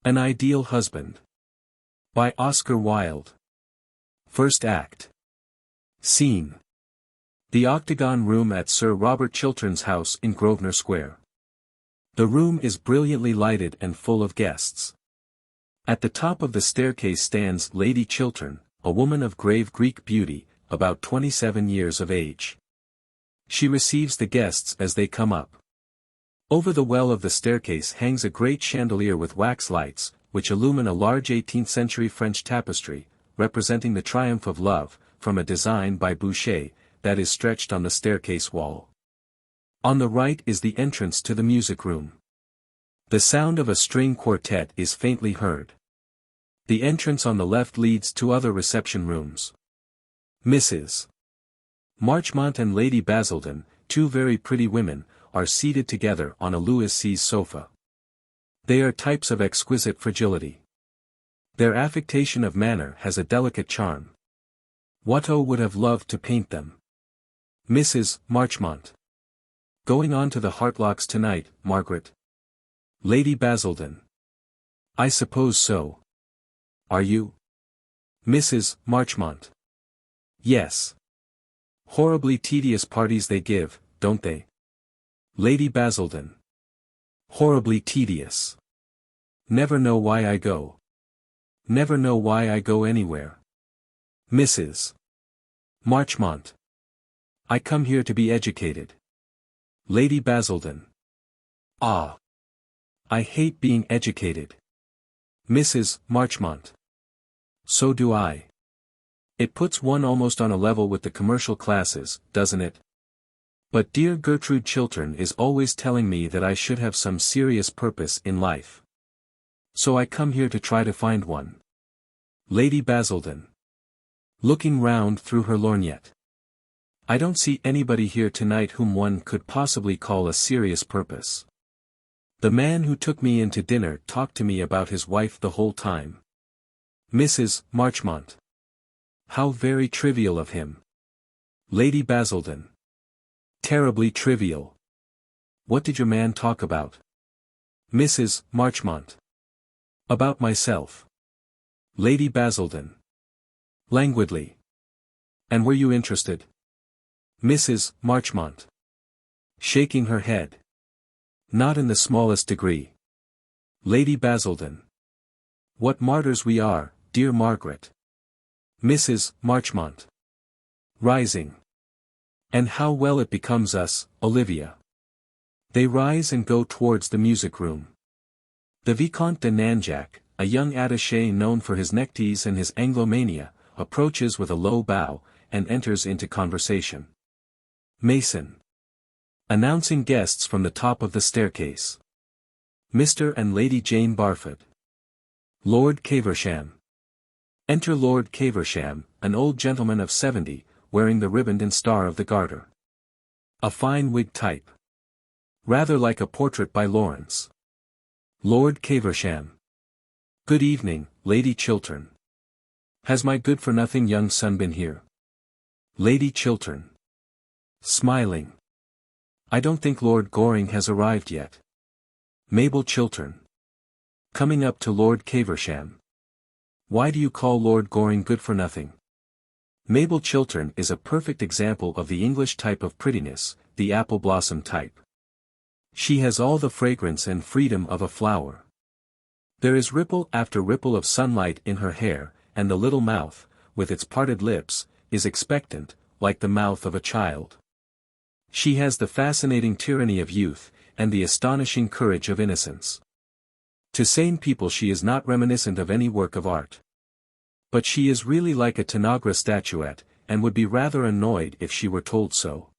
An Ideal Husband. By Oscar Wilde. First Act. Scene. The octagon room at Sir Robert Chiltern's house in Grosvenor Square. The room is brilliantly lighted and full of guests. At the top of the staircase stands Lady Chiltern, a woman of grave Greek beauty, about 27 years of age. She receives the guests as they come up. Over the well of the staircase hangs a great chandelier with wax lights, which illumine a large 18th-century French tapestry, representing the triumph of love, from a design by Boucher, that is stretched on the staircase wall. On the right is the entrance to the music room. The sound of a string quartet is faintly heard. The entrance on the left leads to other reception rooms. Mrs. Marchmont and Lady Basildon, two very pretty women, are seated together on a Louis Seize sofa. They are types of exquisite fragility. Their affectation of manner has a delicate charm. Watteau would have loved to paint them. Mrs. Marchmont. Going on to the Hartlocks tonight, Margaret? Lady Basildon. I suppose so. Are you? Mrs. Marchmont. Yes. Horribly tedious parties they give, don't they? Lady Basildon. Horribly tedious. Never know why I go. Never know why I go anywhere. Mrs. Marchmont. I come here to be educated. Lady Basildon. Ah. I hate being educated. Mrs. Marchmont. So do I. It puts one almost on a level with the commercial classes, doesn't it? But dear Gertrude Chiltern is always telling me that I should have some serious purpose in life. So I come here to try to find one. Lady Basildon. Looking round through her lorgnette. I don't see anybody here tonight whom one could possibly call a serious purpose. The man who took me in to dinner talked to me about his wife the whole time. Mrs. Marchmont. How very trivial of him. Lady Basildon. Terribly trivial. What did your man talk about? Mrs. Marchmont. About myself. Lady Basildon. Languidly. And were you interested? Mrs. Marchmont. Shaking her head. Not in the smallest degree. Lady Basildon. What martyrs we are, dear Margaret. Mrs. Marchmont. Rising. And how well it becomes us, Olivia. They rise and go towards the music room. The Vicomte de Nanjac, a young attaché known for his neckties and his Anglomania, approaches with a low bow, and enters into conversation. Mason. Announcing guests from the top of the staircase. Mr. and Lady Jane Barfoot. Lord Caversham. Enter Lord Caversham, an old gentleman of 70, wearing the riband and star of the Garter. A fine Whig type. Rather like a portrait by Lawrence. Lord Caversham. Good evening, Lady Chiltern. Has my good-for-nothing young son been here? Lady Chiltern. Smiling. I don't think Lord Goring has arrived yet. Mabel Chiltern. Coming up to Lord Caversham. Why do you call Lord Goring good-for-nothing? Mabel Chiltern is a perfect example of the English type of prettiness, the apple blossom type. She has all the fragrance and freedom of a flower. There is ripple after ripple of sunlight in her hair, and the little mouth, with its parted lips, is expectant, like the mouth of a child. She has the fascinating tyranny of youth, and the astonishing courage of innocence. To sane people she is not reminiscent of any work of art. But she is really like a Tanagra statuette, and would be rather annoyed if she were told so.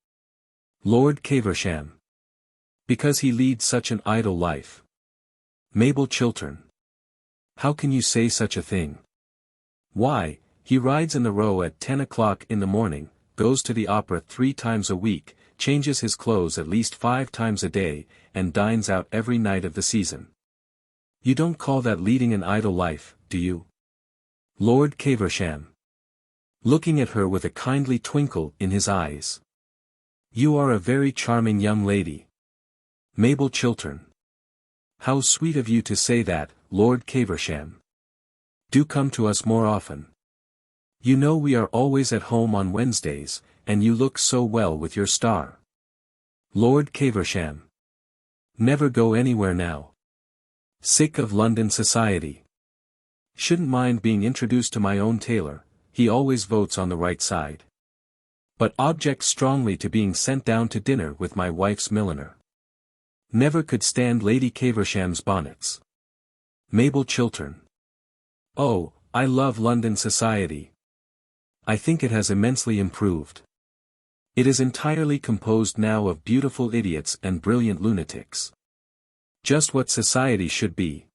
Lord Caversham. Because he leads such an idle life. Mabel Chiltern. How can you say such a thing? Why, he rides in the Row at 10 o'clock in the morning, goes to the opera 3 times a week, changes his clothes at least 5 times a day, and dines out every night of the season. You don't call that leading an idle life, do you? Lord Caversham. Looking at her with a kindly twinkle in his eyes. You are a very charming young lady. Mabel Chiltern. How sweet of you to say that, Lord Caversham. Do come to us more often. You know we are always at home on Wednesdays, and you look so well with your star. Lord Caversham. Never go anywhere now. Sick of London society. Shouldn't mind being introduced to my own tailor, he always votes on the right side. But object strongly to being sent down to dinner with my wife's milliner. Never could stand Lady Caversham's bonnets. Mabel Chiltern. Oh, I love London society. I think it has immensely improved. It is entirely composed now of beautiful idiots and brilliant lunatics. Just what society should be.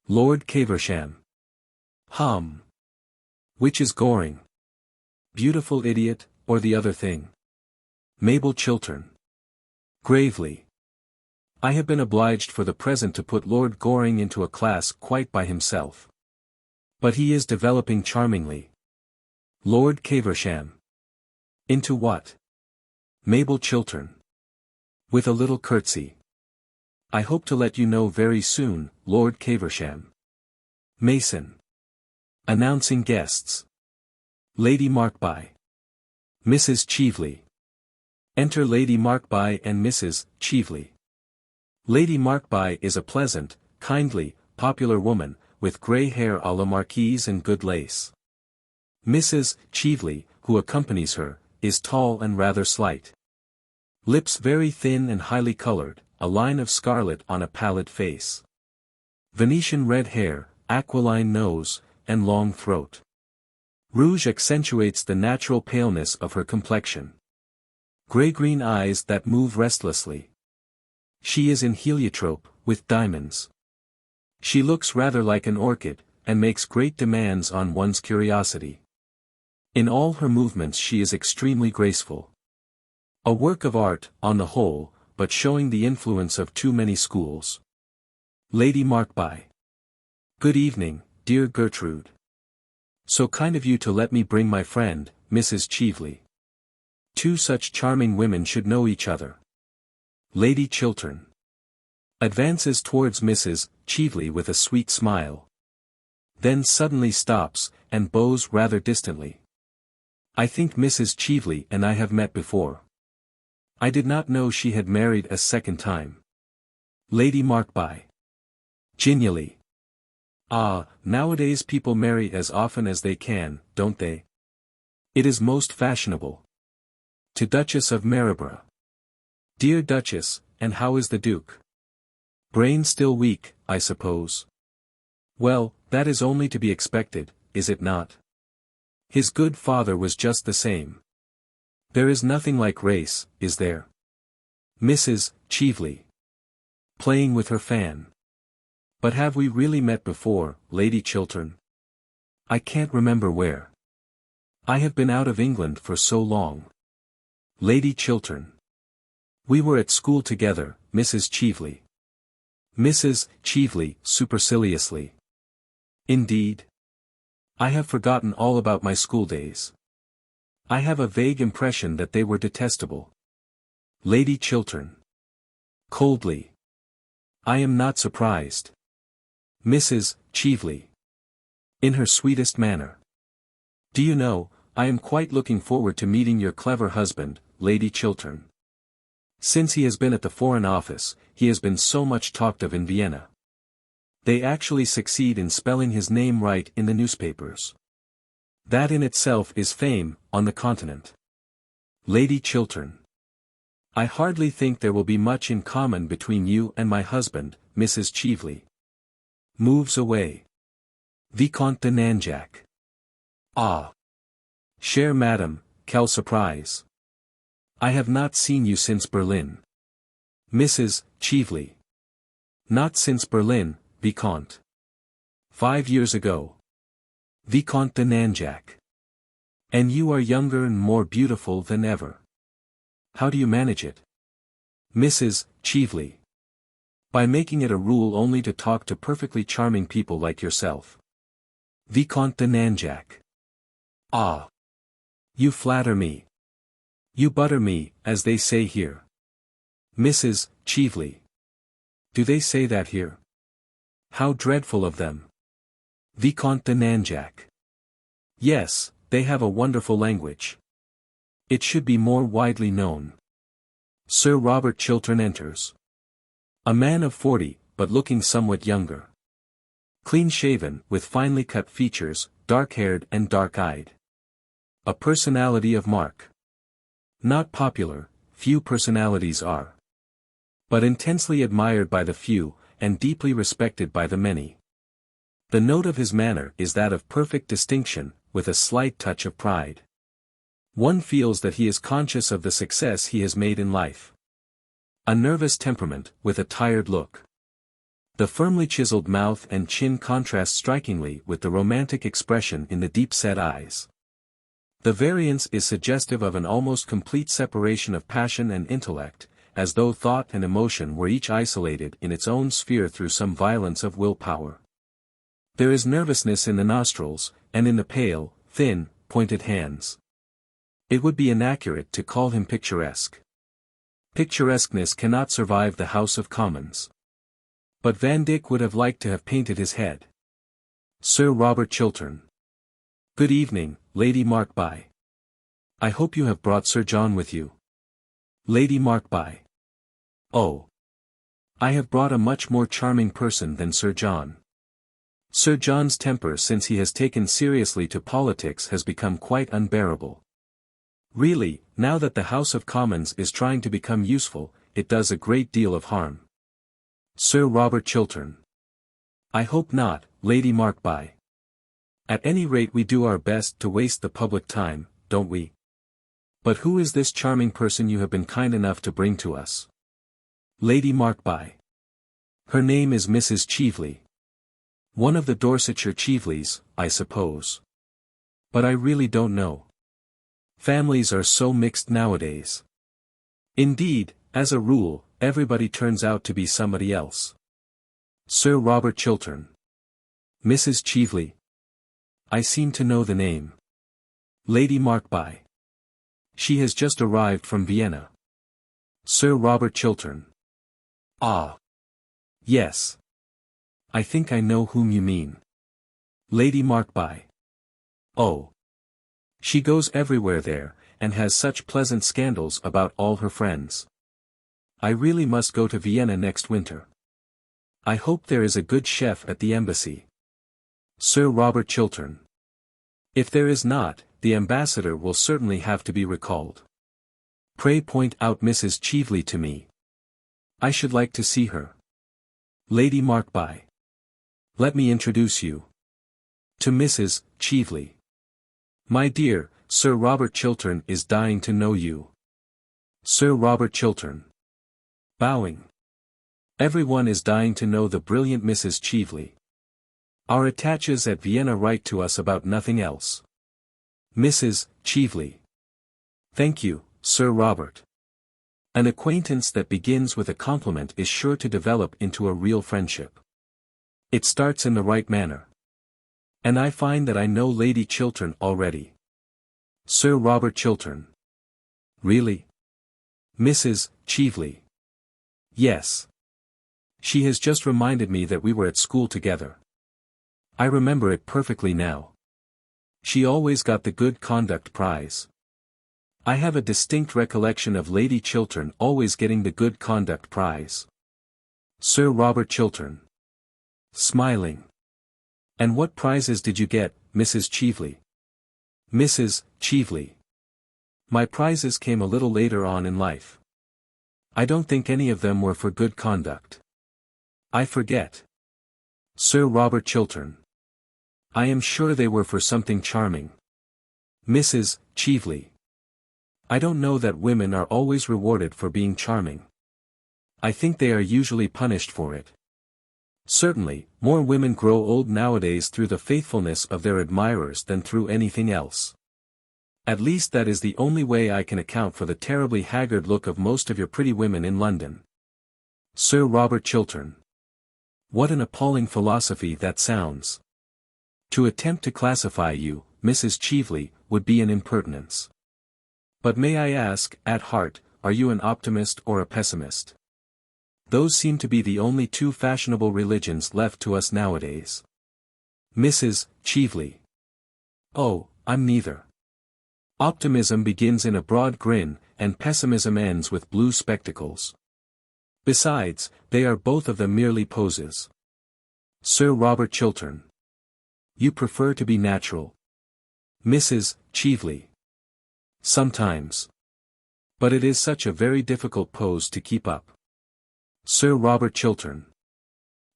Lord Caversham. Which is Goring? Beautiful idiot, or the other thing? Mabel Chiltern. Gravely. I have been obliged for the present to put Lord Goring into a class quite by himself. But he is developing charmingly. Lord Caversham. Into what? Mabel Chiltern. With a little curtsy. I hope to let you know very soon, Lord Caversham. Mason. Announcing guests. Lady Markby. Mrs. Cheveley. Enter Lady Markby and Mrs. Cheveley. Lady Markby is a pleasant, kindly, popular woman, with grey hair à la marquise and good lace. Mrs. Cheveley, who accompanies her, is tall and rather slight. Lips very thin and highly coloured, a line of scarlet on a pallid face. Venetian red hair, aquiline nose, and long throat. Rouge accentuates the natural paleness of her complexion. Grey-green eyes that move restlessly. She is in heliotrope, with diamonds. She looks rather like an orchid, and makes great demands on one's curiosity. In all her movements she is extremely graceful. A work of art, on the whole, but showing the influence of too many schools. Lady Markby. Good evening, dear Gertrude. So kind of you to let me bring my friend, Mrs. Cheveley. Two such charming women should know each other. Lady Chiltern. Advances towards Mrs. Cheveley with a sweet smile. Then suddenly stops, and bows rather distantly. I think Mrs. Cheveley and I have met before. I did not know she had married a second time. Lady Markby. Genially. Ah, nowadays people marry as often as they can, don't they? It is most fashionable. To Duchess of Marlborough. Dear Duchess, and how is the Duke? Brain still weak, I suppose. Well, that is only to be expected, is it not? His good father was just the same. There is nothing like race, is there? Mrs. Cheveley. Playing with her fan. But have we really met before, Lady Chiltern? I can't remember where. I have been out of England for so long. Lady Chiltern. We were at school together, Mrs. Cheveley. Mrs. Cheveley, superciliously. Indeed. I have forgotten all about my school days. I have a vague impression that they were detestable. Lady Chiltern. Coldly. I am not surprised. Mrs. Cheveley. In her sweetest manner. Do you know, I am quite looking forward to meeting your clever husband, Lady Chiltern. Since he has been at the Foreign Office, he has been so much talked of in Vienna. They actually succeed in spelling his name right in the newspapers. That in itself is fame, on the continent. Lady Chiltern. I hardly think there will be much in common between you and my husband, Mrs. Cheveley. Moves away. Vicomte de Nanjac. Ah. Chère madame, quelle surprise. I have not seen you since Berlin. Mrs. Cheveley. Not since Berlin, Vicomte. 5 years ago. Vicomte de Nanjac. And you are younger and more beautiful than ever. How do you manage it? Mrs. Cheveley. By making it a rule only to talk to perfectly charming people like yourself. Vicomte de Nanjac. Ah. You flatter me. You butter me, as they say here. Mrs. Cheveley. Do they say that here? How dreadful of them. Vicomte de Nanjac. Yes, they have a wonderful language. It should be more widely known. Sir Robert Chiltern enters. A man of 40, but looking somewhat younger. Clean-shaven, with finely cut features, dark-haired and dark-eyed. A personality of mark. Not popular, few personalities are. But intensely admired by the few, and deeply respected by the many. The note of his manner is that of perfect distinction, with a slight touch of pride. One feels that he is conscious of the success he has made in life. A nervous temperament, with a tired look. The firmly chiseled mouth and chin contrast strikingly with the romantic expression in the deep-set eyes. The variance is suggestive of an almost complete separation of passion and intellect, as though thought and emotion were each isolated in its own sphere through some violence of willpower. There is nervousness in the nostrils, and in the pale, thin, pointed hands. It would be inaccurate to call him picturesque. Picturesqueness cannot survive the House of Commons. But Van Dyck would have liked to have painted his head. Sir Robert Chiltern. Good evening, Lady Markby. I hope you have brought Sir John with you. Lady Markby. Oh. I have brought a much more charming person than Sir John. Sir John's temper since he has taken seriously to politics has become quite unbearable. Really, now that the House of Commons is trying to become useful, it does a great deal of harm. Sir Robert Chiltern. I hope not, Lady Markby. At any rate we do our best to waste the public time, don't we? But who is this charming person you have been kind enough to bring to us? Lady Markby. Her name is Mrs. Cheveley. One of the Dorsetshire Cheveleys, I suppose. But I really don't know. Families are so mixed nowadays. Indeed, as a rule, everybody turns out to be somebody else. Sir Robert Chiltern. Mrs. Cheveley. I seem to know the name. Lady Markby. She has just arrived from Vienna. Sir Robert Chiltern. Ah. Yes. I think I know whom you mean. Lady Markby. Oh. She goes everywhere there, and has such pleasant scandals about all her friends. I really must go to Vienna next winter. I hope there is a good chef at the embassy. Sir Robert Chiltern. If there is not, the ambassador will certainly have to be recalled. Pray point out Mrs. Cheveley to me. I should like to see her. Lady Markby. Let me introduce you to Mrs. Cheveley. My dear, Sir Robert Chiltern is dying to know you. Sir Robert Chiltern. Bowing. Everyone is dying to know the brilliant Mrs. Cheveley. Our attaches at Vienna write to us about nothing else. Mrs. Cheveley. Thank you, Sir Robert. An acquaintance that begins with a compliment is sure to develop into a real friendship. It starts in the right manner. And I find that I know Lady Chiltern already. Sir Robert Chiltern. Really? Mrs. Cheveley. Yes. She has just reminded me that we were at school together. I remember it perfectly now. She always got the good conduct prize. I have a distinct recollection of Lady Chiltern always getting the good conduct prize. Sir Robert Chiltern. Smiling. And what prizes did you get, Mrs. Cheveley? Mrs. Cheveley. My prizes came a little later on in life. I don't think any of them were for good conduct. I forget. Sir Robert Chiltern. I am sure they were for something charming. Mrs. Cheveley. I don't know that women are always rewarded for being charming. I think they are usually punished for it. Certainly, more women grow old nowadays through the faithfulness of their admirers than through anything else. At least that is the only way I can account for the terribly haggard look of most of your pretty women in London. Sir Robert Chiltern. What an appalling philosophy that sounds. To attempt to classify you, Mrs. Cheveley, would be an impertinence. But may I ask, at heart, are you an optimist or a pessimist? Those seem to be the only two fashionable religions left to us nowadays. Mrs. Cheveley. Oh, I'm neither. Optimism begins in a broad grin, and pessimism ends with blue spectacles. Besides, they are both of them merely poses. Sir Robert Chiltern. You prefer to be natural. Mrs. Cheveley. Sometimes. But it is such a very difficult pose to keep up. Sir Robert Chiltern.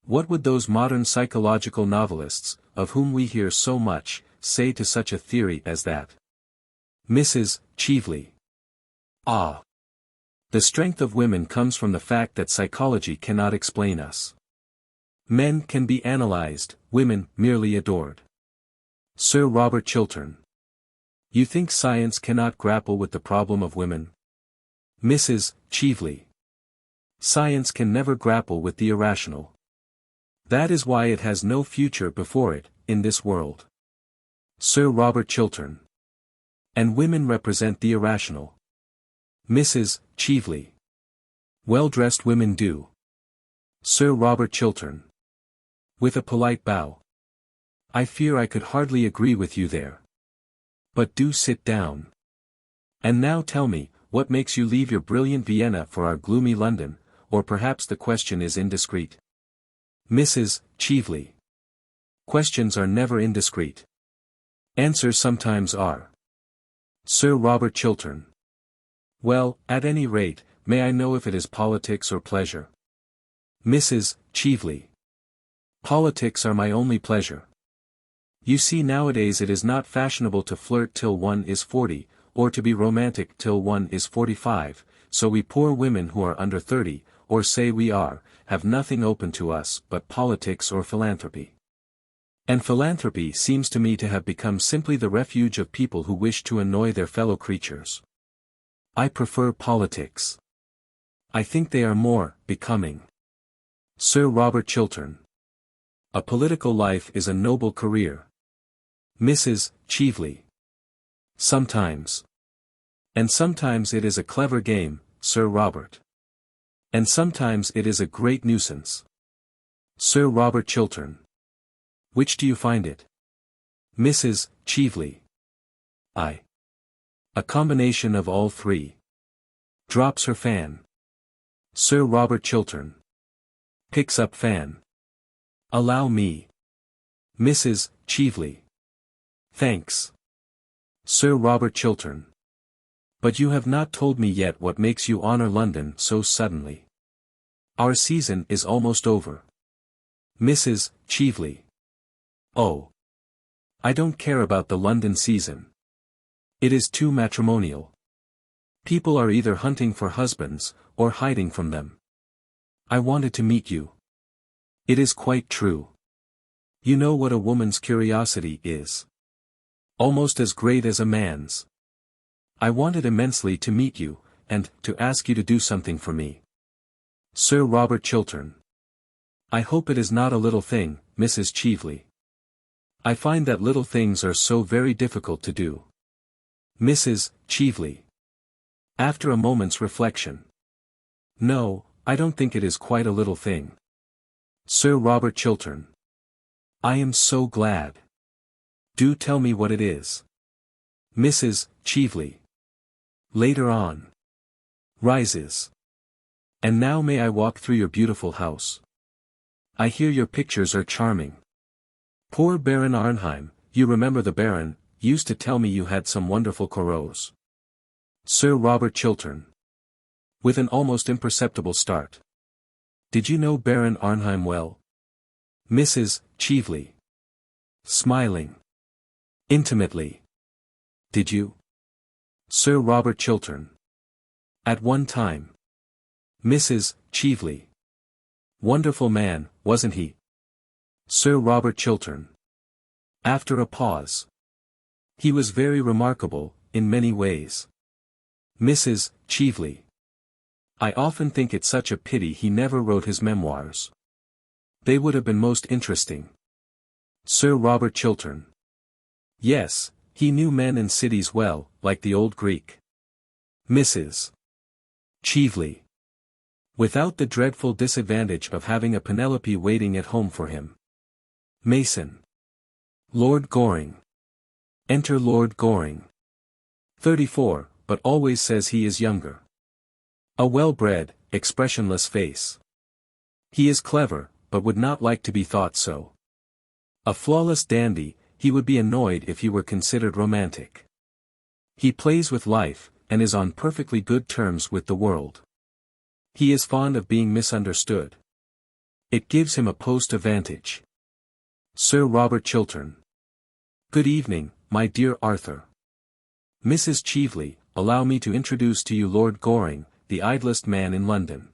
What would those modern psychological novelists, of whom we hear so much, say to such a theory as that? Mrs. Cheveley. Ah. The strength of women comes from the fact that psychology cannot explain us. Men can be analyzed, women merely adored. Sir Robert Chiltern. You think science cannot grapple with the problem of women? Mrs. Cheveley. Science can never grapple with the irrational. That is why it has no future before it, in this world. Sir Robert Chiltern. And women represent the irrational. Mrs. Cheveley. Well-dressed women do. Sir Robert Chiltern. With a polite bow. I fear I could hardly agree with you there. But do sit down. And now tell me, what makes you leave your brilliant Vienna for our gloomy London, or perhaps the question is indiscreet? Mrs. Cheveley. Questions are never indiscreet. Answers sometimes are. Sir Robert Chiltern. Well, at any rate, may I know if it is politics or pleasure? Mrs. Cheveley. Politics are my only pleasure. You see, nowadays it is not fashionable to flirt till one is 40, or to be romantic till one is 45, so we poor women who are under 30, or say we are, have nothing open to us but politics or philanthropy. And philanthropy seems to me to have become simply the refuge of people who wish to annoy their fellow creatures. I prefer politics. I think they are more becoming. Sir Robert Chiltern. A political life is a noble career. Mrs. Cheveley. Sometimes. And sometimes it is a clever game, Sir Robert. And sometimes it is a great nuisance. Sir Robert Chiltern. Which do you find it? Mrs. Cheveley. A combination of all three. Drops her fan. Sir Robert Chiltern. Picks up fan. Allow me. Mrs. Cheveley. Thanks. Sir Robert Chiltern. But you have not told me yet what makes you honor London so suddenly. Our season is almost over. Mrs. Cheveley. Oh. I don't care about the London season. It is too matrimonial. People are either hunting for husbands, or hiding from them. I wanted to meet you. It is quite true. You know what a woman's curiosity is. Almost as great as a man's. I wanted immensely to meet you, and to ask you to do something for me. Sir Robert Chiltern. I hope it is not a little thing, Mrs. Cheveley. I find that little things are so very difficult to do. Mrs. Cheveley. After a moment's reflection. No, I don't think it is quite a little thing. Sir Robert Chiltern. I am so glad. Do tell me what it is. Mrs. Cheveley. Later on. Rises. And now may I walk through your beautiful house? I hear your pictures are charming. Poor Baron Arnheim, you remember the Baron, used to tell me you had some wonderful Corot. Sir Robert Chiltern. With an almost imperceptible start. Did you know Baron Arnheim well? Mrs. Cheveley. Smiling. Intimately. Did you? Sir Robert Chiltern. At one time. Mrs. Cheveley. Wonderful man, wasn't he? Sir Robert Chiltern. After a pause. He was very remarkable, in many ways. Mrs. Cheveley. I often think it such a pity he never wrote his memoirs. They would have been most interesting. Sir Robert Chiltern. Yes, he knew men and cities well, like the old Greek. Mrs. Cheveley. Without the dreadful disadvantage of having a Penelope waiting at home for him. Mason. Lord Goring. Enter Lord Goring. 34, but always says he is younger. A well-bred, expressionless face. He is clever, but would not like to be thought so. A flawless dandy, he would be annoyed if he were considered romantic. He plays with life, and is on perfectly good terms with the world. He is fond of being misunderstood. It gives him a post of vantage. Sir Robert Chiltern. Good evening, my dear Arthur. Mrs. Cheveley, allow me to introduce to you Lord Goring, the idlest man in London.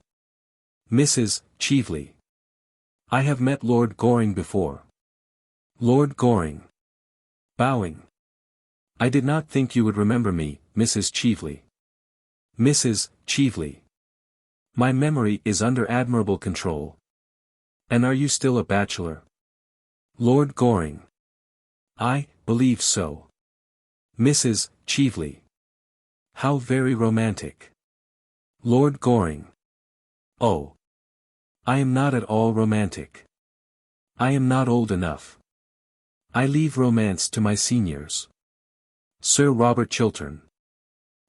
Mrs. Cheveley. I have met Lord Goring before. Lord Goring. Bowing. I did not think you would remember me, Mrs. Cheveley. Mrs. Cheveley. My memory is under admirable control. And are you still a bachelor? Lord Goring. I believe so. Mrs. Cheveley. How very romantic. Lord Goring. Oh. I am not at all romantic. I am not old enough. I leave romance to my seniors. Sir Robert Chiltern.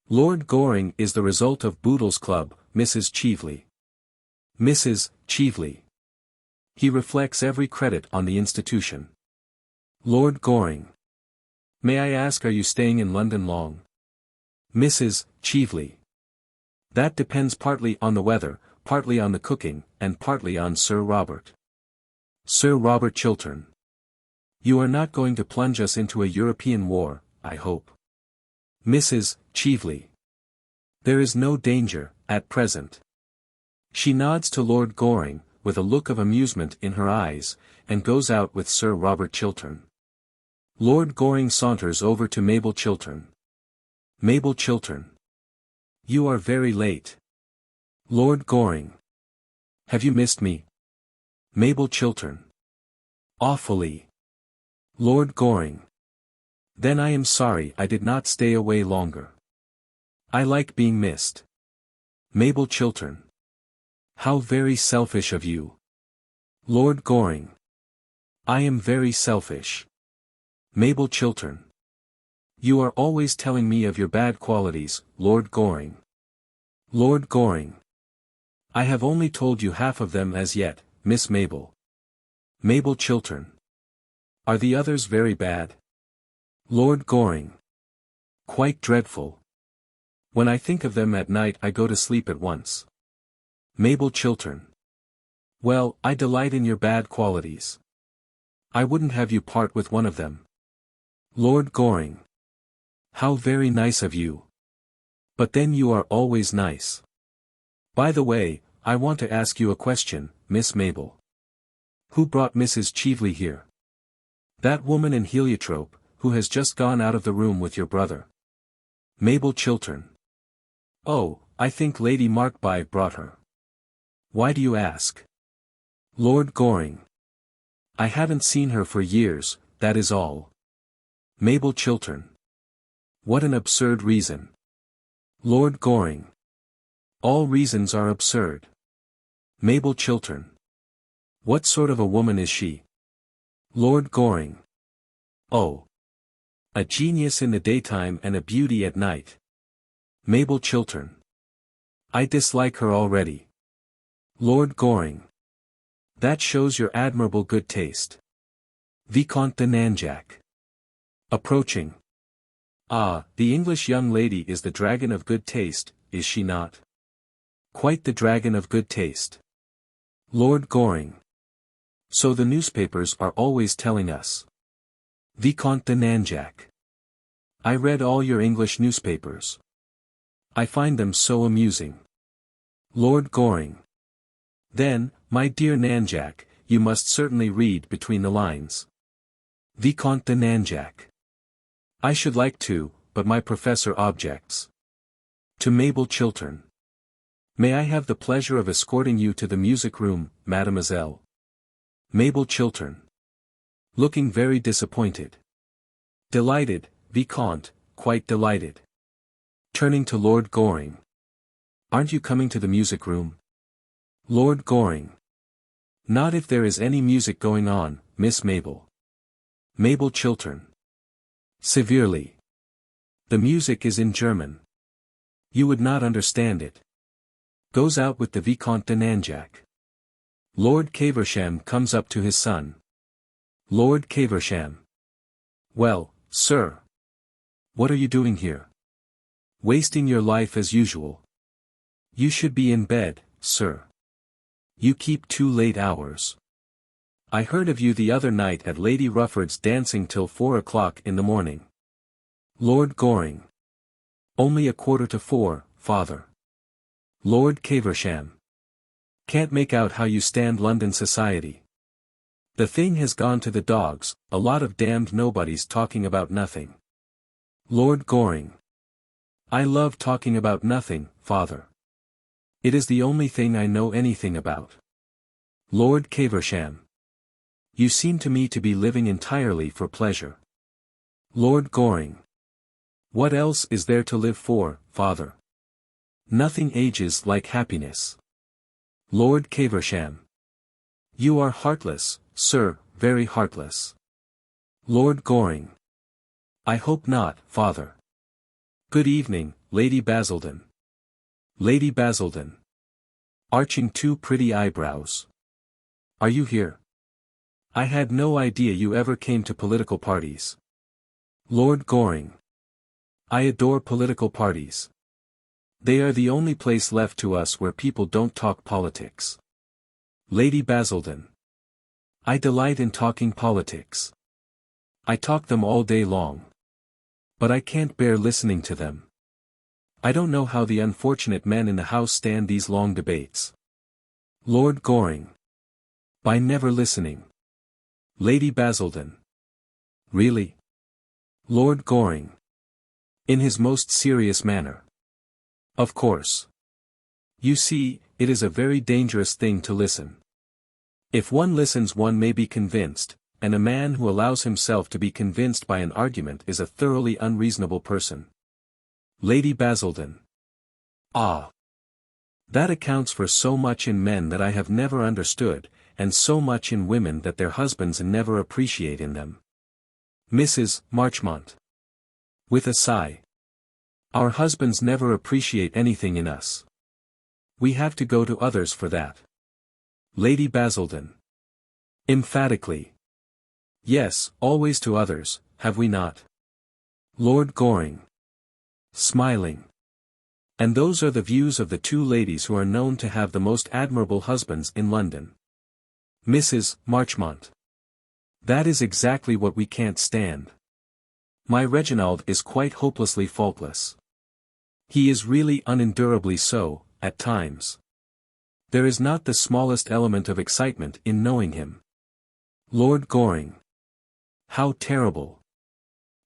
Lord Goring is the result of Boodle's Club, Mrs. Cheveley. Mrs. Cheveley. He reflects every credit on the institution. Lord Goring. May I ask, are you staying in London long? Mrs. Cheveley. That depends partly on the weather, partly on the cooking, and partly on Sir Robert. Sir Robert Chiltern. You are not going to plunge us into a European war, I hope. Mrs. Cheveley. There is no danger, at present. She nods to Lord Goring, with a look of amusement in her eyes, and goes out with Sir Robert Chiltern. Lord Goring saunters over to Mabel Chiltern. Mabel Chiltern. You are very late. Lord Goring. Have you missed me? Mabel Chiltern. Awfully. Lord Goring. Then I am sorry I did not stay away longer. I like being missed. Mabel Chiltern. How very selfish of you. Lord Goring. I am very selfish. Mabel Chiltern. You are always telling me of your bad qualities, Lord Goring. Lord Goring. I have only told you half of them as yet, Miss Mabel. Mabel Chiltern. Are the others very bad? Lord Goring. Quite dreadful. When I think of them at night I go to sleep at once. Mabel Chiltern. Well, I delight in your bad qualities. I wouldn't have you part with one of them. Lord Goring. How very nice of you. But then you are always nice. By the way, I want to ask you a question, Miss Mabel. Who brought Mrs. Cheveley here? That woman in heliotrope, who has just gone out of the room with your brother. Mabel Chiltern. Oh, I think Lady Markby brought her. Why do you ask? Lord Goring. I haven't seen her for years, that is all. Mabel Chiltern. What an absurd reason. Lord Goring. All reasons are absurd. Mabel Chiltern. What sort of a woman is she? Lord Goring. Oh. A genius in the daytime and a beauty at night. Mabel Chiltern. I dislike her already. Lord Goring. That shows your admirable good taste. Vicomte de Nanjac. Approaching. Ah, the English young lady is the dragon of good taste, is she not? Quite the dragon of good taste. Lord Goring. So the newspapers are always telling us. Vicomte de Nanjac. I read all your English newspapers. I find them so amusing. Lord Goring. Then, my dear Nanjac, you must certainly read between the lines. Vicomte de Nanjac. I should like to, but my professor objects. To Mabel Chiltern. May I have the pleasure of escorting you to the music room, mademoiselle? Mabel Chiltern. Looking very disappointed. Delighted, Vicomte, quite delighted. Turning to Lord Goring. Aren't you coming to the music room? Lord Goring. Not if there is any music going on, Miss Mabel. Mabel Chiltern. Severely. The music is in German. You would not understand it. Goes out with the Vicomte de Nanjac. Lord Caversham comes up to his son. Lord Caversham. Well, sir. What are you doing here? Wasting your life as usual. You should be in bed, sir. You keep too late hours. I heard of you the other night at Lady Rufford's dancing till 4 o'clock in the morning. Lord Goring. Only 3:45, father. Lord Caversham. Can't make out how you stand London society. The thing has gone to the dogs, a lot of damned nobodies talking about nothing. Lord Goring. I love talking about nothing, father. It is the only thing I know anything about. Lord Caversham. You seem to me to be living entirely for pleasure. Lord Goring. What else is there to live for, father? Nothing ages like happiness. Lord Caversham. You are heartless, sir, very heartless. Lord Goring. I hope not, father. Good evening, Lady Basildon. Lady Basildon. Arching two pretty eyebrows. Are you here? I had no idea you ever came to political parties. Lord Goring. I adore political parties. They are the only place left to us where people don't talk politics. Lady Basildon. I delight in talking politics. I talk them all day long. But I can't bear listening to them. I don't know how the unfortunate men in the House stand these long debates. Lord Goring. By never listening. Lady Basildon. Really? Lord Goring. In his most serious manner. Of course. You see, it is a very dangerous thing to listen. If one listens one may be convinced, and a man who allows himself to be convinced by an argument is a thoroughly unreasonable person. Lady Basildon. Ah. That accounts for so much in men that I have never understood, and so much in women that their husbands never appreciate in them. Mrs. Marchmont. With a sigh. Our husbands never appreciate anything in us. We have to go to others for that. Lady Basildon. Emphatically. Yes, always to others, have we not? Lord Goring. Smiling. And those are the views of the two ladies who are known to have the most admirable husbands in London. Mrs. Marchmont. That is exactly what we can't stand. My Reginald is quite hopelessly faultless. He is really unendurably so, at times. There is not the smallest element of excitement in knowing him. Lord Goring. How terrible.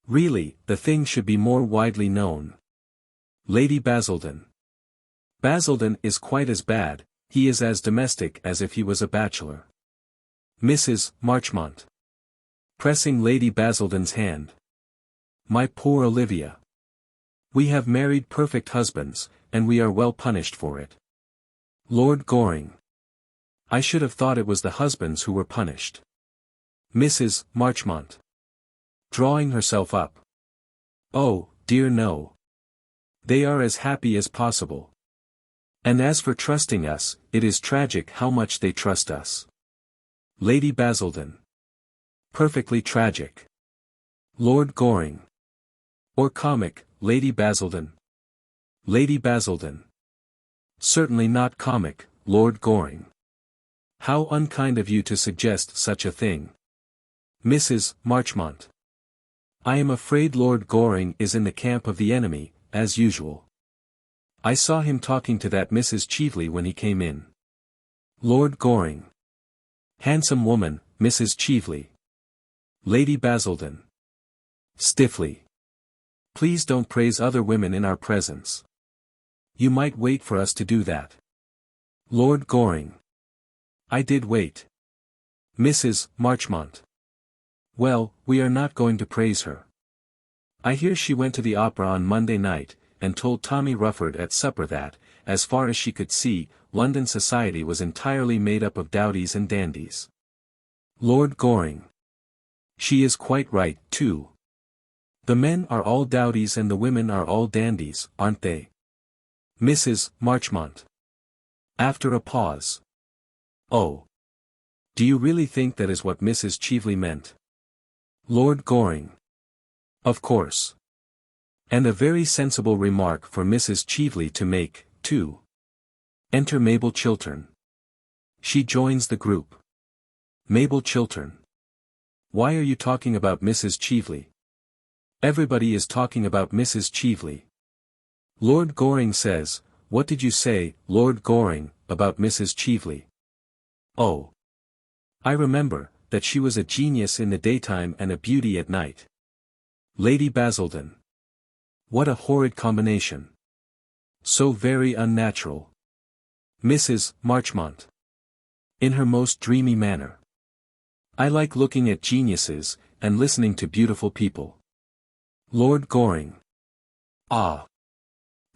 Really, the thing should be more widely known. Lady Basildon. Basildon is quite as bad, he is as domestic as if he was a bachelor. Mrs. Marchmont. Pressing Lady Basildon's hand. My poor Olivia. We have married perfect husbands, and we are well punished for it. Lord Goring. I should have thought it was the husbands who were punished. Mrs. Marchmont. Drawing herself up. Oh, dear no. They are as happy as possible. And as for trusting us, it is tragic how much they trust us. Lady Basildon. Perfectly tragic. Lord Goring. Or comic, Lady Basildon. Lady Basildon. Certainly not comic, Lord Goring. How unkind of you to suggest such a thing. Mrs. Marchmont. I am afraid Lord Goring is in the camp of the enemy, as usual. I saw him talking to that Mrs. Cheveley when he came in. Lord Goring. Handsome woman, Mrs. Cheveley. Lady Basildon. Stiffly. Please don't praise other women in our presence. You might wait for us to do that. Lord Goring. I did wait. Mrs. Marchmont. Well, we are not going to praise her. I hear she went to the opera on Monday night, and told Tommy Rufford at supper that, as far as she could see, London society was entirely made up of dowdies and dandies. Lord Goring. She is quite right, too. The men are all dowdies and the women are all dandies, aren't they? Mrs. Marchmont. After a pause. Oh. Do you really think that is what Mrs. Cheveley meant? Lord Goring. Of course. And a very sensible remark for Mrs. Cheveley to make, too. Enter Mabel Chiltern. She joins the group. Mabel Chiltern. Why are you talking about Mrs. Cheveley? Everybody is talking about Mrs. Cheveley. Lord Goring says, what did you say, Lord Goring, about Mrs. Cheveley? Oh. I remember, that she was a genius in the daytime and a beauty at night. Lady Basildon. What a horrid combination. So very unnatural. Mrs. Marchmont. In her most dreamy manner. I like looking at geniuses, and listening to beautiful people. Lord Goring. Ah.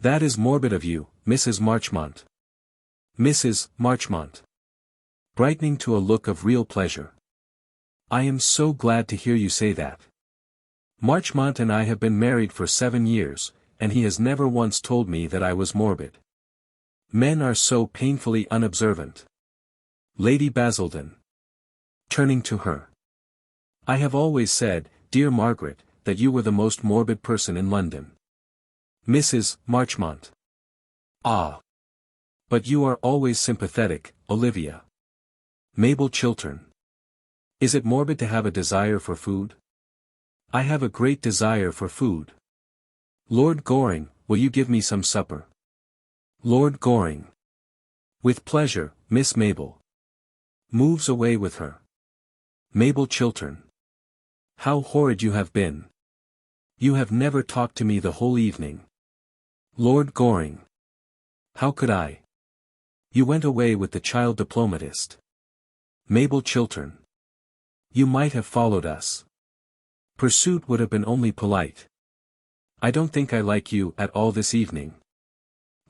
That is morbid of you, Mrs. Marchmont. Mrs. Marchmont. Brightening to a look of real pleasure. I am so glad to hear you say that. Marchmont and I have been married for 7 years, and he has never once told me that I was morbid. Men are so painfully unobservant. Lady Basildon. Turning to her. I have always said, dear Margaret, that you were the most morbid person in London. Mrs. Marchmont. Ah. But you are always sympathetic, Olivia. Mabel Chiltern. Is it morbid to have a desire for food? I have a great desire for food. Lord Goring, will you give me some supper? Lord Goring. With pleasure, Miss Mabel. Moves away with her. Mabel Chiltern. How horrid you have been. You have never talked to me the whole evening. Lord Goring. How could I? You went away with the child diplomatist. Mabel Chiltern. You might have followed us. Pursuit would have been only polite. I don't think I like you at all this evening.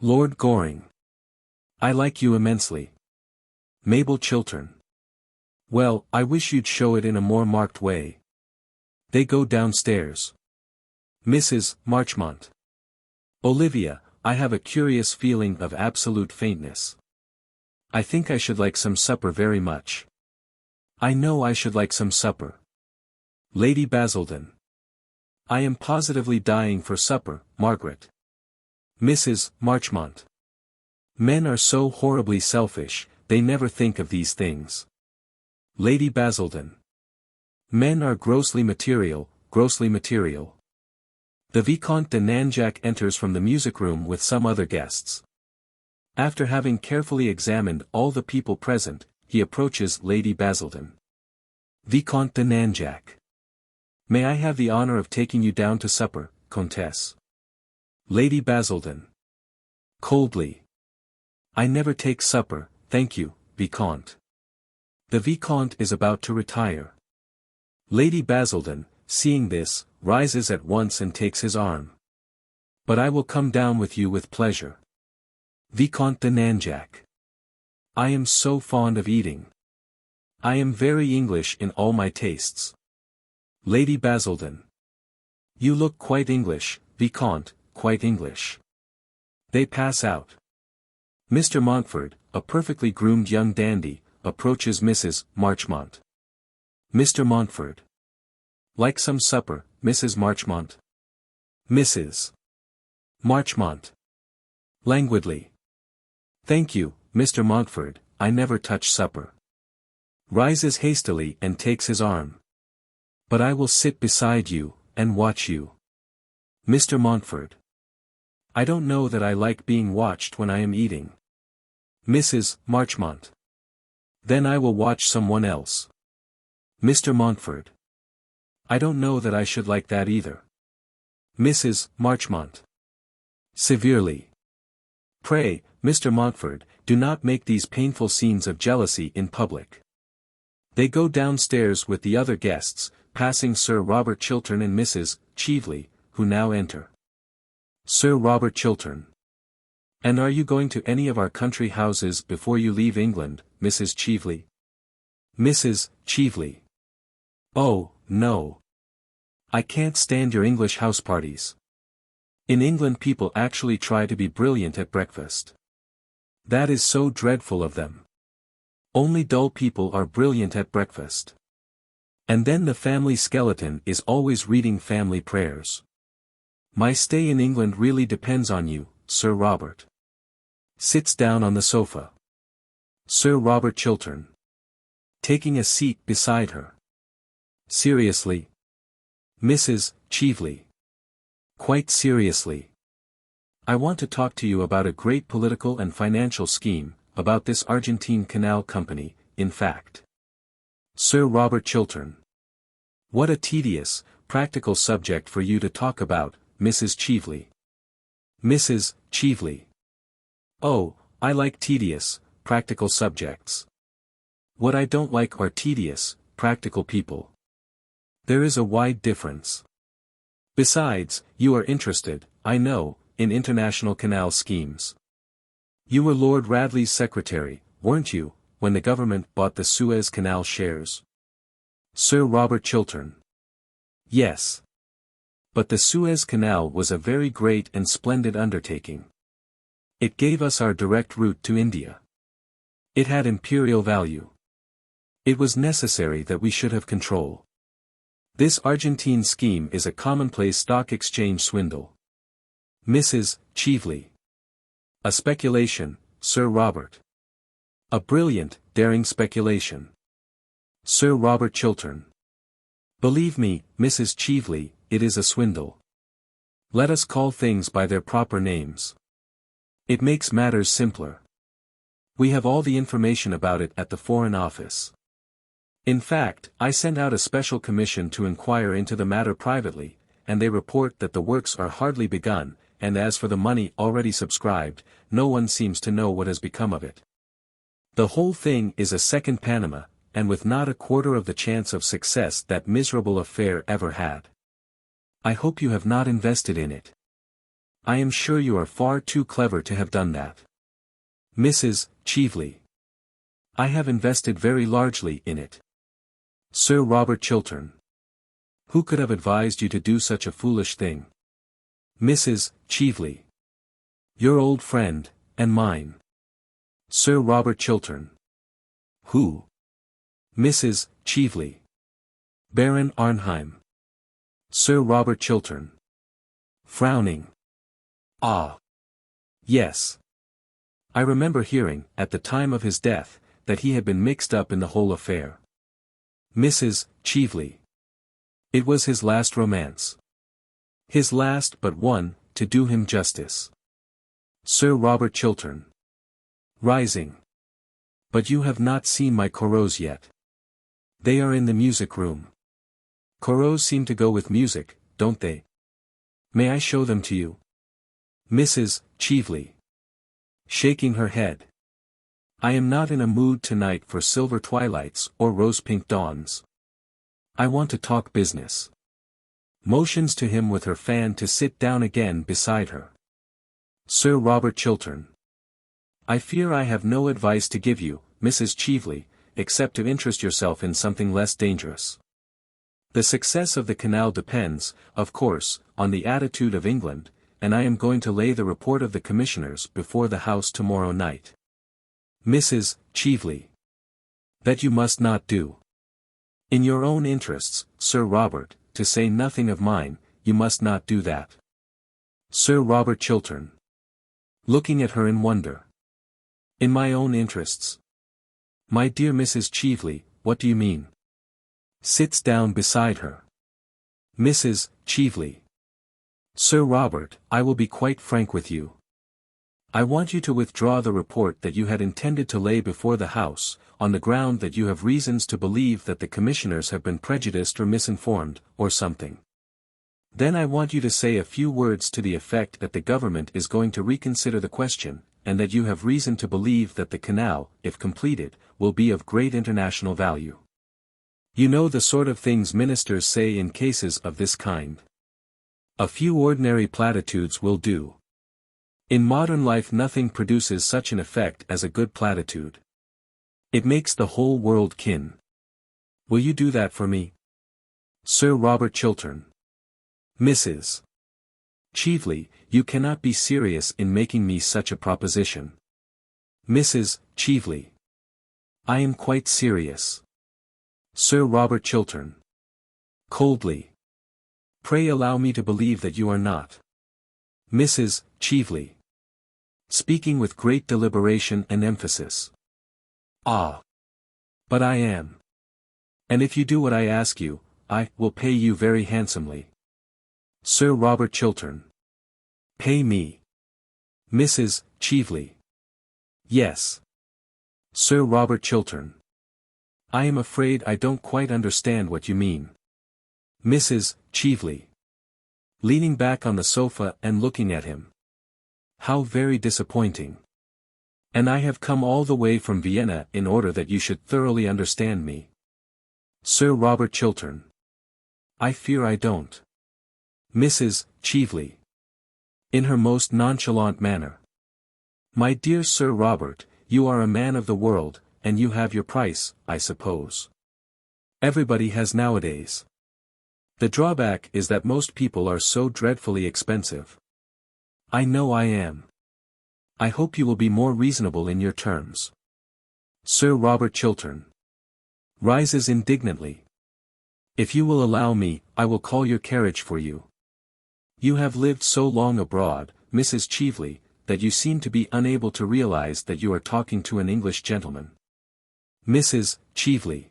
Lord Goring. I like you immensely. Mabel Chiltern. Well, I wish you'd show it in a more marked way. They go downstairs. Mrs. Marchmont. Olivia, I have a curious feeling of absolute faintness. I think I should like some supper very much. I know I should like some supper. Lady Basildon. I am positively dying for supper, Margaret. Mrs. Marchmont. Men are so horribly selfish, they never think of these things. Lady Basildon. Men are grossly material, grossly material. The Vicomte de Nanjac enters from the music room with some other guests. After having carefully examined all the people present, he approaches Lady Basildon. Vicomte de Nanjac. May I have the honor of taking you down to supper, Comtesse? Lady Basildon. Coldly. I never take supper, thank you, Vicomte. The Vicomte is about to retire. Lady Basildon, seeing this, rises at once and takes his arm. But I will come down with you with pleasure. Vicomte de Nanjac. I am so fond of eating. I am very English in all my tastes. Lady Basildon. You look quite English, Vicomte, quite English. They pass out. Mr. Montfort, a perfectly groomed young dandy, approaches Mrs. Marchmont. Mr. Montfort. Like some supper, Mrs. Marchmont? Mrs. Marchmont. Languidly. Thank you, Mr. Montfort, I never touch supper. Rises hastily and takes his arm. But I will sit beside you, and watch you. Mr. Montfort. I don't know that I like being watched when I am eating. Mrs. Marchmont. Then I will watch someone else. Mr. Montfort. I don't know that I should like that either. Mrs. Marchmont. Severely. Pray, Mr. Montfort, do not make these painful scenes of jealousy in public. They go downstairs with the other guests, passing Sir Robert Chiltern and Mrs. Cheveley, who now enter. Sir Robert Chiltern. And are you going to any of our country houses before you leave England, Mrs. Cheveley? Mrs. Cheveley. Oh, no. I can't stand your English house parties. In England people actually try to be brilliant at breakfast. That is so dreadful of them. Only dull people are brilliant at breakfast. And then the family skeleton is always reading family prayers. My stay in England really depends on you, Sir Robert. Sits down on the sofa. Sir Robert Chiltern. Taking a seat beside her. Seriously? Mrs. Cheveley. Quite seriously. I want to talk to you about a great political and financial scheme, about this Argentine Canal Company, in fact. Sir Robert Chiltern. What a tedious, practical subject for you to talk about, Mrs. Cheveley. Mrs. Cheveley. Oh, I like tedious, practical subjects. What I don't like are tedious, practical people. There is a wide difference. Besides, you are interested, I know, in international canal schemes. You were Lord Radley's secretary, weren't you, when the government bought the Suez Canal shares? Sir Robert Chiltern. Yes. But the Suez Canal was a very great and splendid undertaking. It gave us our direct route to India. It had imperial value. It was necessary that we should have control. This Argentine scheme is a commonplace stock exchange swindle. Mrs. Cheveley. A speculation, Sir Robert. A brilliant, daring speculation. Sir Robert Chiltern. Believe me, Mrs. Cheveley, it is a swindle. Let us call things by their proper names. It makes matters simpler. We have all the information about it at the Foreign Office. In fact, I sent out a special commission to inquire into the matter privately, and they report that the works are hardly begun, and as for the money already subscribed, no one seems to know what has become of it. The whole thing is a second Panama, and with not a quarter of the chance of success that miserable affair ever had. I hope you have not invested in it. I am sure you are far too clever to have done that. Mrs. Cheveley. I have invested very largely in it. Sir Robert Chiltern. Who could have advised you to do such a foolish thing? Mrs. Cheveley. Your old friend, and mine. Sir Robert Chiltern. Who? Mrs. Cheveley. Baron Arnheim. Sir Robert Chiltern. Frowning. Ah. Yes. I remember hearing, at the time of his death, that he had been mixed up in the whole affair. Mrs. Cheveley. It was his last romance. His last but one, to do him justice. Sir Robert Chiltern. Rising. But you have not seen my Coraux yet. They are in the music room. Coraux seem to go with music, don't they? May I show them to you? Mrs. Cheveley. Shaking her head. I am not in a mood tonight for silver twilights or rose-pink dawns. I want to talk business. Motions to him with her fan to sit down again beside her. Sir Robert Chiltern. I fear I have no advice to give you, Mrs. Cheveley, except to interest yourself in something less dangerous. The success of the canal depends, of course, on the attitude of England, and I am going to lay the report of the commissioners before the House tomorrow night. Mrs. Cheveley. That you must not do. In your own interests, Sir Robert, to say nothing of mine, you must not do that. Sir Robert Chiltern. Looking at her in wonder. In my own interests. My dear Mrs. Cheveley, what do you mean? Sits down beside her. Mrs. Cheveley. Sir Robert, I will be quite frank with you. I want you to withdraw the report that you had intended to lay before the House, on the ground that you have reasons to believe that the commissioners have been prejudiced or misinformed, or something. Then I want you to say a few words to the effect that the government is going to reconsider the question, and that you have reason to believe that the canal, if completed, will be of great international value. You know the sort of things ministers say in cases of this kind. A few ordinary platitudes will do. In modern life nothing produces such an effect as a good platitude. It makes the whole world kin. Will you do that for me? Sir Robert Chiltern. Mrs. Cheveley, you cannot be serious in making me such a proposition. Mrs. Cheveley. I am quite serious. Sir Robert Chiltern. Coldly. Pray allow me to believe that you are not. Mrs. Cheveley. Speaking with great deliberation and emphasis. Ah. But I am. And if you do what I ask you, I will pay you very handsomely. Sir Robert Chiltern. Pay me. Mrs. Cheveley. Yes. Sir Robert Chiltern. I am afraid I don't quite understand what you mean. Mrs. Cheveley. Leaning back on the sofa and looking at him. How very disappointing. And I have come all the way from Vienna in order that you should thoroughly understand me. Sir Robert Chiltern. I fear I don't. Mrs. Cheveley. In her most nonchalant manner. My dear Sir Robert, you are a man of the world, and you have your price, I suppose. Everybody has nowadays. The drawback is that most people are so dreadfully expensive. I know I am. I hope you will be more reasonable in your terms. Sir Robert Chiltern. Rises indignantly. If you will allow me, I will call your carriage for you. You have lived so long abroad, Mrs. Cheveley, that you seem to be unable to realize that you are talking to an English gentleman. Mrs. Cheveley.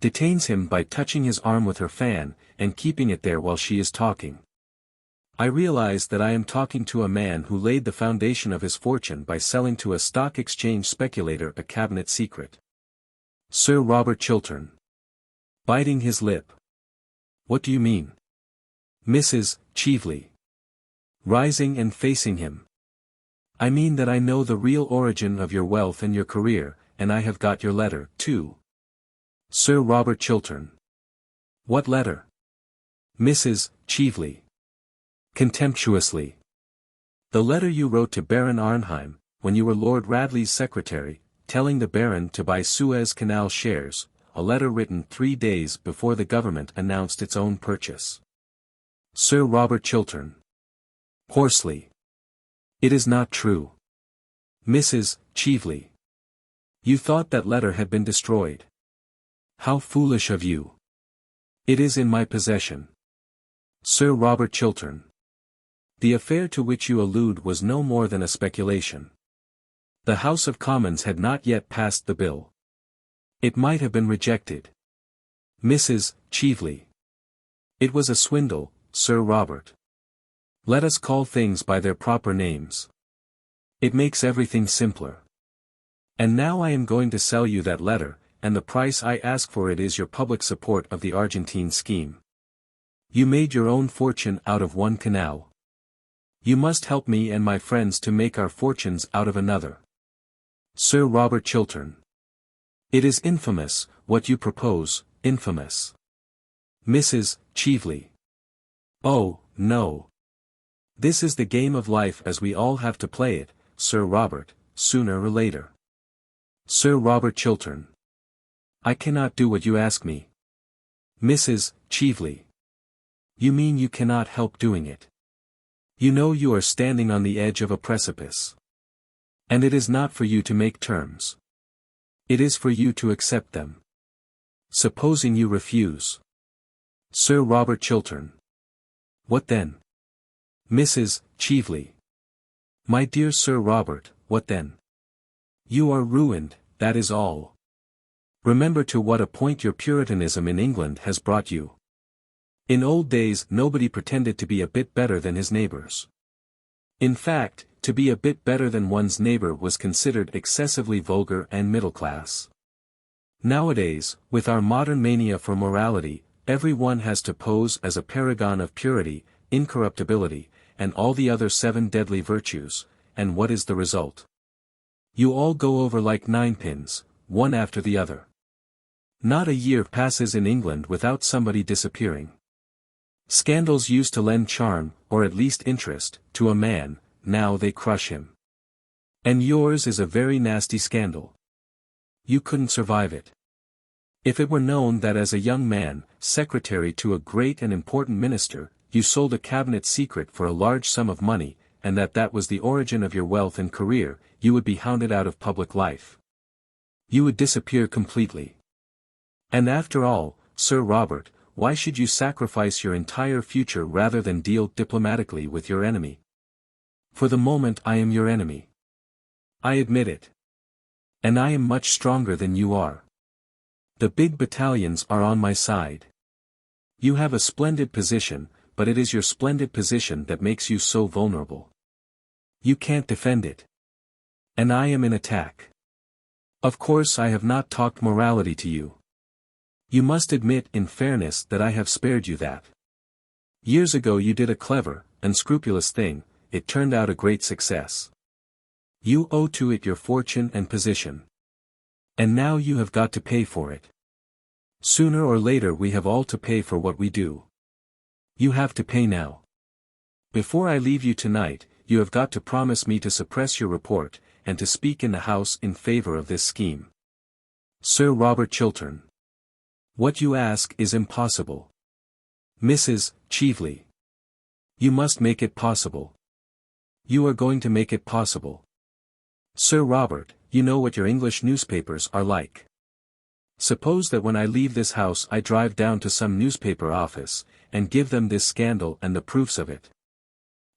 Detains him by touching his arm with her fan, and keeping it there while she is talking. I realize that I am talking to a man who laid the foundation of his fortune by selling to a stock exchange speculator a cabinet secret. Sir Robert Chiltern. Biting his lip. What do you mean? Mrs. Cheveley. Rising and facing him. I mean that I know the real origin of your wealth and your career, and I have got your letter, too. Sir Robert Chiltern. What letter? Mrs. Cheveley. Contemptuously. The letter you wrote to Baron Arnheim, when you were Lord Radley's secretary, telling the Baron to buy Suez Canal shares, a letter written 3 days before the government announced its own purchase. Sir Robert Chiltern. Hoarsely. It is not true. Mrs. Cheveley. You thought that letter had been destroyed. How foolish of you. It is in my possession. Sir Robert Chiltern. The affair to which you allude was no more than a speculation. The House of Commons had not yet passed the bill. It might have been rejected. Mrs. Cheveley. It was a swindle, Sir Robert. Let us call things by their proper names. It makes everything simpler. And now I am going to sell you that letter, and the price I ask for it is your public support of the Argentine scheme. You made your own fortune out of one canal. You must help me and my friends to make our fortunes out of another. Sir Robert Chiltern. It is infamous, what you propose, infamous. Mrs. Cheveley. Oh, no. This is the game of life as we all have to play it, Sir Robert, sooner or later. Sir Robert Chiltern. I cannot do what you ask me. Mrs. Cheveley. You mean you cannot help doing it. You know you are standing on the edge of a precipice. And it is not for you to make terms. It is for you to accept them. Supposing you refuse. Sir Robert Chiltern. What then? Mrs. Cheveley. My dear Sir Robert, what then? You are ruined, that is all. Remember to what a point your Puritanism in England has brought you. In old days nobody pretended to be a bit better than his neighbors. In fact, to be a bit better than one's neighbor was considered excessively vulgar and middle class. Nowadays, with our modern mania for morality, every one has to pose as a paragon of purity, incorruptibility, and all the other 7 deadly virtues, and what is the result? You all go over like ninepins, one after the other. Not a year passes in England without somebody disappearing. Scandals used to lend charm, or at least interest, to a man, now they crush him. And yours is a very nasty scandal. You couldn't survive it. If it were known that as a young man, secretary to a great and important minister, you sold a cabinet secret for a large sum of money, and that was the origin of your wealth and career, you would be hounded out of public life. You would disappear completely. And after all, Sir Robert, why should you sacrifice your entire future rather than deal diplomatically with your enemy? For the moment I am your enemy. I admit it. And I am much stronger than you are. The big battalions are on my side. You have a splendid position, but it is your splendid position that makes you so vulnerable. You can't defend it. And I am in attack. Of course I have not talked morality to you. You must admit in fairness that I have spared you that. Years ago you did a clever, unscrupulous thing, it turned out a great success. You owe to it your fortune and position. And now you have got to pay for it. Sooner or later we have all to pay for what we do. You have to pay now. Before I leave you tonight, you have got to promise me to suppress your report, and to speak in the House in favor of this scheme. Sir Robert Chiltern. What you ask is impossible. Mrs. Cheveley. You must make it possible. You are going to make it possible. Sir Robert, you know what your English newspapers are like. Suppose that when I leave this house I drive down to some newspaper office, and give them this scandal and the proofs of it.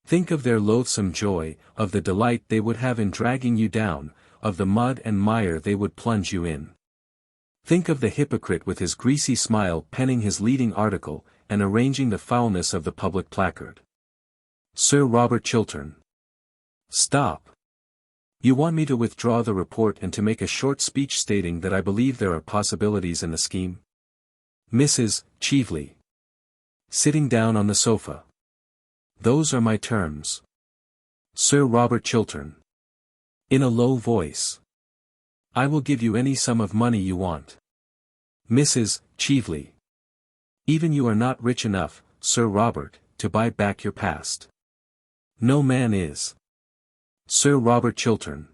Think of their loathsome joy, of the delight they would have in dragging you down, of the mud and mire they would plunge you in. Think of the hypocrite with his greasy smile penning his leading article, and arranging the foulness of the public placard. Sir Robert Chiltern. Stop. You want me to withdraw the report and to make a short speech stating that I believe there are possibilities in the scheme? Mrs. Cheveley. Sitting down on the sofa. Those are my terms. Sir Robert Chiltern. In a low voice. I will give you any sum of money you want. Mrs. Cheveley. Even you are not rich enough, Sir Robert, to buy back your past. No man is. Sir Robert Chiltern.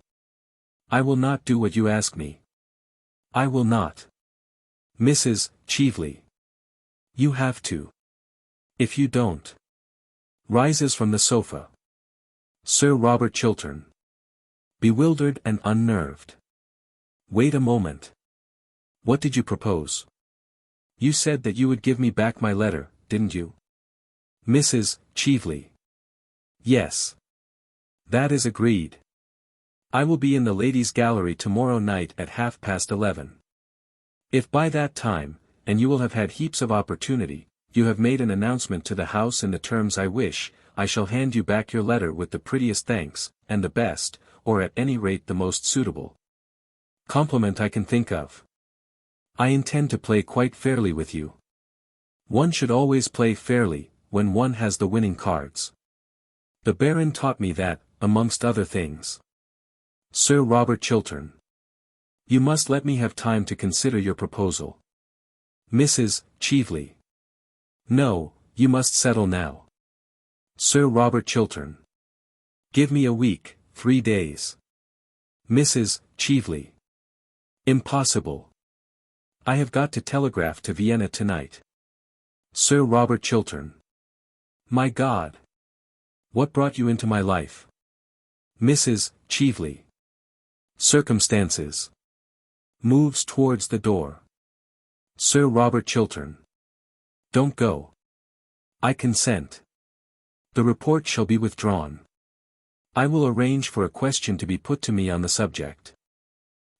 I will not do what you ask me. I will not. Mrs. Cheveley. You have to. If you don't. Rises from the sofa. Sir Robert Chiltern. Bewildered and unnerved. Wait a moment. What did you propose? You said that you would give me back my letter, didn't you? Mrs. Cheveley. Yes. That is agreed. I will be in the ladies' gallery tomorrow night at 11:30. If by that time, and you will have had heaps of opportunity, you have made an announcement to the House in the terms I wish, I shall hand you back your letter with the prettiest thanks, and the best, or at any rate the most suitable compliment I can think of. I intend to play quite fairly with you. One should always play fairly, when one has the winning cards. The Baron taught me that, amongst other things. Sir Robert Chiltern. You must let me have time to consider your proposal. Mrs. Cheveley. No, you must settle now. Sir Robert Chiltern. Give me a week, 3 days. Mrs. Cheveley. Impossible. I have got to telegraph to Vienna tonight. Sir Robert Chiltern. My God. What brought you into my life? Mrs. Cheveley. Circumstances. Moves towards the door. Sir Robert Chiltern. Don't go. I consent. The report shall be withdrawn. I will arrange for a question to be put to me on the subject.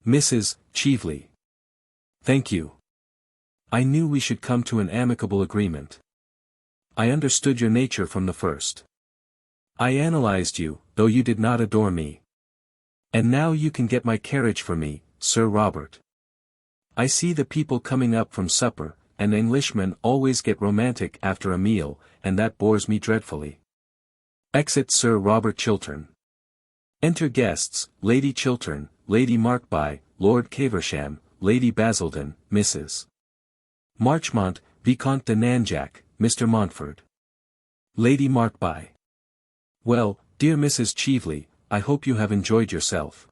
Mrs. Cheveley. Thank you. I knew we should come to an amicable agreement. I understood your nature from the first. I analyzed you, though you did not adore me. And now you can get my carriage for me, Sir Robert. I see the people coming up from supper, and Englishmen always get romantic after a meal, and that bores me dreadfully. Exit Sir Robert Chiltern. Enter guests, Lady Chiltern, Lady Markby, Lord Caversham, Lady Basildon, Mrs. Marchmont, Vicomte de Nanjac, Mr. Montfort. Lady Markby. Well, Dear Mrs. Cheveley, I hope you have enjoyed yourself.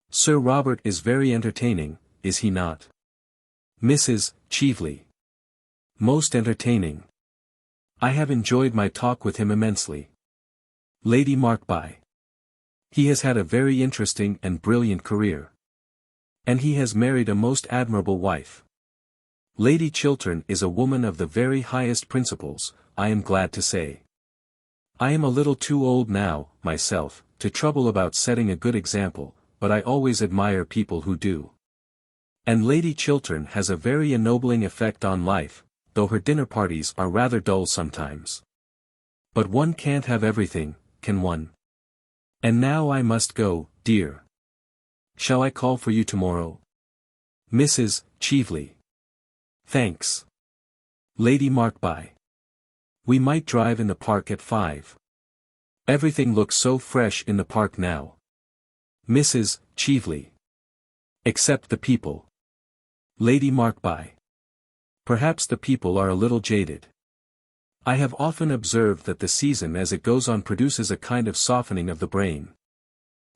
Sir Robert is very entertaining, is he not? Mrs. Cheveley. Most entertaining. I have enjoyed my talk with him immensely. Lady Markby. He has had a very interesting and brilliant career. And he has married a most admirable wife. Lady Chiltern is a woman of the very highest principles, I am glad to say. I am a little too old now, myself, to trouble about setting a good example, but I always admire people who do. And Lady Chiltern has a very ennobling effect on life, though her dinner parties are rather dull sometimes. But one can't have everything, can one? And now I must go, dear. Shall I call for you tomorrow? Mrs. Cheveley. Thanks. Lady Markby. We might drive in the park at 5. Everything looks so fresh in the park now. Mrs. Cheveley. Except the people. Lady Markby. Perhaps the people are a little jaded. I have often observed that the season as it goes on produces a kind of softening of the brain.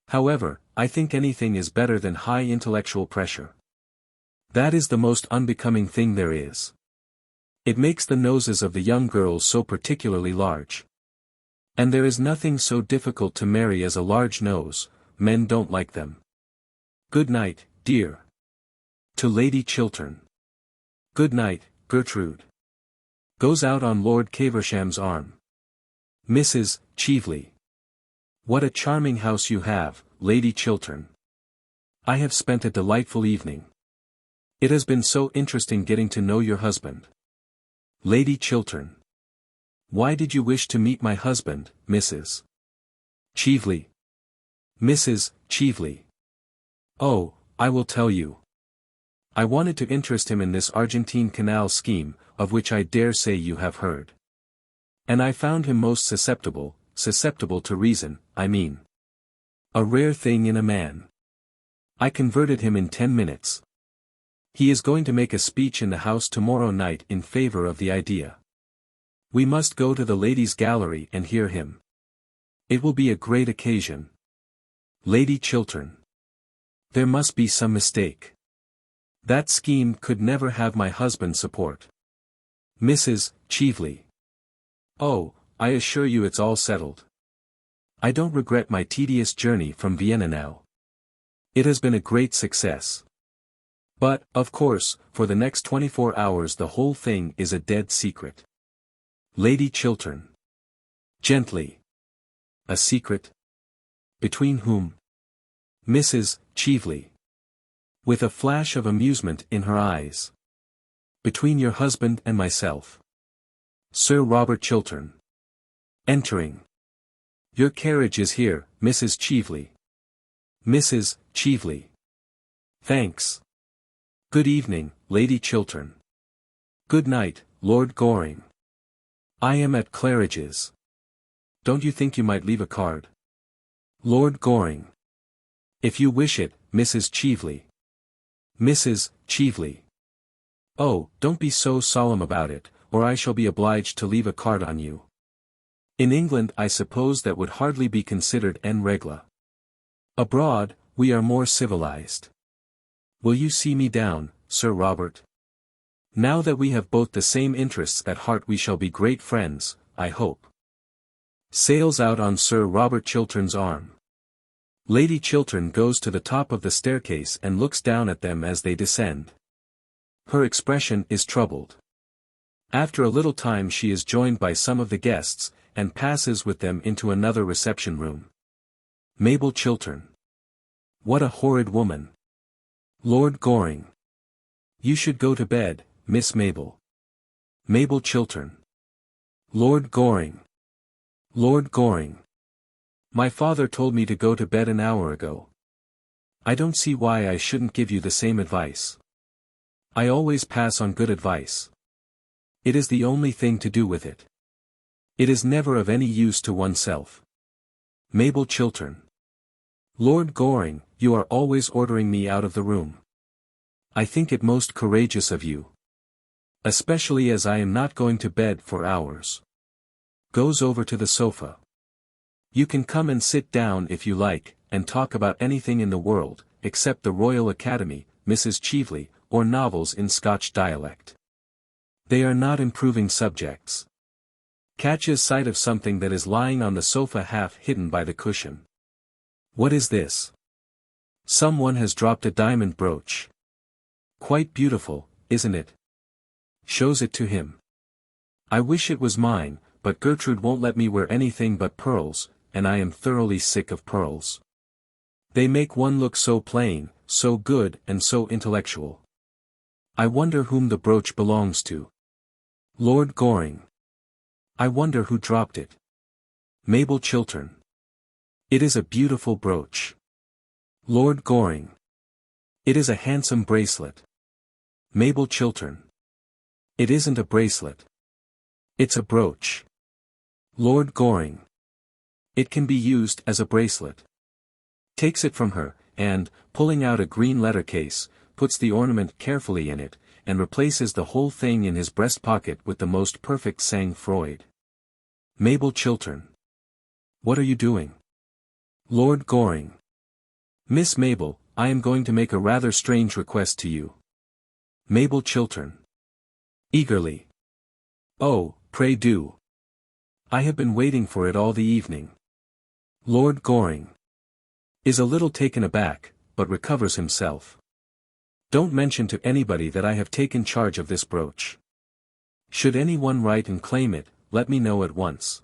However, I think anything is better than high intellectual pressure. That is the most unbecoming thing there is. It makes the noses of the young girls so particularly large. And there is nothing so difficult to marry as a large nose, men don't like them. Good night, dear. To Lady Chiltern. Good night, Gertrude. Goes out on Lord Caversham's arm. Mrs. Cheveley. What a charming house you have, Lady Chiltern. I have spent a delightful evening. It has been so interesting getting to know your husband. Lady Chiltern. Why did you wish to meet my husband, Mrs. Cheveley? Mrs. Cheveley. Oh, I will tell you. I wanted to interest him in this Argentine canal scheme, of which I dare say you have heard. And I found him most susceptible to reason, I mean. A rare thing in a man. I converted him in 10 minutes. He is going to make a speech in the House tomorrow night in favor of the idea. We must go to the ladies' gallery and hear him. It will be a great occasion. Lady Chiltern. There must be some mistake. That scheme could never have my husband's support. Mrs. Cheveley. Oh, I assure you it's all settled. I don't regret my tedious journey from Vienna now. It has been a great success. But, of course, for the next 24 hours the whole thing is a dead secret. Lady Chiltern. Gently. A secret? Between whom? Mrs. Cheveley. With a flash of amusement in her eyes. Between your husband and myself. Sir Robert Chiltern. Entering. Your carriage is here, Mrs. Cheveley. Mrs. Cheveley. Thanks. Good evening, Lady Chiltern. Good night, Lord Goring. I am at Claridge's. Don't you think you might leave a card? Lord Goring. If you wish it, Mrs. Cheveley. Mrs. Cheveley. Oh, don't be so solemn about it, or I shall be obliged to leave a card on you. In England I suppose that would hardly be considered en règle. Abroad, we are more civilized. Will you see me down, Sir Robert? Now that we have both the same interests at heart we shall be great friends, I hope. Sails out on Sir Robert Chiltern's arm. Lady Chiltern goes to the top of the staircase and looks down at them as they descend. Her expression is troubled. After a little time she is joined by some of the guests, and passes with them into another reception room. Mabel Chiltern. What a horrid woman. Lord Goring. You should go to bed, Miss Mabel. Mabel Chiltern. Lord Goring. Lord Goring. My father told me to go to bed an hour ago. I don't see why I shouldn't give you the same advice. I always pass on good advice. It is the only thing to do with it. It is never of any use to oneself. Mabel Chiltern. Lord Goring, you are always ordering me out of the room. I think it most courageous of you. Especially as I am not going to bed for hours. Goes over to the sofa. You can come and sit down if you like, and talk about anything in the world, except the Royal Academy, Mrs. Cheveley, or novels in Scotch dialect. They are not improving subjects. Catches sight of something that is lying on the sofa half hidden by the cushion. What is this? Someone has dropped a diamond brooch. Quite beautiful, isn't it? Shows it to him. I wish it was mine, but Gertrude won't let me wear anything but pearls, and I am thoroughly sick of pearls. They make one look so plain, so good and so intellectual. I wonder whom the brooch belongs to. Lord Goring. I wonder who dropped it. Mabel Chiltern. It is a beautiful brooch. Lord Goring. It is a handsome bracelet. Mabel Chiltern. It isn't a bracelet. It's a brooch. Lord Goring. It can be used as a bracelet. Takes it from her, and, pulling out a green letter case, puts the ornament carefully in it, and replaces the whole thing in his breast pocket with the most perfect sang-froid. Mabel Chiltern. What are you doing? Lord Goring. Miss Mabel, I am going to make a rather strange request to you. Mabel Chiltern. Eagerly. Oh, pray do. I have been waiting for it all the evening. Lord Goring. Is a little taken aback, but recovers himself. Don't mention to anybody that I have taken charge of this brooch. Should anyone write and claim it, let me know at once.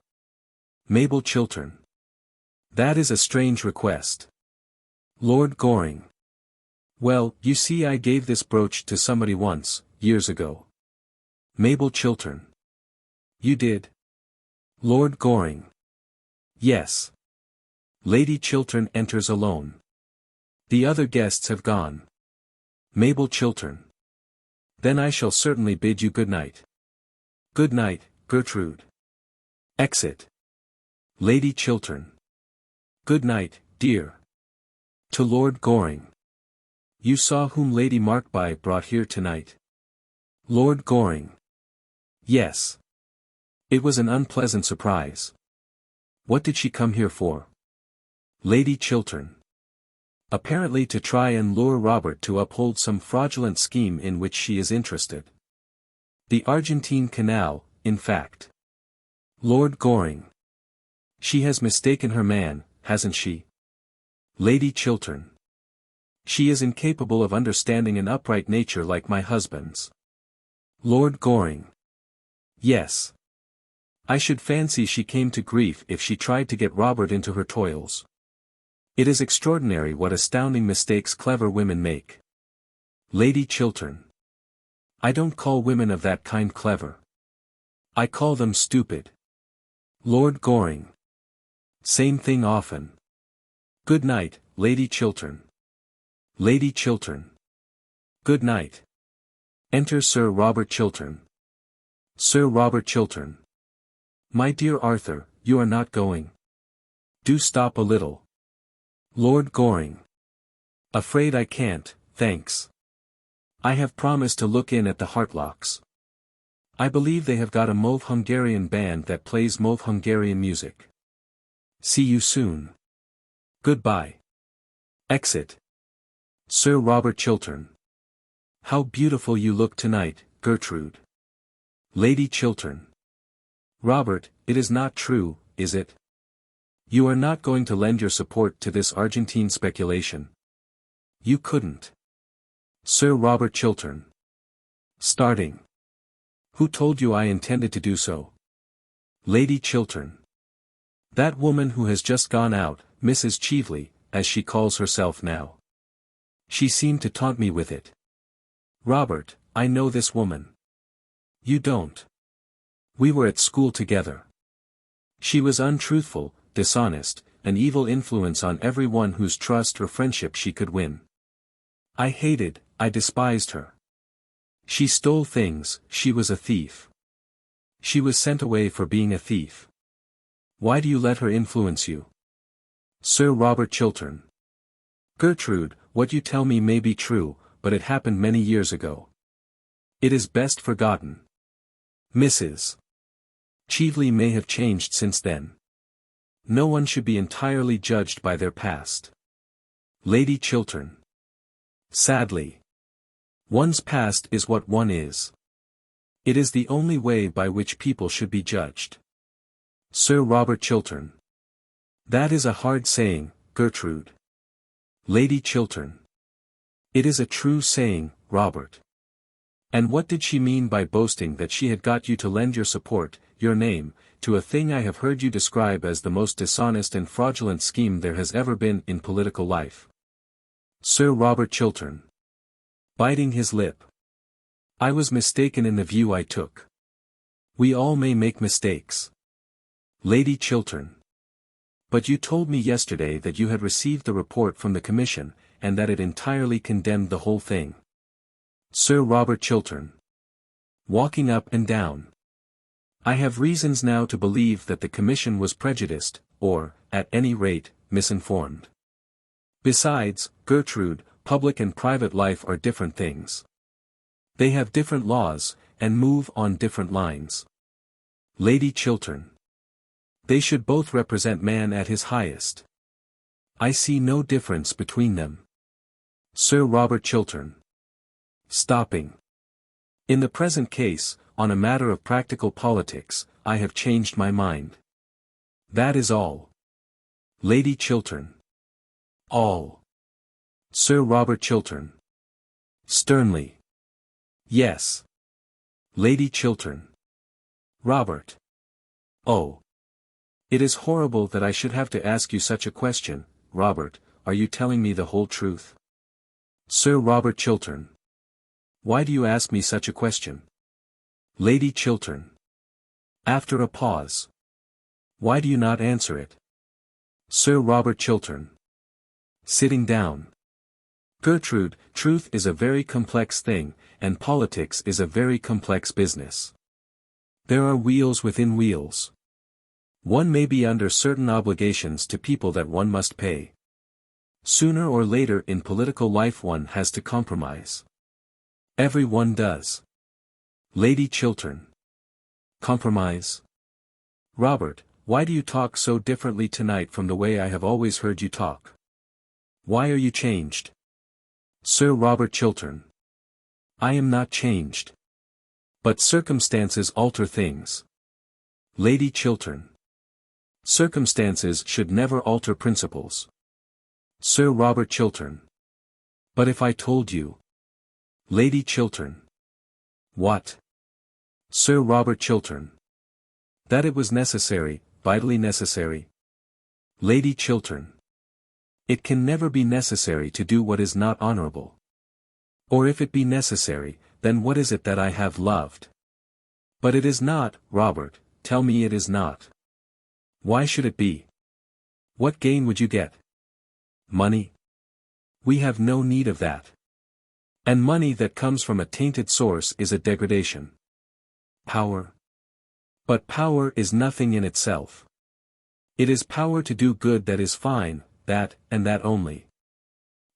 Mabel Chiltern. That is a strange request. Lord Goring. Well, you see, I gave this brooch to somebody once, years ago. Mabel Chiltern. You did? Lord Goring. Yes. Lady Chiltern enters alone. The other guests have gone. Mabel Chiltern. Then I shall certainly bid you good night. Good night, Gertrude. Exit. Lady Chiltern. Good night, dear. To Lord Goring. You saw whom Lady Markby brought here tonight? Lord Goring. Yes. It was an unpleasant surprise. What did she come here for? Lady Chiltern. Apparently to try and lure Robert to uphold some fraudulent scheme in which she is interested. The Argentine Canal, in fact. Lord Goring. She has mistaken her man, hasn't she? Lady Chiltern. She is incapable of understanding an upright nature like my husband's. Lord Goring. Yes. I should fancy she came to grief if she tried to get Robert into her toils. It is extraordinary what astounding mistakes clever women make. Lady Chiltern. I don't call women of that kind clever. I call them stupid. Lord Goring. Same thing often. Good night, Lady Chiltern. Lady Chiltern. Good night. Enter Sir Robert Chiltern. Sir Robert Chiltern. My dear Arthur, you are not going. Do stop a little. Lord Goring. Afraid I can't, thanks. I have promised to look in at the Hartlocks. I believe they have got a Mauve Hungarian band that plays Mauve Hungarian music. See you soon. Goodbye. Exit. Sir Robert Chiltern. How beautiful you look tonight, Gertrude. Lady Chiltern. Robert, it is not true, is it? You are not going to lend your support to this Argentine speculation. You couldn't. Sir Robert Chiltern. Starting. Who told you I intended to do so? Lady Chiltern. That woman who has just gone out, Mrs. Cheveley, as she calls herself now. She seemed to taunt me with it. Robert, I know this woman. You don't. We were at school together. She was untruthful, dishonest, an evil influence on everyone whose trust or friendship she could win. I despised her. She stole things, she was a thief. She was sent away for being a thief. Why do you let her influence you? Sir Robert Chiltern. Gertrude, what you tell me may be true, but it happened many years ago. It is best forgotten. Mrs. Cheveley may have changed since then. No one should be entirely judged by their past. Lady Chiltern. Sadly. One's past is what one is. It is the only way by which people should be judged. Sir Robert Chiltern. That is a hard saying, Gertrude. Lady Chiltern. It is a true saying, Robert. And what did she mean by boasting that she had got you to lend your support, your name, to a thing I have heard you describe as the most dishonest and fraudulent scheme there has ever been in political life? Sir Robert Chiltern. Biting his lip. I was mistaken in the view I took. We all may make mistakes. Lady Chiltern. But you told me yesterday that you had received the report from the Commission, and that it entirely condemned the whole thing. Sir Robert Chiltern. Walking up and down. I have reasons now to believe that the Commission was prejudiced, or, at any rate, misinformed. Besides, Gertrude, public and private life are different things. They have different laws, and move on different lines. Lady Chiltern. They should both represent man at his highest. I see no difference between them. Sir Robert Chiltern. Stopping. In the present case, on a matter of practical politics, I have changed my mind. That is all. Lady Chiltern. All. Sir Robert Chiltern. Sternly. Yes. Lady Chiltern. Robert. Oh. It is horrible that I should have to ask you such a question, Robert. Are you telling me the whole truth? Sir Robert Chiltern. Why do you ask me such a question? Lady Chiltern. After a pause. Why do you not answer it? Sir Robert Chiltern. Sitting down. Gertrude, truth is a very complex thing, and politics is a very complex business. There are wheels within wheels. One may be under certain obligations to people that one must pay. Sooner or later in political life one has to compromise. Every one does. Lady Chiltern. Compromise? Robert, why do you talk so differently tonight from the way I have always heard you talk? Why are you changed? Sir Robert Chiltern. I am not changed. But circumstances alter things. Lady Chiltern. Circumstances should never alter principles. Sir Robert Chiltern. But if I told you. Lady Chiltern. What? Sir Robert Chiltern. That it was necessary, vitally necessary. Lady Chiltern. It can never be necessary to do what is not honorable. Or if it be necessary, then what is it that I have loved? But it is not, Robert, tell me it is not. Why should it be? What gain would you get? Money? We have no need of that. And money that comes from a tainted source is a degradation. Power? But power is nothing in itself. It is power to do good that is fine, that, and that only.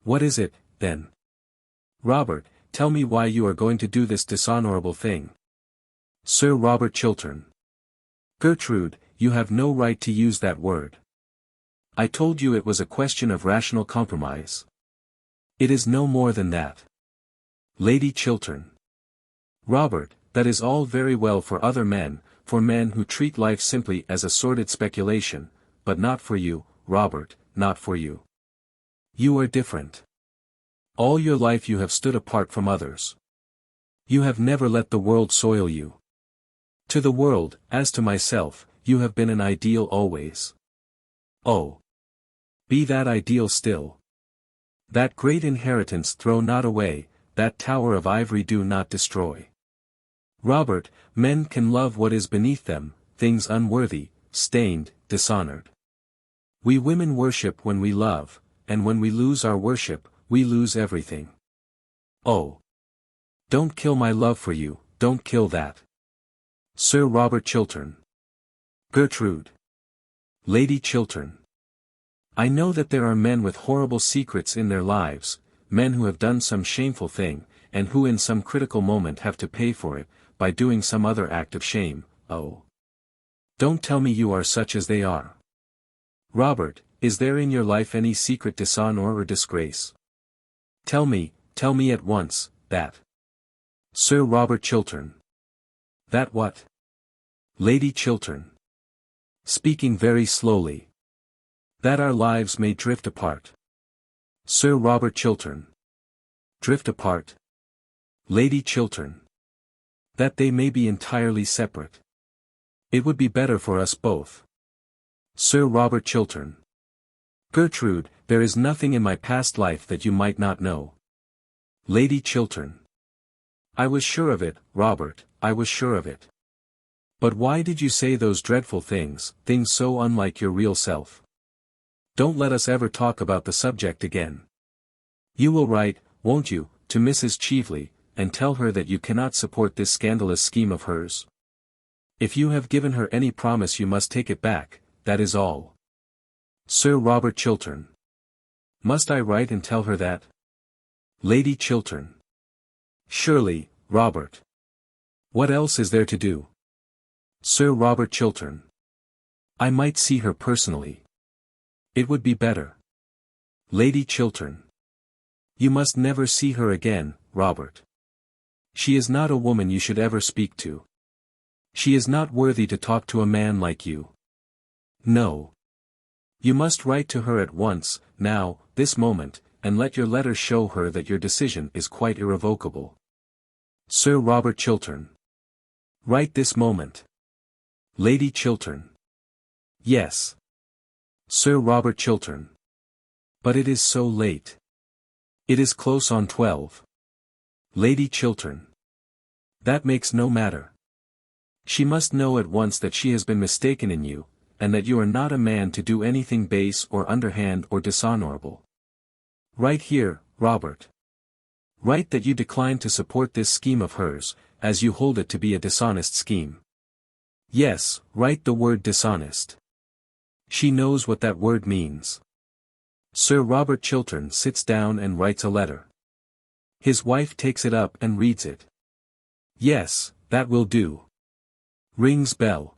What is it, then? Robert, tell me why you are going to do this dishonorable thing. Sir Robert Chiltern. Gertrude, you have no right to use that word. I told you it was a question of rational compromise. It is no more than that. Lady Chiltern. Robert, that is all very well for other men, for men who treat life simply as a sordid speculation, but not for you, Robert, not for you. You are different. All your life you have stood apart from others. You have never let the world soil you. To the world, as to myself, you have been an ideal always. Oh. Be that ideal still. That great inheritance throw not away, that tower of ivory do not destroy. Robert, men can love what is beneath them, things unworthy, stained, dishonored. We women worship when we love, and when we lose our worship, we lose everything. Oh. Don't kill my love for you, don't kill that. Sir Robert Chiltern. Gertrude. Lady Chiltern. I know that there are men with horrible secrets in their lives, men who have done some shameful thing, and who in some critical moment have to pay for it, by doing some other act of shame. Oh. Don't tell me you are such as they are. Robert, is there in your life any secret dishonor or disgrace? Tell me at once, that. Sir Robert Chiltern. That what? Lady Chiltern. Speaking very slowly. That our lives may drift apart. Sir Robert Chiltern. Drift apart. Lady Chiltern. That they may be entirely separate. It would be better for us both. Sir Robert Chiltern. Gertrude, there is nothing in my past life that you might not know. Lady Chiltern. I was sure of it, Robert, I was sure of it. But why did you say those dreadful things so unlike your real self? Don't let us ever talk about the subject again. You will write, won't you, to Mrs. Cheveley, and tell her that you cannot support this scandalous scheme of hers? If you have given her any promise you must take it back, that is all. Sir Robert Chiltern. Must I write and tell her that? Lady Chiltern. Surely, Robert. What else is there to do? Sir Robert Chiltern. I might see her personally. It would be better. Lady Chiltern. You must never see her again, Robert. She is not a woman you should ever speak to. She is not worthy to talk to a man like you. No. You must write to her at once, now, this moment, and let your letter show her that your decision is quite irrevocable. Sir Robert Chiltern. Write this moment. Lady Chiltern. Yes. Sir Robert Chiltern. But it is so late. It is close on 12. Lady Chiltern. That makes no matter. She must know at once that she has been mistaken in you, and that you are not a man to do anything base or underhand or dishonorable. Write here, Robert. Write that you decline to support this scheme of hers, as you hold it to be a dishonest scheme. Yes, write the word dishonest. She knows what that word means. Sir Robert Chiltern sits down and writes a letter. His wife takes it up and reads it. Yes, that will do. Rings bell.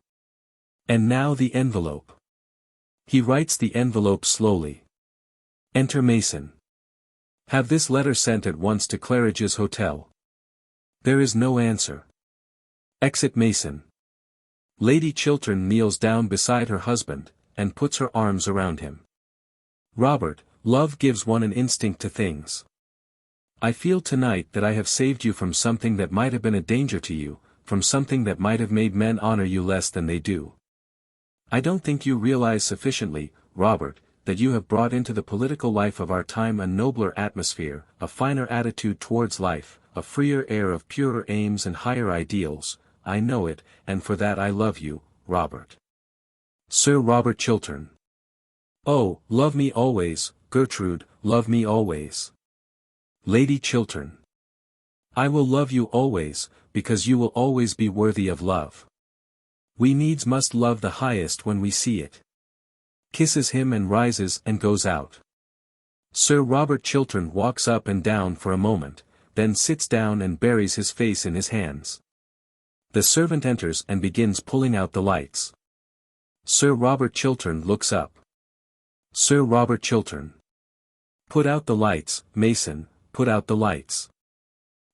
And now the envelope. He writes the envelope slowly. Enter Mason. Have this letter sent at once to Claridge's Hotel. There is no answer. Exit Mason. Lady Chiltern kneels down beside her husband, and puts her arms around him. Robert, love gives one an instinct to things. I feel tonight that I have saved you from something that might have been a danger to you, from something that might have made men honor you less than they do. I don't think you realize sufficiently, Robert, that you have brought into the political life of our time a nobler atmosphere, a finer attitude towards life, a freer air of purer aims and higher ideals. I know it, and for that I love you, Robert. Sir Robert Chiltern. Oh, love me always, Gertrude, love me always. Lady Chiltern. I will love you always, because you will always be worthy of love. We needs must love the highest when we see it. Kisses him and rises and goes out. Sir Robert Chiltern walks up and down for a moment, then sits down and buries his face in his hands. The servant enters and begins pulling out the lights. Sir Robert Chiltern looks up. Sir Robert Chiltern. Put out the lights, Mason, put out the lights.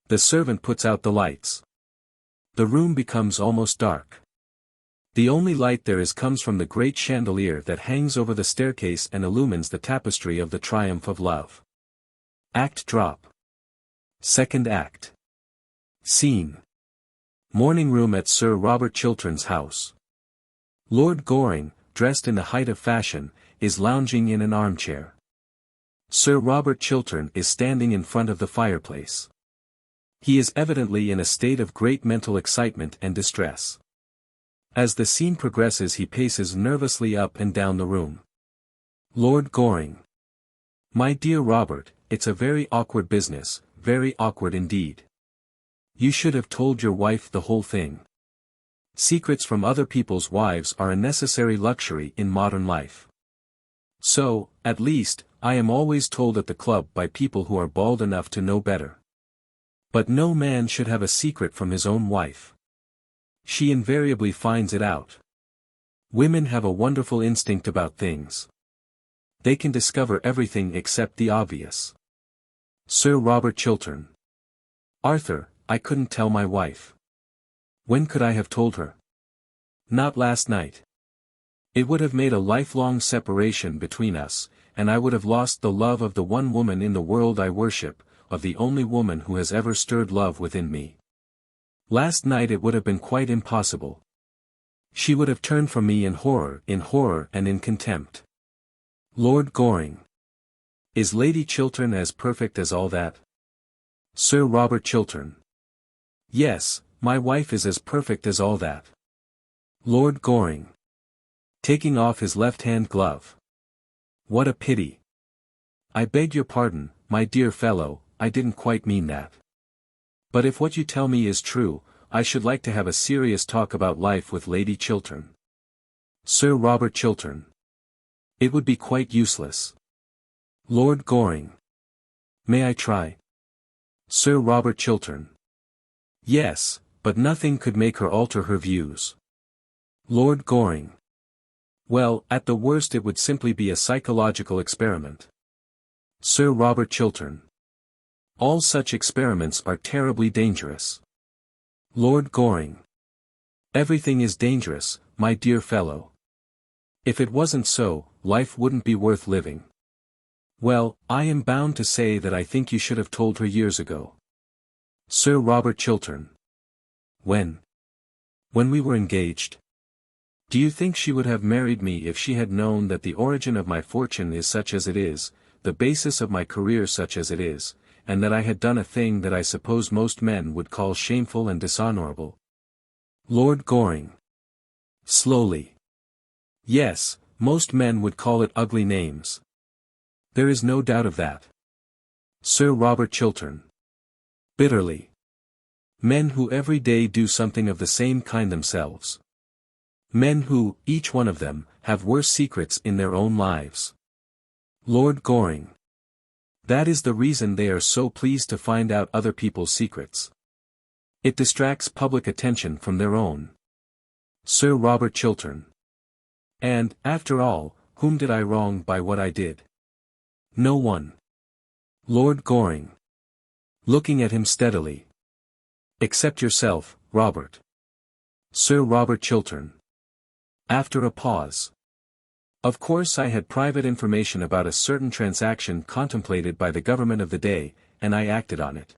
The servant puts out the lights. The room becomes almost dark. The only light there is comes from the great chandelier that hangs over the staircase and illumines the tapestry of the triumph of love. Act drop. Second act. Scene. Morning room at Sir Robert Chiltern's house. Lord Goring, dressed in the height of fashion, is lounging in an armchair. Sir Robert Chiltern is standing in front of the fireplace. He is evidently in a state of great mental excitement and distress. As the scene progresses he paces nervously up and down the room. Lord Goring. My dear Robert, it's a very awkward business, very awkward indeed. You should have told your wife the whole thing. Secrets from other people's wives are a necessary luxury in modern life. So, at least, I am always told at the club by people who are bald enough to know better. But no man should have a secret from his own wife. She invariably finds it out. Women have a wonderful instinct about things. They can discover everything except the obvious. Sir Robert Chiltern. Arthur, I couldn't tell my wife. When could I have told her? Not last night. It would have made a lifelong separation between us, and I would have lost the love of the one woman in the world I worship, of the only woman who has ever stirred love within me. Last night it would have been quite impossible. She would have turned from me in horror and in contempt. Lord Goring. Is Lady Chiltern as perfect as all that? Sir Robert Chiltern. Yes, my wife is as perfect as all that. Lord Goring. Taking off his left-hand glove. What a pity. I beg your pardon, my dear fellow, I didn't quite mean that. But if what you tell me is true, I should like to have a serious talk about life with Lady Chiltern. Sir Robert Chiltern. It would be quite useless. Lord Goring. May I try? Sir Robert Chiltern. Yes, but nothing could make her alter her views. Lord Goring. Well, at the worst it would simply be a psychological experiment. Sir Robert Chiltern. All such experiments are terribly dangerous. Lord Goring. Everything is dangerous, my dear fellow. If it wasn't so, life wouldn't be worth living. Well, I am bound to say that I think you should have told her years ago. Sir Robert Chiltern. When? When we were engaged? Do you think she would have married me if she had known that the origin of my fortune is such as it is, the basis of my career such as it is, and that I had done a thing that I suppose most men would call shameful and dishonorable? Lord Goring. Slowly. Yes, most men would call it ugly names. There is no doubt of that. Sir Robert Chiltern. Bitterly. Men who every day do something of the same kind themselves. Men who, each one of them, have worse secrets in their own lives. Lord Goring. That is the reason they are so pleased to find out other people's secrets. It distracts public attention from their own. Sir Robert Chiltern. And, after all, whom did I wrong by what I did? No one. Lord Goring. Looking at him steadily. Except yourself, Robert. Sir Robert Chiltern. After a pause. Of course I had private information about a certain transaction contemplated by the government of the day, and I acted on it.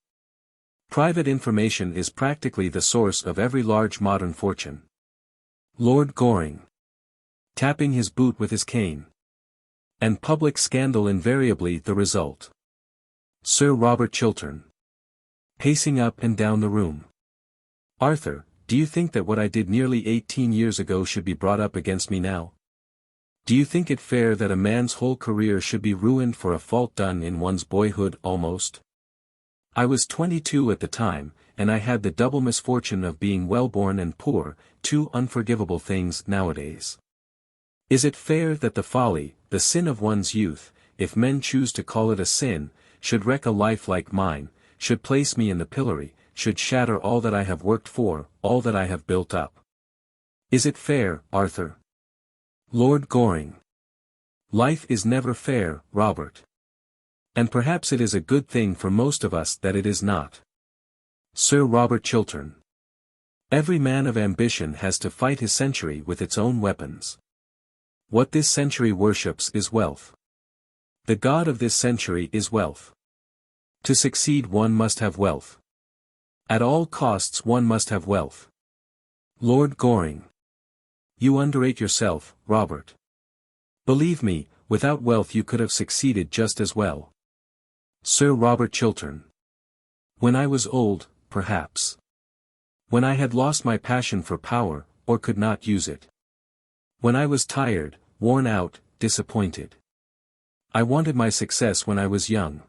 Private information is practically the source of every large modern fortune. Lord Goring. Tapping his boot with his cane. And public scandal invariably the result. Sir Robert Chiltern. Pacing up and down the room. Arthur, do you think that what I did nearly 18 years ago should be brought up against me now? Do you think it fair that a man's whole career should be ruined for a fault done in one's boyhood almost? I was 22 at the time, and I had the double misfortune of being well-born and poor, two unforgivable things nowadays. Is it fair that the folly, the sin of one's youth, if men choose to call it a sin, should wreck a life like mine, should place me in the pillory, should shatter all that I have worked for, all that I have built up? Is it fair, Arthur? Lord Goring. Life is never fair, Robert. And perhaps it is a good thing for most of us that it is not. Sir Robert Chiltern. Every man of ambition has to fight his century with its own weapons. What this century worships is wealth. The god of this century is wealth. To succeed one must have wealth. At all costs one must have wealth. Lord Goring. You underrate yourself, Robert. Believe me, without wealth you could have succeeded just as well. Sir Robert Chiltern. When I was old, perhaps. When I had lost my passion for power, or could not use it. When I was tired, worn out, disappointed. I wanted my success when I was young.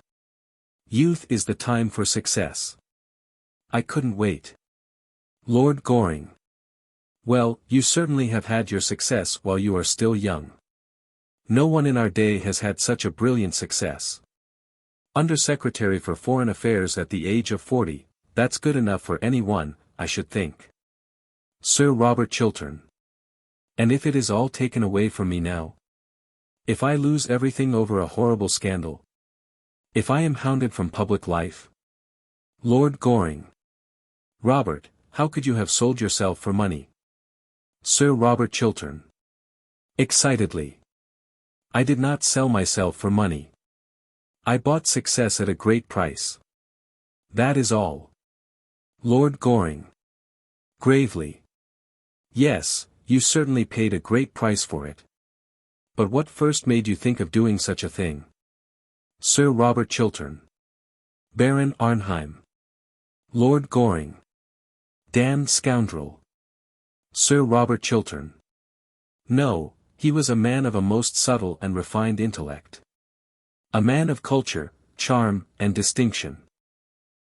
Youth is the time for success. I couldn't wait. Lord Goring. Well, you certainly have had your success while you are still young. No one in our day has had such a brilliant success. Under-Secretary for Foreign Affairs at the age of 40, that's good enough for anyone, I should think. Sir Robert Chiltern. And if it is all taken away from me now? If I lose everything over a horrible scandal? If I am hounded from public life? Lord Goring. Robert, how could you have sold yourself for money? Sir Robert Chiltern. Excitedly. I did not sell myself for money. I bought success at a great price. That is all. Lord Goring. Gravely. Yes, you certainly paid a great price for it. But what first made you think of doing such a thing? Sir Robert Chiltern. Baron Arnheim. Lord Goring. Damned scoundrel. Sir Robert Chiltern. No, he was a man of a most subtle and refined intellect. A man of culture, charm, and distinction.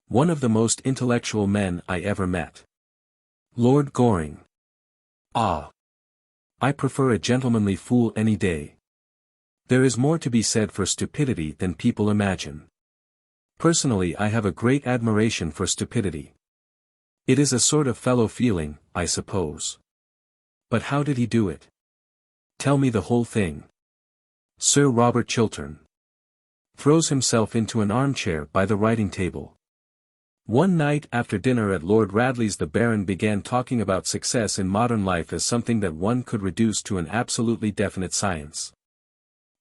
One of the most intellectual men I ever met. Lord Goring. Ah! I prefer a gentlemanly fool any day. There is more to be said for stupidity than people imagine. Personally, I have a great admiration for stupidity. It is a sort of fellow feeling, I suppose. But how did he do it? Tell me the whole thing. Sir Robert Chiltern. Throws himself into an armchair by the writing table. One night after dinner at Lord Radley's, the Baron began talking about success in modern life as something that one could reduce to an absolutely definite science.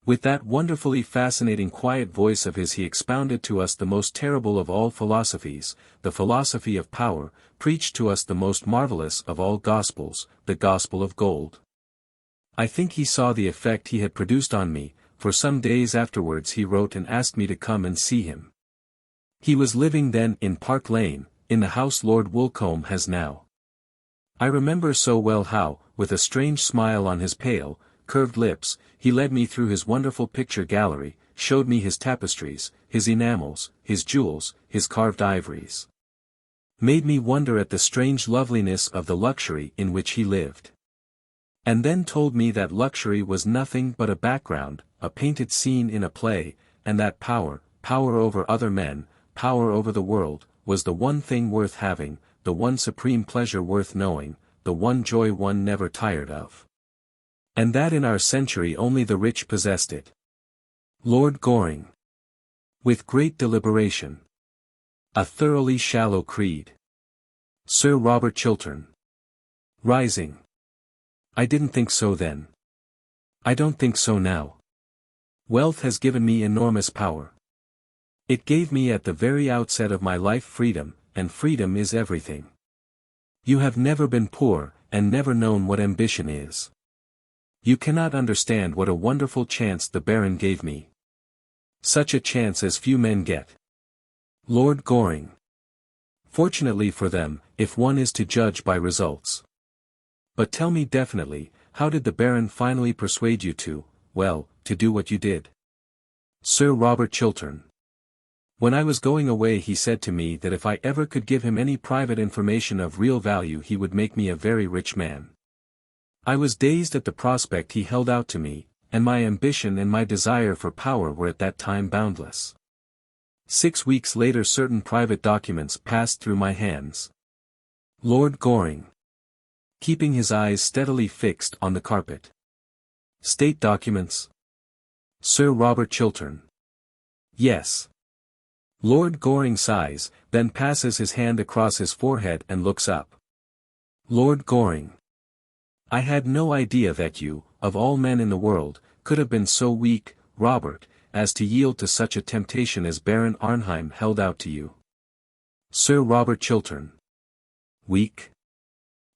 With that wonderfully fascinating quiet voice of his, he expounded to us the most terrible of all philosophies, the philosophy of power, preached to us the most marvelous of all gospels, the gospel of gold. I think he saw the effect he had produced on me, for some days afterwards he wrote and asked me to come and see him. He was living then in Park Lane, in the house Lord Woolcombe has now. I remember so well how, with a strange smile on his pale, curved lips, he led me through his wonderful picture gallery, showed me his tapestries, his enamels, his jewels, his carved ivories. Made me wonder at the strange loveliness of the luxury in which he lived. And then told me that luxury was nothing but a background, a painted scene in a play, and that power over other men, power over the world, was the one thing worth having, the one supreme pleasure worth knowing, the one joy one never tired of. And that in our century only the rich possessed it. Lord Goring. With great deliberation. A thoroughly shallow creed. Sir Robert Chiltern. Rising. I didn't think so then. I don't think so now. Wealth has given me enormous power. It gave me at the very outset of my life freedom, and freedom is everything. You have never been poor, and never known what ambition is. You cannot understand what a wonderful chance the Baron gave me. Such a chance as few men get. Lord Goring. Fortunately for them, if one is to judge by results. But tell me definitely, how did the Baron finally persuade you to do what you did? Sir Robert Chiltern. When I was going away he said to me that if I ever could give him any private information of real value he would make me a very rich man. I was dazed at the prospect he held out to me, and my ambition and my desire for power were at that time boundless. 6 weeks later certain private documents passed through my hands. Lord Goring. Keeping his eyes steadily fixed on the carpet. State documents? Sir Robert Chiltern. Yes. Lord Goring sighs, then passes his hand across his forehead and looks up. Lord Goring. I had no idea that you, of all men in the world, could have been so weak, Robert, as to yield to such a temptation as Baron Arnheim held out to you. Sir Robert Chiltern. Weak?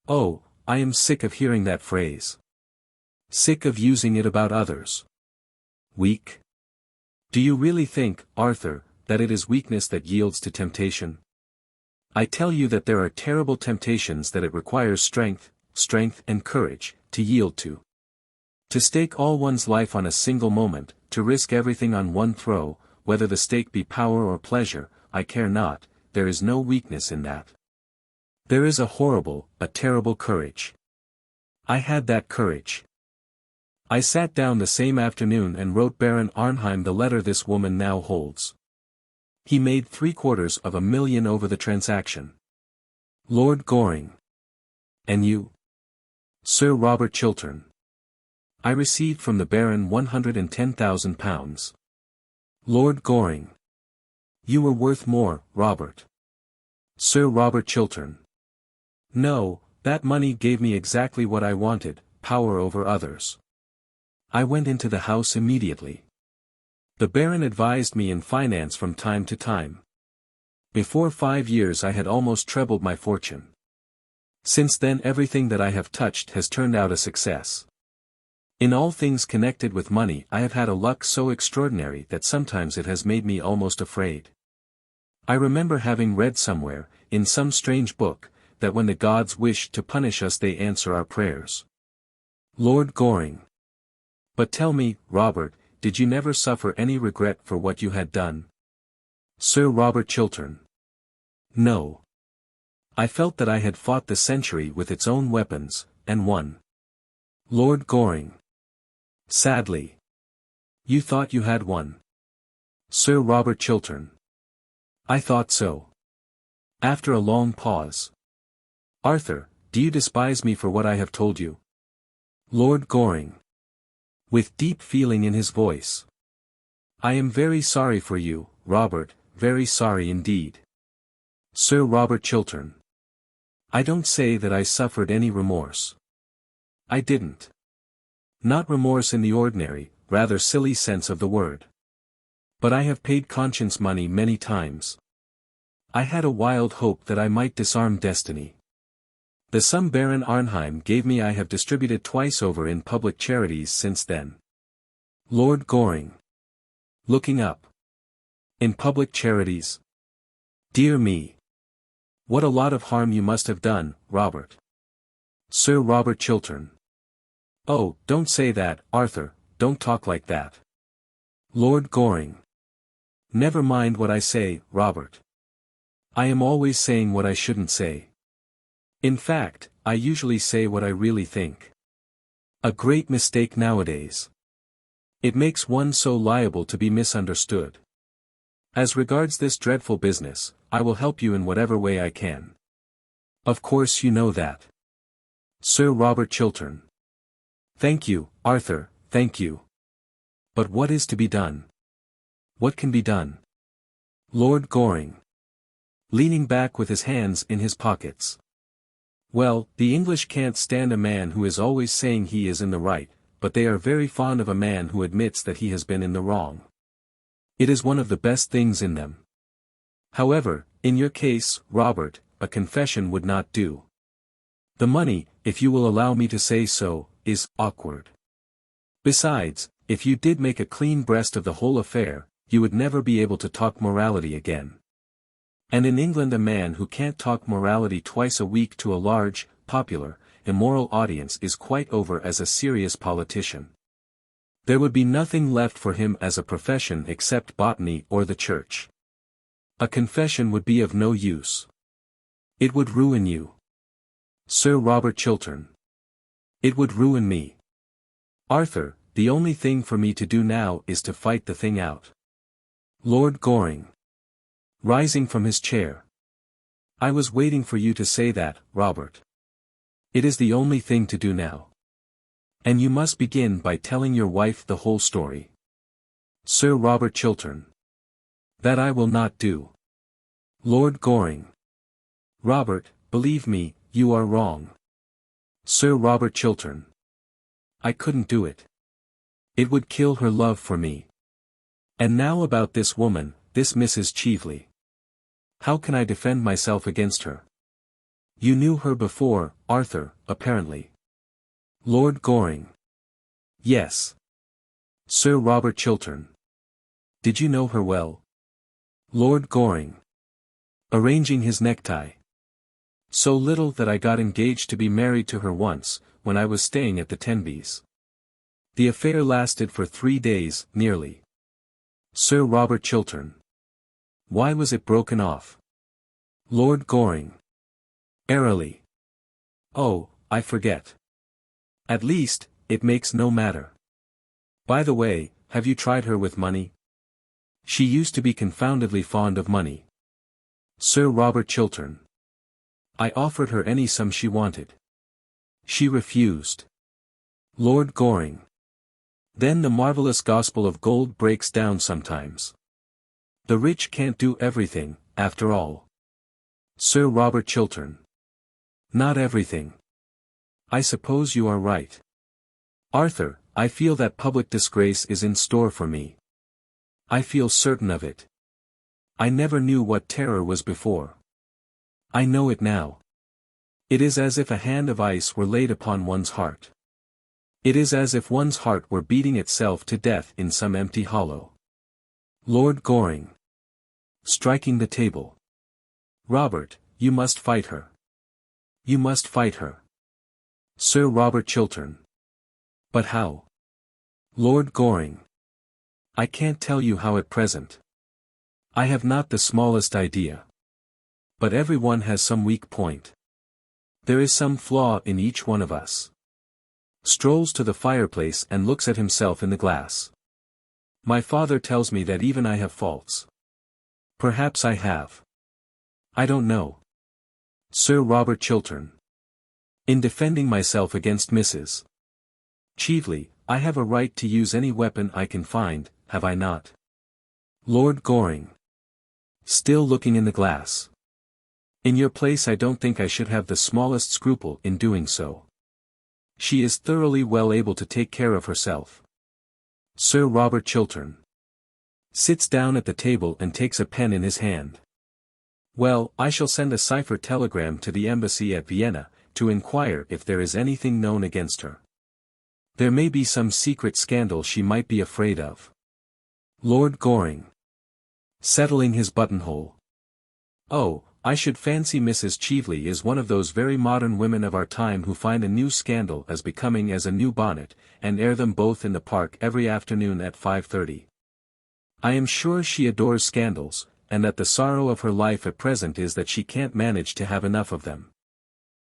Oh, I am sick of hearing that phrase. Sick of using it about others. Weak? Do you really think, Arthur, that it is weakness that yields to temptation? I tell you that there are terrible temptations that it requires strength and courage, to yield to. To stake all one's life on a single moment, to risk everything on one throw, whether the stake be power or pleasure, I care not, there is no weakness in that. There is a terrible courage. I had that courage. I sat down the same afternoon and wrote Baron Arnheim the letter this woman now holds. He made $750,000 over the transaction. Lord Goring. And you? Sir Robert Chiltern. I received from the Baron £110,000. Lord Goring. You were worth more, Robert. Sir Robert Chiltern. No, that money gave me exactly what I wanted, power over others. I went into the house immediately. The Baron advised me in finance from time to time. Before 5 years I had almost trebled my fortune. Since then everything that I have touched has turned out a success. In all things connected with money I have had a luck so extraordinary that sometimes it has made me almost afraid. I remember having read somewhere, in some strange book, that when the gods wish to punish us they answer our prayers. Lord Goring. But tell me, Robert, did you never suffer any regret for what you had done? Sir Robert Chiltern. No. I felt that I had fought the century with its own weapons, and won. Lord Goring. Sadly. You thought you had won. Sir Robert Chiltern. I thought so. After a long pause. Arthur, do you despise me for what I have told you? Lord Goring. With deep feeling in his voice. I am very sorry for you, Robert, very sorry indeed. Sir Robert Chiltern. I don't say that I suffered any remorse. I didn't. Not remorse in the ordinary, rather silly sense of the word. But I have paid conscience money many times. I had a wild hope that I might disarm destiny. The sum Baron Arnheim gave me I have distributed twice over in public charities since then. Lord Goring. Looking up. In public charities? Dear me. What a lot of harm you must have done, Robert. Sir Robert Chiltern. Oh, don't say that, Arthur, don't talk like that. Lord Goring. Never mind what I say, Robert. I am always saying what I shouldn't say. In fact, I usually say what I really think. A great mistake nowadays. It makes one so liable to be misunderstood. As regards this dreadful business, I will help you in whatever way I can. Of course you know that. Sir Robert Chiltern. Thank you, Arthur, thank you. But what is to be done? What can be done? Lord Goring. Leaning back with his hands in his pockets. Well, the English can't stand a man who is always saying he is in the right, but they are very fond of a man who admits that he has been in the wrong. It is one of the best things in them. However, in your case, Robert, a confession would not do. The money, if you will allow me to say so, is awkward. Besides, if you did make a clean breast of the whole affair, you would never be able to talk morality again. And in England a man who can't talk morality twice a week to a large, popular, immoral audience is quite over as a serious politician. There would be nothing left for him as a profession except botany or the church. A confession would be of no use. It would ruin you. Sir Robert Chiltern. It would ruin me. Arthur, the only thing for me to do now is to fight the thing out. Lord Goring. Rising from his chair. I was waiting for you to say that, Robert. It is the only thing to do now. And you must begin by telling your wife the whole story. Sir Robert Chiltern. That I will not do. Lord Goring. Robert, believe me, you are wrong. Sir Robert Chiltern. I couldn't do it. It would kill her love for me. And now about this woman, this Mrs. Cheveley. How can I defend myself against her? You knew her before, Arthur, apparently. Lord Goring. Yes. Sir Robert Chiltern. Did you know her well? Lord Goring. Arranging his necktie. So little that I got engaged to be married to her once, when I was staying at the Tenbys. The affair lasted for 3 days, nearly. Sir Robert Chiltern. Why was it broken off? Lord Goring. Airily. Oh, I forget. At least, it makes no matter. By the way, have you tried her with money? She used to be confoundedly fond of money. Sir Robert Chiltern. I offered her any sum she wanted. She refused. Lord Goring. Then the marvelous gospel of gold breaks down sometimes. The rich can't do everything, after all. Sir Robert Chiltern. Not everything. I suppose you are right. Arthur, I feel that public disgrace is in store for me. I feel certain of it. I never knew what terror was before. I know it now. It is as if a hand of ice were laid upon one's heart. It is as if one's heart were beating itself to death in some empty hollow. Lord Goring. Striking the table. Robert, you must fight her. You must fight her. Sir Robert Chiltern. But how? Lord Goring. I can't tell you how at present. I have not the smallest idea. But everyone has some weak point. There is some flaw in each one of us. Strolls to the fireplace and looks at himself in the glass. My father tells me that even I have faults. Perhaps I have. I don't know. Sir Robert Chiltern. In defending myself against Mrs. Chively, I have a right to use any weapon I can find, have I not? Lord Goring. Still looking in the glass. In your place I don't think I should have the smallest scruple in doing so. She is thoroughly well able to take care of herself. Sir Robert Chiltern. Sits down at the table and takes a pen in his hand. Well, I shall send a cipher telegram to the embassy at Vienna, to inquire if there is anything known against her. There may be some secret scandal she might be afraid of. Lord Goring. Settling his buttonhole. Oh, I should fancy Mrs. Chively is one of those very modern women of our time who find a new scandal as becoming as a new bonnet, and air them both in the park every afternoon at 5:30. I am sure she adores scandals, and that the sorrow of her life at present is that she can't manage to have enough of them.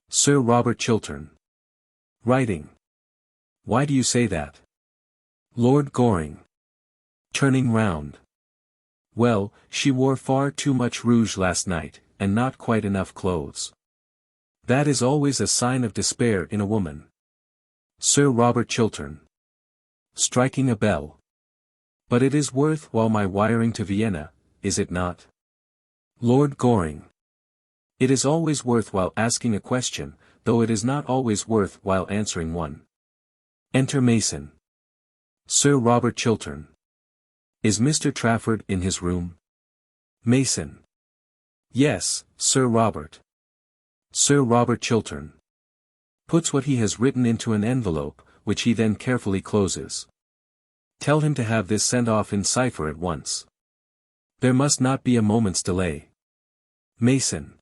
Sir Robert Chiltern. Writing. Why do you say that? Lord Goring. Turning round. Well, she wore far too much rouge last night, and not quite enough clothes. That is always a sign of despair in a woman. Sir Robert Chiltern. Striking a bell. But it is worth while my wiring to Vienna, is it not? Lord Goring. It is always worth while asking a question, though it is not always worth while answering one. Enter Mason. Sir Robert Chiltern. Is Mr. Trafford in his room? Mason. Yes, Sir Robert. Sir Robert Chiltern. Puts what he has written into an envelope, which he then carefully closes. Tell him to have this sent off in cipher at once. There must not be a moment's delay. Mason.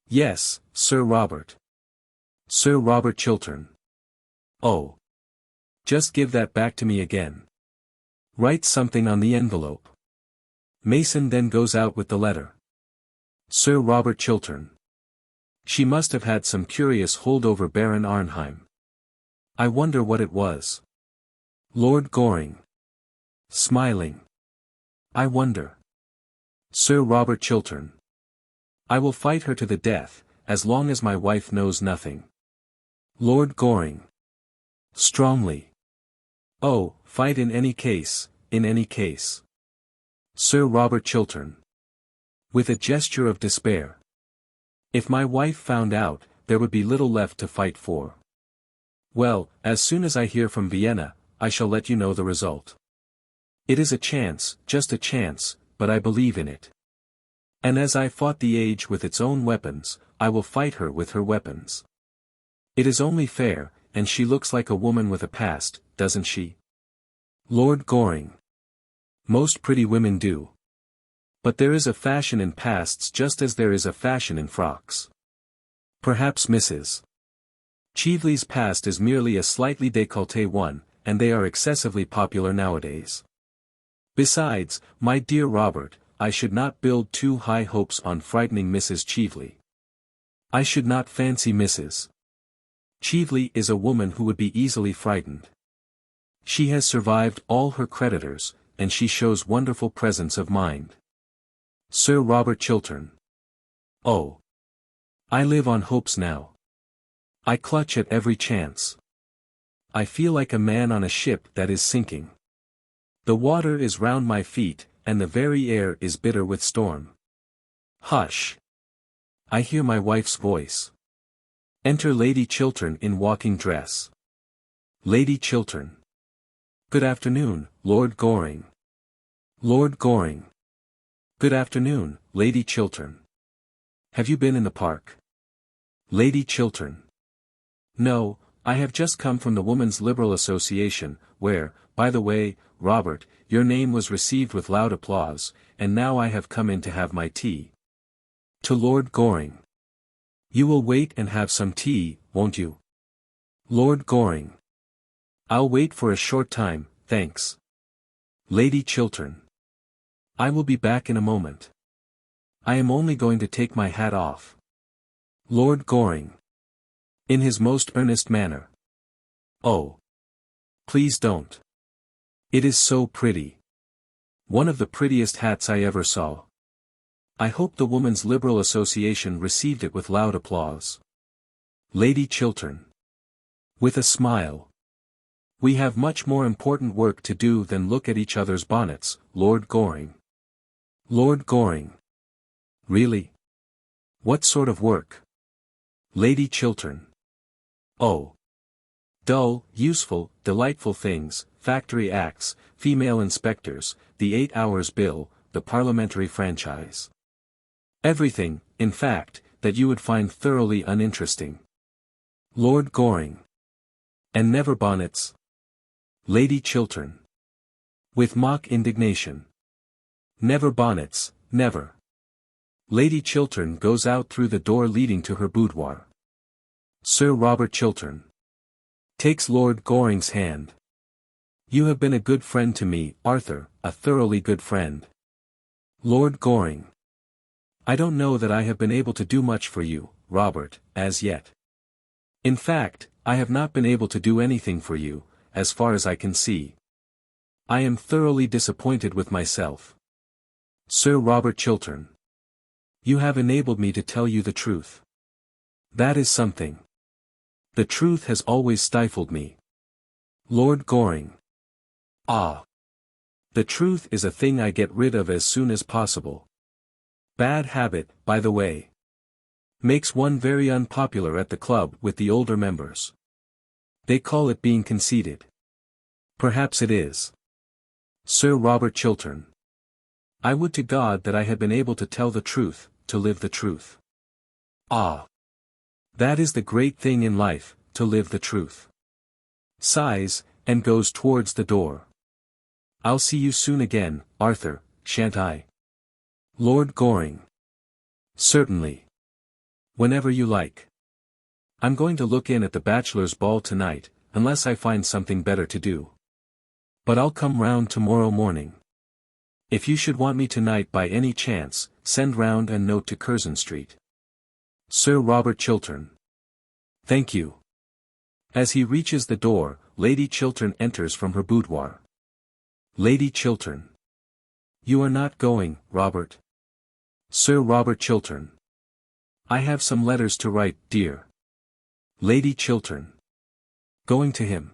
Yes, Sir Robert. Sir Robert Chiltern. Oh. Just give that back to me again. Write something on the envelope. Mason then goes out with the letter. Sir Robert Chiltern. She must have had some curious hold over Baron Arnheim. I wonder what it was. Lord Goring. Smiling. I wonder. Sir Robert Chiltern. I will fight her to the death, as long as my wife knows nothing. Lord Goring. Strongly. Oh, fight in any case, in any case. Sir Robert Chiltern. With a gesture of despair. If my wife found out, there would be little left to fight for. Well, as soon as I hear from Vienna, I shall let you know the result. It is a chance, just a chance, but I believe in it. And as I fought the age with its own weapons, I will fight her with her weapons. It is only fair, and she looks like a woman with a past, doesn't she? Lord Goring. Most pretty women do. But there is a fashion in pasts just as there is a fashion in frocks. Perhaps Mrs. Chively's past is merely a slightly décolleté one, and they are excessively popular nowadays. Besides, my dear Robert, I should not build too high hopes on frightening Mrs. Chively. I should not fancy Mrs. Chively is a woman who would be easily frightened. She has survived all her creditors, and she shows wonderful presence of mind. Sir Robert Chiltern. Oh. I live on hopes now. I clutch at every chance. I feel like a man on a ship that is sinking. The water is round my feet, and the very air is bitter with storm. Hush! I hear my wife's voice. Enter Lady Chiltern in walking dress. Lady Chiltern. Good afternoon, Lord Goring. Lord Goring. Good afternoon, Lady Chiltern. Have you been in the park? Lady Chiltern. No, I have just come from the Woman's Liberal Association, where, by the way, Robert, your name was received with loud applause, and now I have come in to have my tea. To Lord Goring. You will wait and have some tea, won't you? Lord Goring. I'll wait for a short time, thanks. Lady Chiltern. I will be back in a moment. I am only going to take my hat off. Lord Goring. In his most earnest manner. Oh. Please don't. It is so pretty. One of the prettiest hats I ever saw. I hope the Woman's Liberal Association received it with loud applause. Lady Chiltern. With a smile. We have much more important work to do than look at each other's bonnets, Lord Goring. Lord Goring. Really? What sort of work? Lady Chiltern. Oh. Dull, useful, delightful things, factory acts, female inspectors, the 8 hours bill, the parliamentary franchise. Everything, in fact, that you would find thoroughly uninteresting. Lord Goring. And never bonnets? Lady Chiltern. With mock indignation. Never bonnets, never. Lady Chiltern goes out through the door leading to her boudoir. Sir Robert Chiltern. Takes Lord Goring's hand. You have been a good friend to me, Arthur, a thoroughly good friend. Lord Goring. I don't know that I have been able to do much for you, Robert, as yet. In fact, I have not been able to do anything for you, as far as I can see. I am thoroughly disappointed with myself. Sir Robert Chiltern. You have enabled me to tell you the truth. That is something. The truth has always stifled me. Lord Goring. Ah. The truth is a thing I get rid of as soon as possible. Bad habit, by the way. Makes one very unpopular at the club with the older members. They call it being conceited. Perhaps it is. Sir Robert Chiltern. I would to God that I had been able to tell the truth, to live the truth. Ah. That is the great thing in life, to live the truth. Sighs, and goes towards the door. I'll see you soon again, Arthur, shan't I? Lord Goring. Certainly. Whenever you like. I'm going to look in at the bachelor's ball tonight, unless I find something better to do. But I'll come round tomorrow morning. If you should want me tonight by any chance, send round a note to Curzon Street. Sir Robert Chiltern. Thank you. As he reaches the door, Lady Chiltern enters from her boudoir. Lady Chiltern. You are not going, Robert? Sir Robert Chiltern. I have some letters to write, dear. Lady Chiltern. Going to him.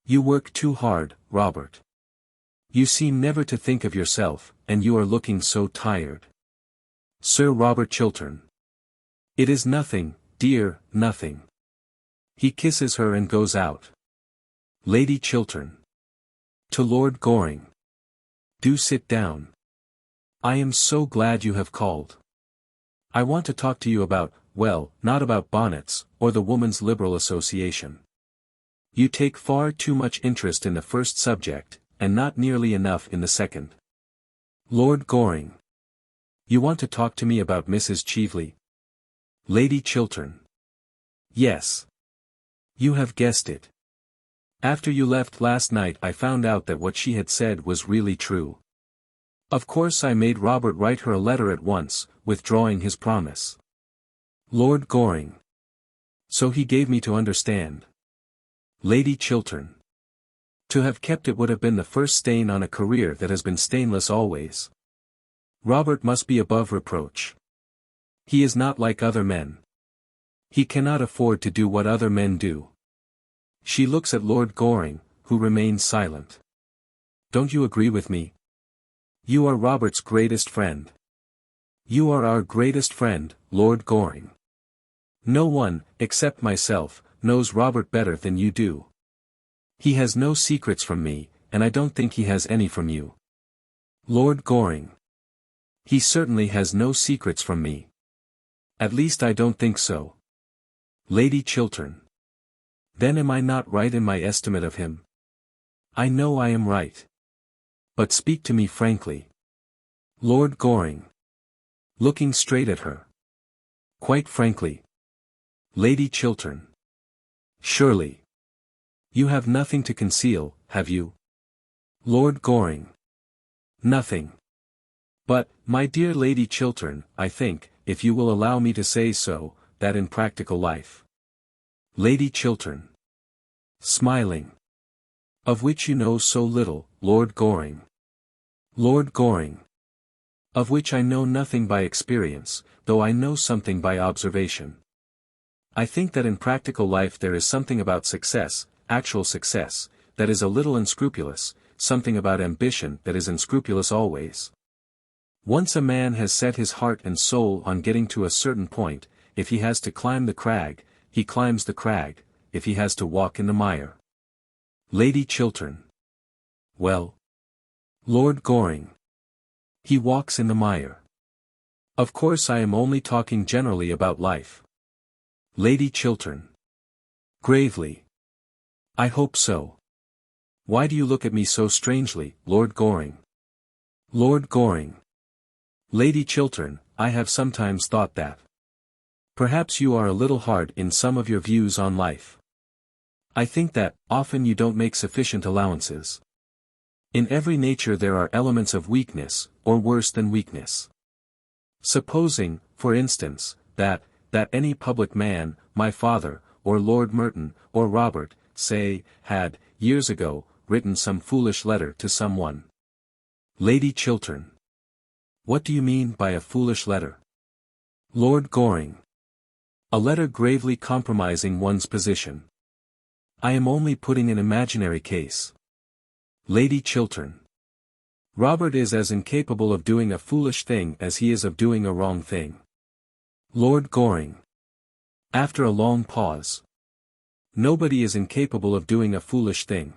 You work too hard, Robert. You seem never to think of yourself, and you are looking so tired. Sir Robert Chiltern. It is nothing, dear, nothing. He kisses her and goes out. Lady Chiltern. To Lord Goring. Do sit down. I am so glad you have called. I want to talk to you about, well, not about bonnets, or the Woman's Liberal Association. You take far too much interest in the first subject, and not nearly enough in the second. Lord Goring. You want to talk to me about Mrs. Cheveley? Lady Chiltern. Yes. You have guessed it. After you left last night I found out that what she had said was really true. Of course I made Robert write her a letter at once, withdrawing his promise. Lord Goring. So he gave me to understand. Lady Chiltern. To have kept it would have been the first stain on a career that has been stainless always. Robert must be above reproach. He is not like other men. He cannot afford to do what other men do. She looks at Lord Goring, who remains silent. Don't you agree with me? You are Robert's greatest friend. You are our greatest friend, Lord Goring. No one, except myself, knows Robert better than you do. He has no secrets from me, and I don't think he has any from you. Lord Goring. He certainly has no secrets from me. At least I don't think so. Lady Chiltern. Then am I not right in my estimate of him? I know I am right. But speak to me frankly. Lord Goring. Looking straight at her. Quite frankly. Lady Chiltern. Surely. You have nothing to conceal, have you? Lord Goring. Nothing. But, my dear Lady Chiltern, I think, if you will allow me to say so, that in practical life. Lady Chiltern. Smiling. Of which you know so little, Lord Goring. Lord Goring. Of which I know nothing by experience, though I know something by observation. I think that in practical life there is something about success, actual success, that is a little unscrupulous, something about ambition that is unscrupulous always. Once a man has set his heart and soul on getting to a certain point, if he has to climb the crag, he climbs the crag, if he has to walk in the mire. Lady Chiltern. Well. Lord Goring. He walks in the mire. Of course I am only talking generally about life. Lady Chiltern. Gravely. I hope so. Why do you look at me so strangely, Lord Goring? Lord Goring. Lady Chiltern, I have sometimes thought that. Perhaps you are a little hard in some of your views on life. I think that, often you don't make sufficient allowances. In every nature there are elements of weakness, or worse than weakness. Supposing, for instance, that any public man, my father, or Lord Merton, or Robert, say, had, years ago, written some foolish letter to someone. Lady Chiltern. What do you mean by a foolish letter? Lord Goring. A letter gravely compromising one's position. I am only putting an imaginary case. Lady Chiltern. Robert is as incapable of doing a foolish thing as he is of doing a wrong thing. Lord Goring. After a long pause. Nobody is incapable of doing a foolish thing.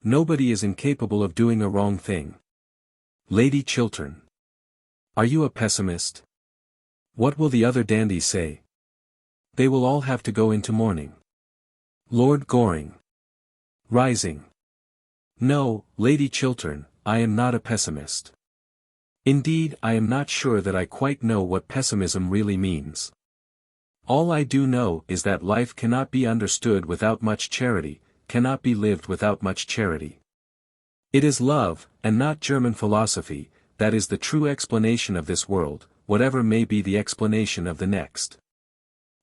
Nobody is incapable of doing a wrong thing. Lady Chiltern. Are you a pessimist? What will the other dandies say? They will all have to go into mourning. Lord Goring. Rising. No, Lady Chiltern, I am not a pessimist. Indeed, I am not sure that I quite know what pessimism really means. All I do know is that life cannot be understood without much charity, cannot be lived without much charity. It is love, and not German philosophy, that is the true explanation of this world, whatever may be the explanation of the next.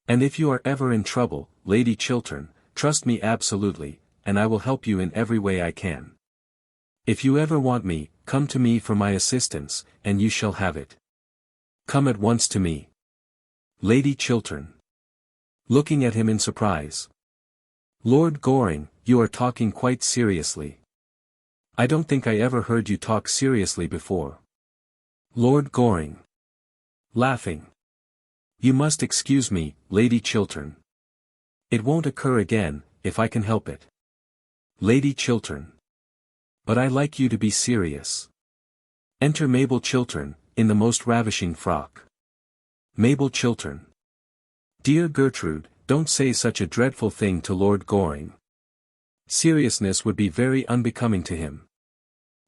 And if you are ever in trouble, Lady Chiltern, trust me absolutely, and I will help you in every way I can. If you ever want me, come to me for my assistance, and you shall have it. Come at once to me. Lady Chiltern. Looking at him in surprise. Lord Goring, you are talking quite seriously. I don't think I ever heard you talk seriously before. Lord Goring. Laughing. You must excuse me, Lady Chiltern. It won't occur again, if I can help it. Lady Chiltern. But I like you to be serious. Enter Mabel Chiltern, in the most ravishing frock. Mabel Chiltern. Dear Gertrude, don't say such a dreadful thing to Lord Goring. Seriousness would be very unbecoming to him.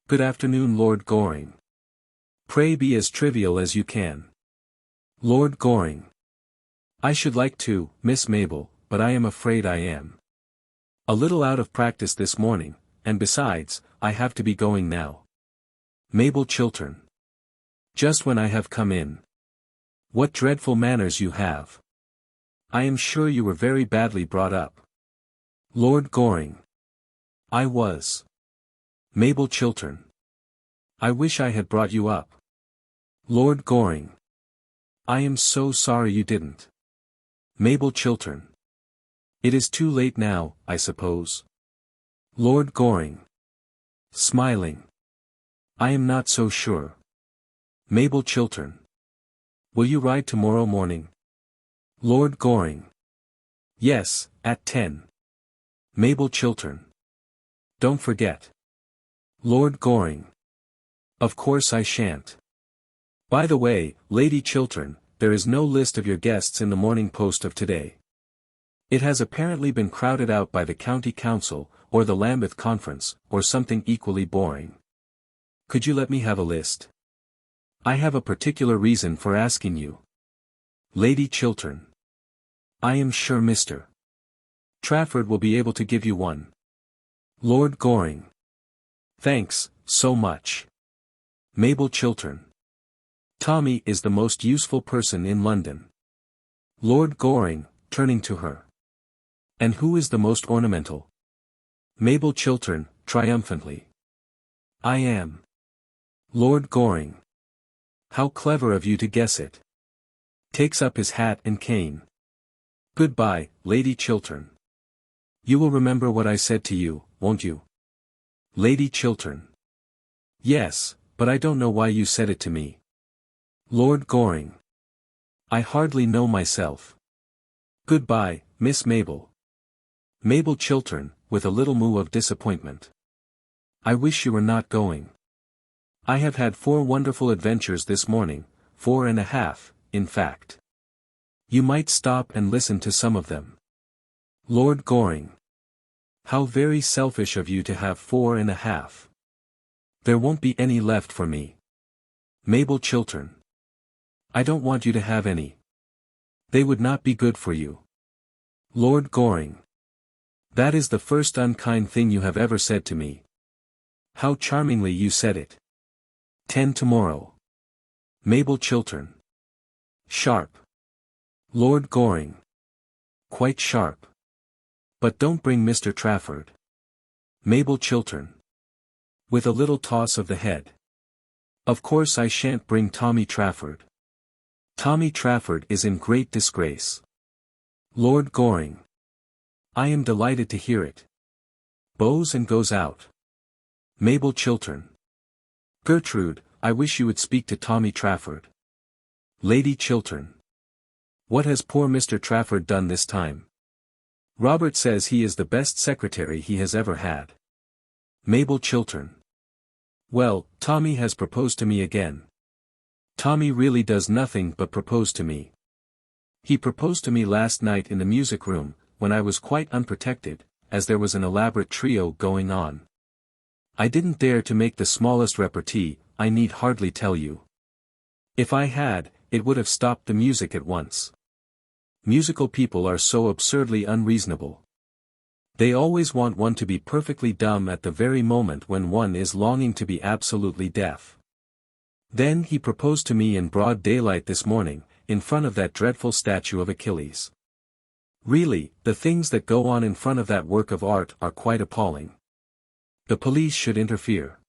Good afternoon, Lord Goring. Pray be as trivial as you can. Lord Goring. I should like to, Miss Mabel, but I am afraid I am a little out of practice this morning, and besides, I have to be going now. Mabel Chiltern. Just when I have come in. What dreadful manners you have. I am sure you were very badly brought up. Lord Goring. I was. Mabel Chiltern. I wish I had brought you up. Lord Goring. I am so sorry you didn't. Mabel Chiltern. It is too late now, I suppose. Lord Goring. Smiling. I am not so sure. Mabel Chiltern. Will you ride tomorrow morning? Lord Goring. Yes, at 10. Mabel Chiltern. Don't forget. Lord Goring. Of course I shan't. By the way, Lady Chiltern, there is no list of your guests in the Morning Post of today. It has apparently been crowded out by the County Council, or the Lambeth Conference, or something equally boring. Could you let me have a list? I have a particular reason for asking you. Lady Chiltern. I am sure Mr. Trafford will be able to give you one. Lord Goring. Thanks, so much. Mabel Chiltern. Tommy is the most useful person in London. Lord Goring, turning to her. And who is the most ornamental? Mabel Chiltern, triumphantly. I am. Lord Goring. How clever of you to guess it. Takes up his hat and cane. Goodbye, Lady Chiltern. You will remember what I said to you, won't you? Lady Chiltern. Yes, but I don't know why you said it to me. Lord Goring. I hardly know myself. Goodbye, Miss Mabel. Mabel Chiltern, with a little moue of disappointment. I wish you were not going. I have had 4 wonderful adventures this morning, 4.5, in fact. You might stop and listen to some of them. Lord Goring. How very selfish of you to have 4.5. There won't be any left for me. Mabel Chiltern. I don't want you to have any. They would not be good for you. Lord Goring. That is the first unkind thing you have ever said to me. How charmingly you said it. 10 tomorrow. Mabel Chiltern. Sharp. Lord Goring. Quite sharp. But don't bring Mr. Trafford. Mabel Chiltern. With a little toss of the head. Of course I shan't bring Tommy Trafford. Tommy Trafford is in great disgrace. Lord Goring. I am delighted to hear it. Bows and goes out. Mabel Chiltern. Gertrude, I wish you would speak to Tommy Trafford. Lady Chiltern. What has poor Mr. Trafford done this time? Robert says he is the best secretary he has ever had. Mabel Chiltern. Well, Tommy has proposed to me again. Tommy really does nothing but propose to me. He proposed to me last night in the music room, when I was quite unprotected, as there was an elaborate trio going on. I didn't dare to make the smallest repartee, I need hardly tell you. If I had, it would have stopped the music at once. Musical people are so absurdly unreasonable. They always want one to be perfectly dumb at the very moment when one is longing to be absolutely deaf. Then he proposed to me in broad daylight this morning, in front of that dreadful statue of Achilles. Really, the things that go on in front of that work of art are quite appalling. The police should interfere.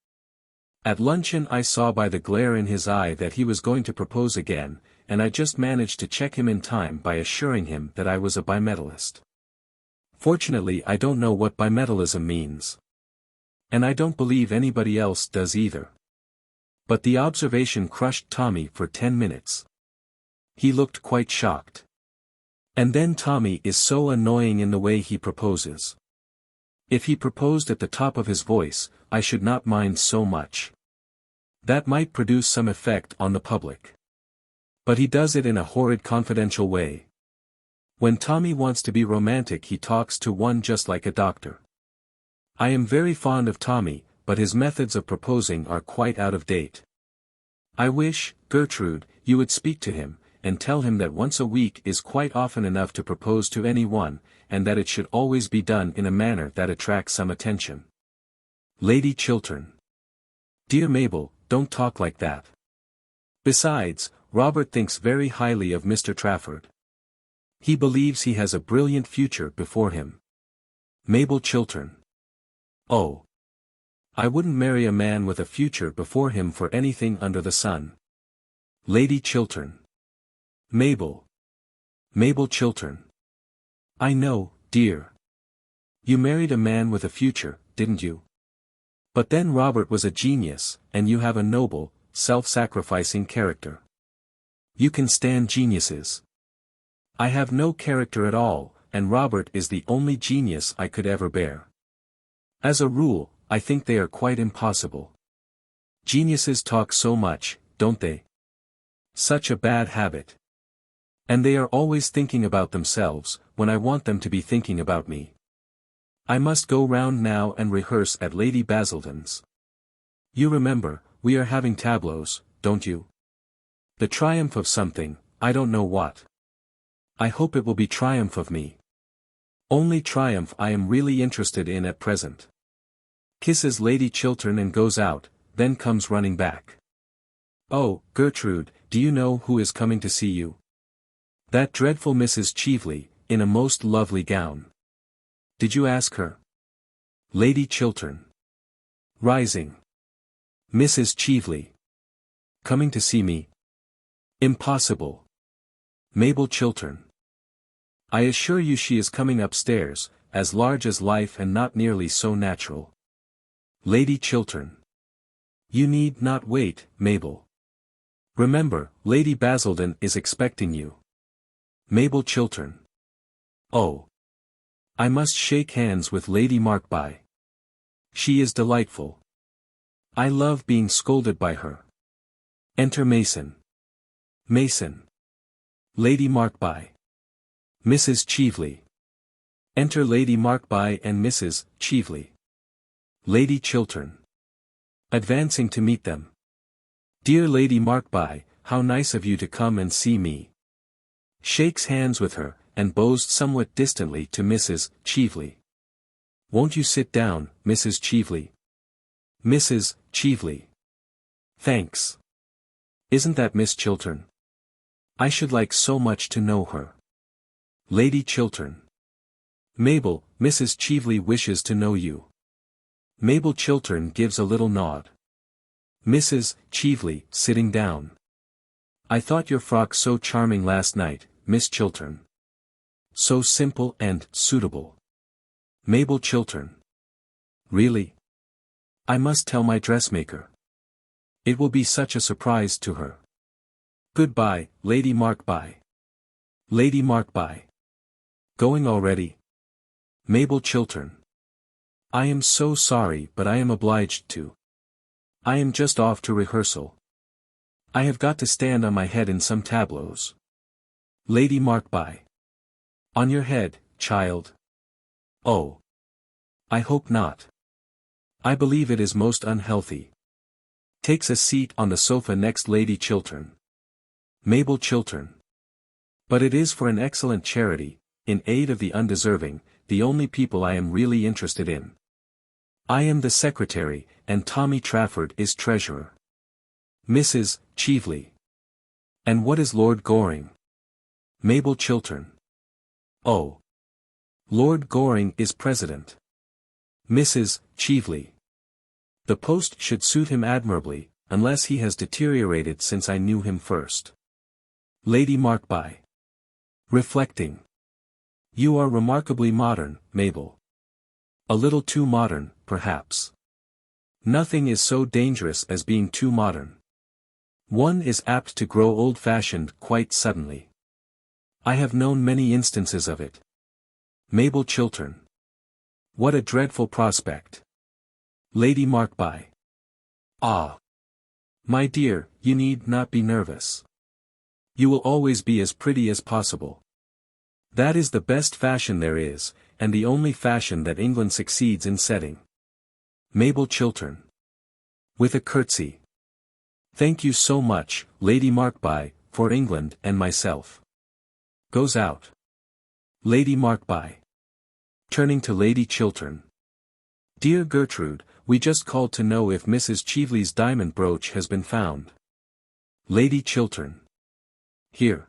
At luncheon I saw by the glare in his eye that he was going to propose again, and I just managed to check him in time by assuring him that I was a bimetallist. Fortunately I don't know what bimetallism means. And I don't believe anybody else does either. But the observation crushed Tommy for 10 minutes. He looked quite shocked. And then Tommy is so annoying in the way he proposes. If he proposed at the top of his voice, I should not mind so much. That might produce some effect on the public. But he does it in a horrid confidential way. When Tommy wants to be romantic he talks to one just like a doctor. I am very fond of Tommy, but his methods of proposing are quite out of date. I wish, Gertrude, you would speak to him, and tell him that once a week is quite often enough to propose to anyone, and that it should always be done in a manner that attracts some attention. Lady Chiltern. Dear Mabel, don't talk like that. Besides, Robert thinks very highly of Mr. Trafford. He believes he has a brilliant future before him. Mabel Chiltern. Oh. I wouldn't marry a man with a future before him for anything under the sun. Lady Chiltern. Mabel. Mabel Chiltern. I know, dear. You married a man with a future, didn't you? But then Robert was a genius, and you have a noble, self-sacrificing character. You can stand geniuses. I have no character at all, and Robert is the only genius I could ever bear. As a rule, I think they are quite impossible. Geniuses talk so much, don't they? Such a bad habit. And they are always thinking about themselves, when I want them to be thinking about me. I must go round now and rehearse at Lady Basildon's. You remember, we are having tableaux, don't you? The triumph of something, I don't know what. I hope it will be triumph of me. Only triumph I am really interested in at present. Kisses Lady Chiltern and goes out, then comes running back. Oh, Gertrude, do you know who is coming to see you? That dreadful Mrs. Cheveley, in a most lovely gown. Did you ask her? Lady Chiltern. Rising. Mrs. Cheveley. Coming to see me? Impossible. Mabel Chiltern. I assure you she is coming upstairs, as large as life and not nearly so natural. Lady Chiltern. You need not wait, Mabel. Remember, Lady Basildon is expecting you. Mabel Chiltern. Oh. I must shake hands with Lady Markby. She is delightful. I love being scolded by her. Enter Mason. Mason. Lady Markby. Mrs. Cheveley. Enter Lady Markby and Mrs. Cheveley. Lady Chiltern. Advancing to meet them. Dear Lady Markby, how nice of you to come and see me. Shakes hands with her, and bows somewhat distantly to Mrs. Cheveley. Won't you sit down, Mrs. Cheveley? Mrs. Cheveley. Thanks. Isn't that Miss Chiltern? I should like so much to know her. Lady Chiltern. Mabel, Mrs. Cheveley wishes to know you. Mabel Chiltern gives a little nod. Mrs. Cheveley, sitting down. I thought your frock so charming last night, Miss Chiltern. So simple and suitable. Mabel Chiltern. Really? I must tell my dressmaker. It will be such a surprise to her. Goodbye, Lady Markby. Lady Markby. Going already? Mabel Chiltern. I am so sorry but I am obliged to. I am just off to rehearsal. I have got to stand on my head in some tableaux. Lady Markby. On your head, child? Oh. I hope not. I believe it is most unhealthy. Takes a seat on the sofa next Lady Chiltern. Mabel Chiltern. But it is for an excellent charity, in aid of the undeserving, the only people I am really interested in. I am the secretary, and Tommy Trafford is treasurer. Mrs. Cheveley. And what is Lord Goring? Mabel Chiltern. Oh. Lord Goring is president. Mrs. Cheveley. The post should suit him admirably, unless he has deteriorated since I knew him first. Lady Markby. Reflecting. You are remarkably modern, Mabel. A little too modern, perhaps. Nothing is so dangerous as being too modern. One is apt to grow old-fashioned quite suddenly. I have known many instances of it. Mabel Chiltern. What a dreadful prospect. Lady Markby. Ah. My dear, you need not be nervous. You will always be as pretty as possible. That is the best fashion there is, and the only fashion that England succeeds in setting. Mabel Chiltern. With a curtsy. Thank you so much, Lady Markby, for England and myself. Goes out. Lady Markby. Turning to Lady Chiltern. Dear Gertrude, we just called to know if Mrs. Cheveley's diamond brooch has been found. Lady Chiltern. Here.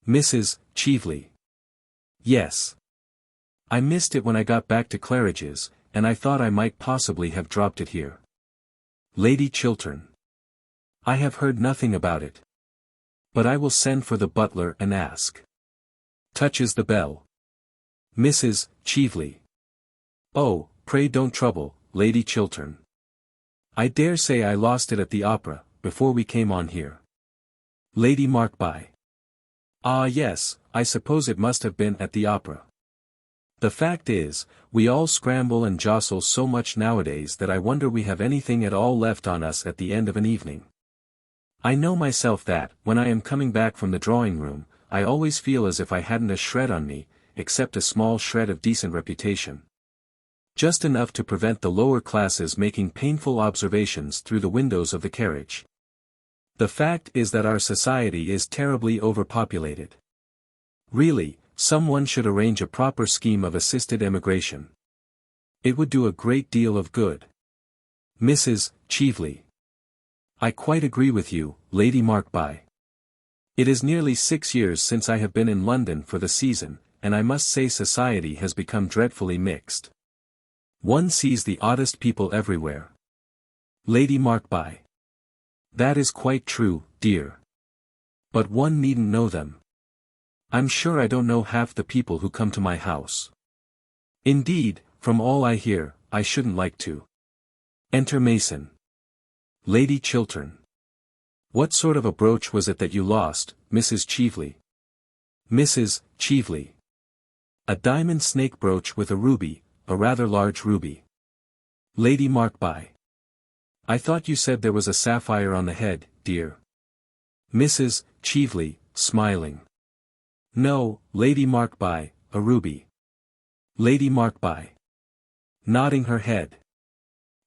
Mrs. Cheveley. Yes. I missed it when I got back to Claridge's, and I thought I might possibly have dropped it here. Lady Chiltern. I have heard nothing about it. But I will send for the butler and ask. Touches the bell. Mrs. Cheveley. Oh, pray don't trouble, Lady Chiltern. I dare say I lost it at the opera, before we came on here. Lady Markby. Ah yes, I suppose it must have been at the opera. The fact is, we all scramble and jostle so much nowadays that I wonder we have anything at all left on us at the end of an evening. I know myself that, when I am coming back from the drawing-room, I always feel as if I hadn't a shred on me, except a small shred of decent reputation. Just enough to prevent the lower classes making painful observations through the windows of the carriage. The fact is that our society is terribly overpopulated. Really, someone should arrange a proper scheme of assisted emigration. It would do a great deal of good. Mrs. Cheveley. I quite agree with you, Lady Markby. It is nearly 6 years since I have been in London for the season, and I must say society has become dreadfully mixed. One sees the oddest people everywhere. Lady Markby. That is quite true, dear. But one needn't know them. I'm sure I don't know half the people who come to my house. Indeed, from all I hear, I shouldn't like to. Enter Mason. Lady Chiltern. What sort of a brooch was it that you lost, Mrs. Cheveley? Mrs. Cheveley. A diamond snake brooch with a ruby, a rather large ruby. Lady Markby. I thought you said there was a sapphire on the head, dear. Mrs. Cheveley, smiling. No, Lady Markby, a ruby. Lady Markby. Nodding her head.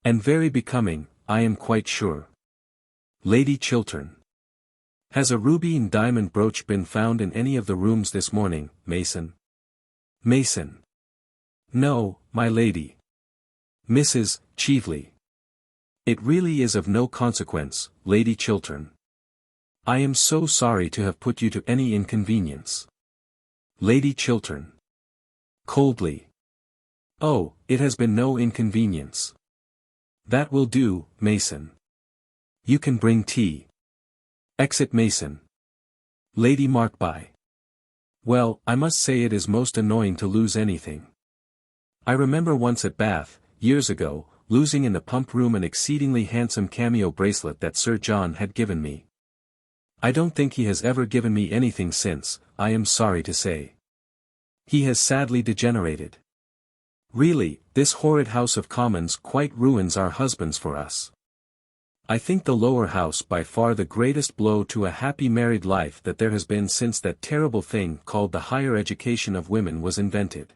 And very becoming, I am quite sure. Lady Chiltern. Has a ruby and diamond brooch been found in any of the rooms this morning, Mason? Mason. No, my lady. Mrs. Cheveley. It really is of no consequence, Lady Chiltern. I am so sorry to have put you to any inconvenience. Lady Chiltern. Coldly. Oh, it has been no inconvenience. That will do, Mason. You can bring tea. Exit Mason. Lady Markby. Well, I must say it is most annoying to lose anything. I remember once at Bath, years ago, losing in the pump room an exceedingly handsome cameo bracelet that Sir John had given me. I don't think he has ever given me anything since, I am sorry to say. He has sadly degenerated. Really, this horrid House of Commons quite ruins our husbands for us. I think the lower house by far the greatest blow to a happy married life that there has been since that terrible thing called the higher education of women was invented.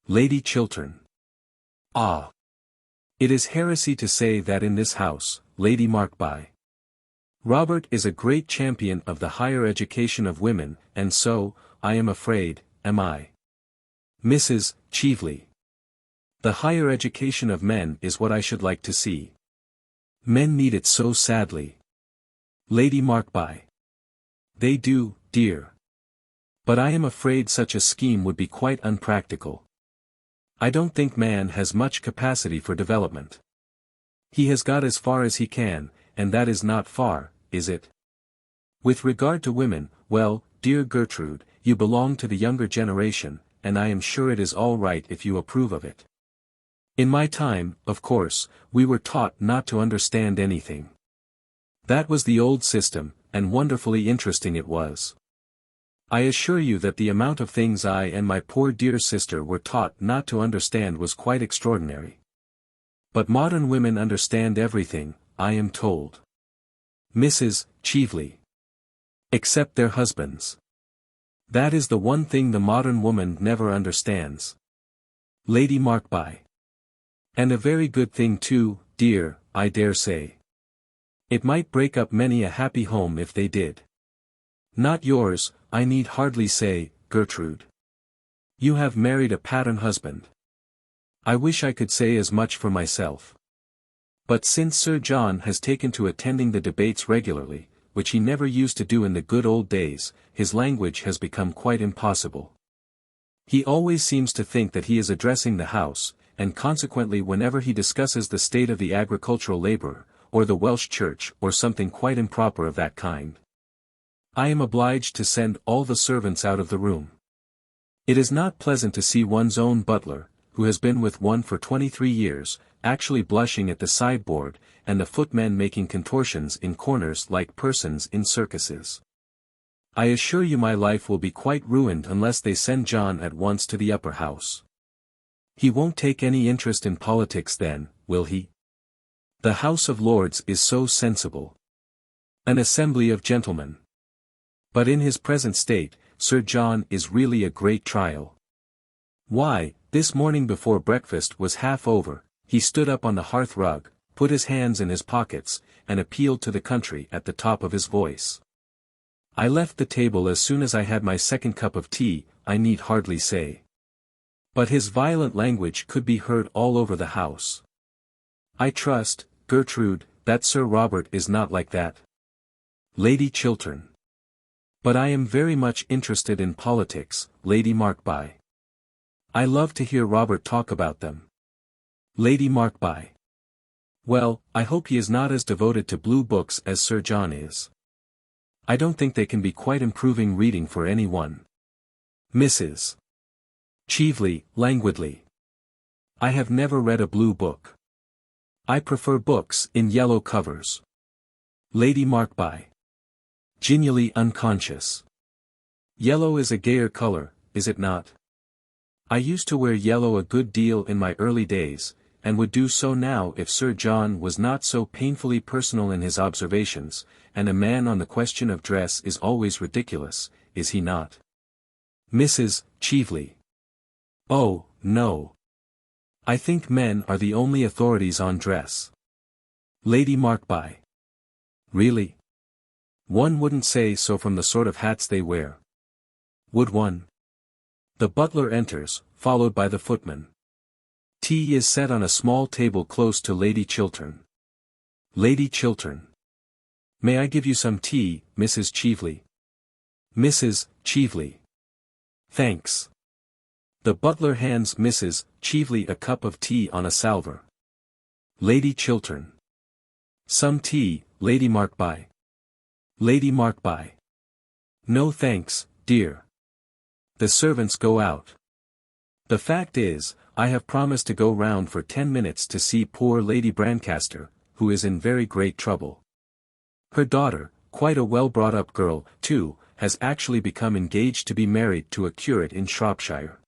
Lady Chiltern. Ah! It is heresy to say that in this house, Lady Markby. Robert is a great champion of the higher education of women, and so, I am afraid, am I. Mrs. Cheveley. The higher education of men is what I should like to see. Men need it so sadly. Lady Markby. They do, dear. But I am afraid such a scheme would be quite unpractical. I don't think man has much capacity for development. He has got as far as he can, and that is not far, is it? With regard to women, well, dear Gertrude, you belong to the younger generation, and I am sure it is all right if you approve of it. In my time, of course, we were taught not to understand anything. That was the old system, and wonderfully interesting it was. I assure you that the amount of things I and my poor dear sister were taught not to understand was quite extraordinary. But modern women understand everything, I am told. Mrs. Cheveley. Except their husbands. That is the one thing the modern woman never understands. Lady Markby. And a very good thing too, dear, I dare say. It might break up many a happy home if they did. Not yours, I need hardly say, Gertrude. You have married a pattern husband. I wish I could say as much for myself. But since Sir John has taken to attending the debates regularly, which he never used to do in the good old days, his language has become quite impossible. He always seems to think that he is addressing the House, and consequently whenever he discusses the state of the agricultural labourer, or the Welsh Church, or something quite improper of that kind, I am obliged to send all the servants out of the room. It is not pleasant to see one's own butler, who has been with one for 23 years, actually blushing at the sideboard, and the footmen making contortions in corners like persons in circuses. I assure you my life will be quite ruined unless they send John at once to the upper house. He won't take any interest in politics then, will he? The House of Lords is so sensible. An assembly of gentlemen. But in his present state, Sir John is really a great trial. Why, this morning before breakfast was half over, he stood up on the hearth rug, put his hands in his pockets, and appealed to the country at the top of his voice. I left the table as soon as I had my second cup of tea, I need hardly say. But his violent language could be heard all over the house. I trust, Gertrude, that Sir Robert is not like that. Lady Chiltern. But I am very much interested in politics, Lady Markby. I love to hear Robert talk about them. Lady Markby. Well, I hope he is not as devoted to blue books as Sir John is. I don't think they can be quite improving reading for anyone. Mrs. Cheveley, languidly. I have never read a blue book. I prefer books in yellow covers. Lady Markby. Genially unconscious. Yellow is a gayer color, is it not? I used to wear yellow a good deal in my early days, and would do so now if Sir John was not so painfully personal in his observations, and a man on the question of dress is always ridiculous, is he not? Mrs. Cheveley. Oh, no. I think men are the only authorities on dress. Lady Markby. Really? One wouldn't say so from the sort of hats they wear. Would one? The butler enters, followed by the footman. Tea is set on a small table close to Lady Chiltern. Lady Chiltern. May I give you some tea, Mrs. Cheveley? Mrs. Cheveley. Thanks. The butler hands Mrs. Cheveley a cup of tea on a salver. Lady Chiltern. Some tea, Lady Markby. Lady Markby. No thanks, dear. The servants go out. The fact is, I have promised to go round for 10 minutes to see poor Lady Brancaster, who is in very great trouble. Her daughter, quite a well-brought-up girl, too, has actually become engaged to be married to a curate in Shropshire.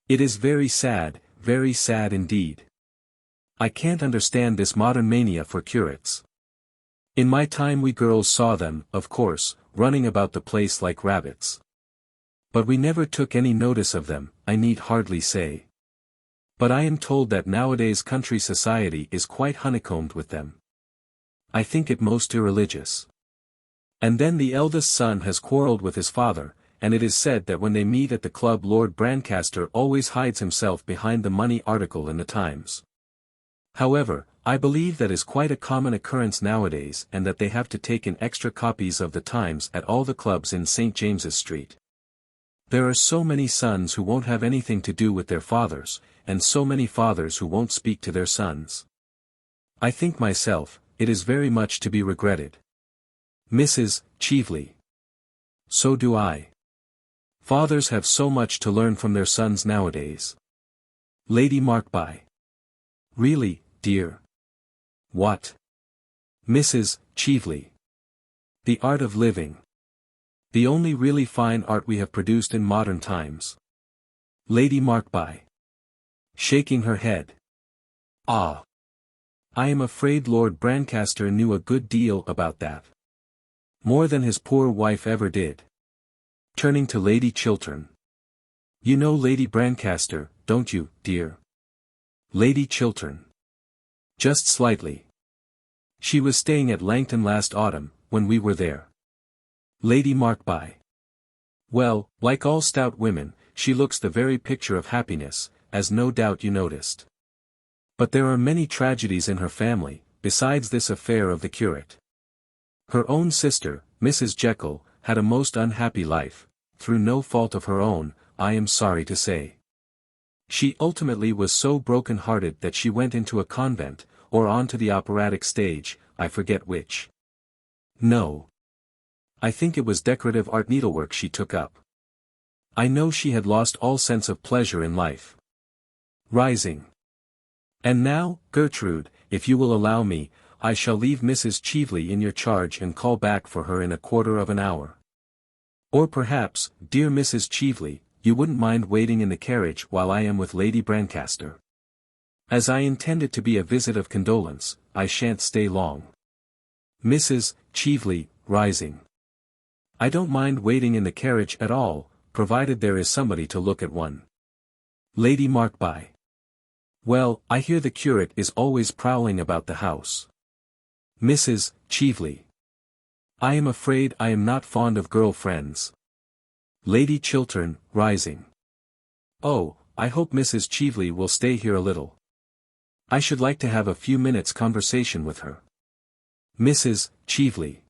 It is very sad indeed. I can't understand this modern mania for curates. In my time we girls saw them, of course, running about the place like rabbits. But we never took any notice of them, I need hardly say. But I am told that nowadays country society is quite honeycombed with them. I think it most irreligious. And then the eldest son has quarrelled with his father, and it is said that when they meet at the club Lord Brancaster always hides himself behind the money article in the Times. However, I believe that is quite a common occurrence nowadays and that they have to take in extra copies of the Times at all the clubs in St. James's Street. There are so many sons who won't have anything to do with their fathers, and so many fathers who won't speak to their sons. I think myself, it is very much to be regretted. Mrs. Cheveley. So do I. Fathers have so much to learn from their sons nowadays. Lady Markby. Really, dear. What? Mrs. Cheveley. The art of living. The only really fine art we have produced in modern times. Lady Markby. Shaking her head. Ah. I am afraid Lord Brancaster knew a good deal about that. More than his poor wife ever did. Turning to Lady Chiltern. You know Lady Brancaster, don't you, dear? Lady Chiltern. Just slightly. She was staying at Langton last autumn, when we were there. Lady Markby. Well, like all stout women, she looks the very picture of happiness, as no doubt you noticed. But there are many tragedies in her family, besides this affair of the curate. Her own sister, Mrs. Jekyll, had a most unhappy life, through no fault of her own, I am sorry to say. She ultimately was so broken-hearted that she went into a convent, or on to the operatic stage, I forget which. No. I think it was decorative art needlework she took up. I know she had lost all sense of pleasure in life. Rising. And now, Gertrude, if you will allow me, I shall leave Mrs. Cheveley in your charge and call back for her in a quarter of an hour. Or perhaps, dear Mrs. Cheveley, you wouldn't mind waiting in the carriage while I am with Lady Brancaster. As I intend it to be a visit of condolence, I shan't stay long. Mrs. Cheveley, rising. I don't mind waiting in the carriage at all, provided there is somebody to look at one. Lady Markby. Well, I hear the curate is always prowling about the house. Mrs. Cheveley. I am afraid I am not fond of girl friends. Lady Chiltern, rising. Oh, I hope Mrs. Cheveley will stay here a little. I should like to have a few minutes' conversation with her. Mrs. Cheveley.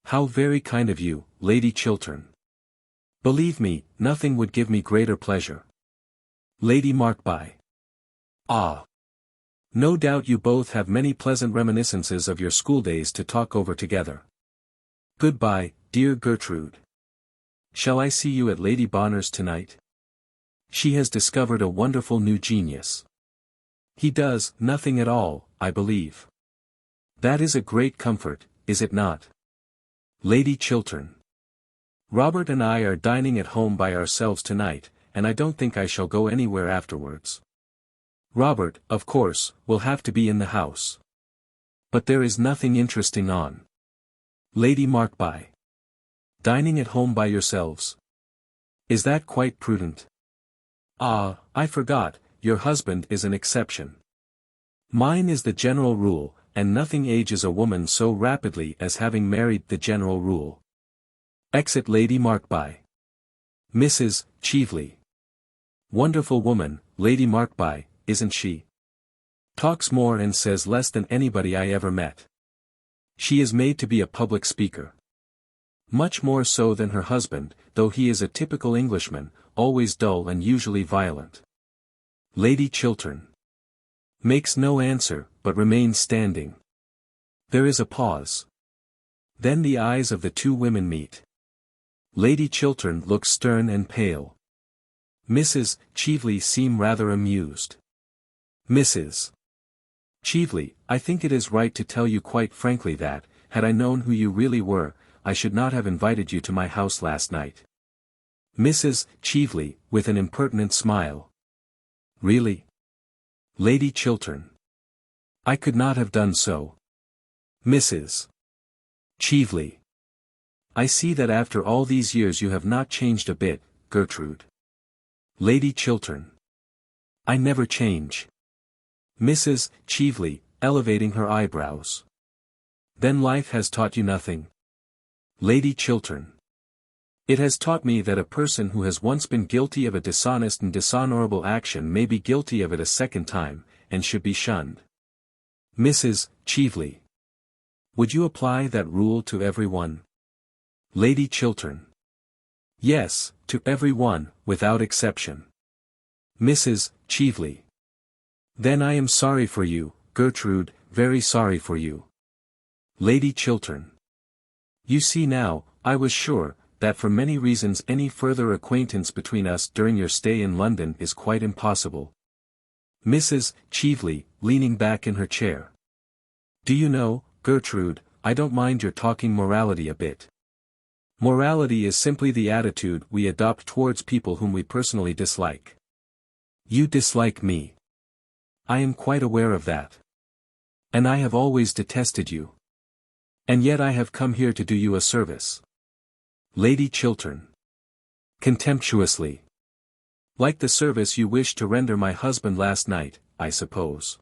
How very kind of you, Lady Chiltern. Believe me, nothing would give me greater pleasure. Lady Markby. Ah. No doubt you both have many pleasant reminiscences of your schooldays to talk over together. Goodbye, dear Gertrude. Shall I see you at Lady Bonner's tonight? She has discovered a wonderful new genius. He does nothing at all, I believe. That is a great comfort, is it not? Lady Chiltern. Robert and I are dining at home by ourselves tonight, and I don't think I shall go anywhere afterwards. Robert, of course, will have to be in the house. But there is nothing interesting on. Lady Markby. Dining at home by yourselves. Is that quite prudent? Ah, I forgot, your husband is an exception. Mine is the general rule, and nothing ages a woman so rapidly as having married the general rule. Exit Lady Markby. Mrs. Cheveley. Wonderful woman, Lady Markby, isn't she? Talks more and says less than anybody I ever met. She is made to be a public speaker. Much more so than her husband, though he is a typical Englishman, always dull and usually violent. Lady Chiltern. Makes no answer, but remains standing. There is a pause. Then the eyes of the two women meet. Lady Chiltern looks stern and pale. Mrs. Cheveley seems rather amused. Mrs. Cheveley, I think it is right to tell you quite frankly that, had I known who you really were, I should not have invited you to my house last night. Mrs. Cheveley, with an impertinent smile. Really? Lady Chiltern. I could not have done so. Mrs. Cheveley. I see that after all these years you have not changed a bit, Gertrude. Lady Chiltern. I never change. Mrs. Cheveley, elevating her eyebrows. Then life has taught you nothing. Lady Chiltern. It has taught me that a person who has once been guilty of a dishonest and dishonorable action may be guilty of it a second time, and should be shunned. Mrs. Cheveley. Would you apply that rule to every one? Lady Chiltern. Yes, to every one, without exception. Mrs. Cheveley. Then I am sorry for you, Gertrude, very sorry for you. Lady Chiltern. You see now, I was sure, that for many reasons any further acquaintance between us during your stay in London is quite impossible. Mrs. Cheveley, leaning back in her chair. Do you know, Gertrude, I don't mind your talking morality a bit. Morality is simply the attitude we adopt towards people whom we personally dislike. You dislike me. I am quite aware of that. And I have always detested you. And yet I have come here to do you a service. Lady Chiltern. Contemptuously. Like the service you wished to render my husband last night, I suppose.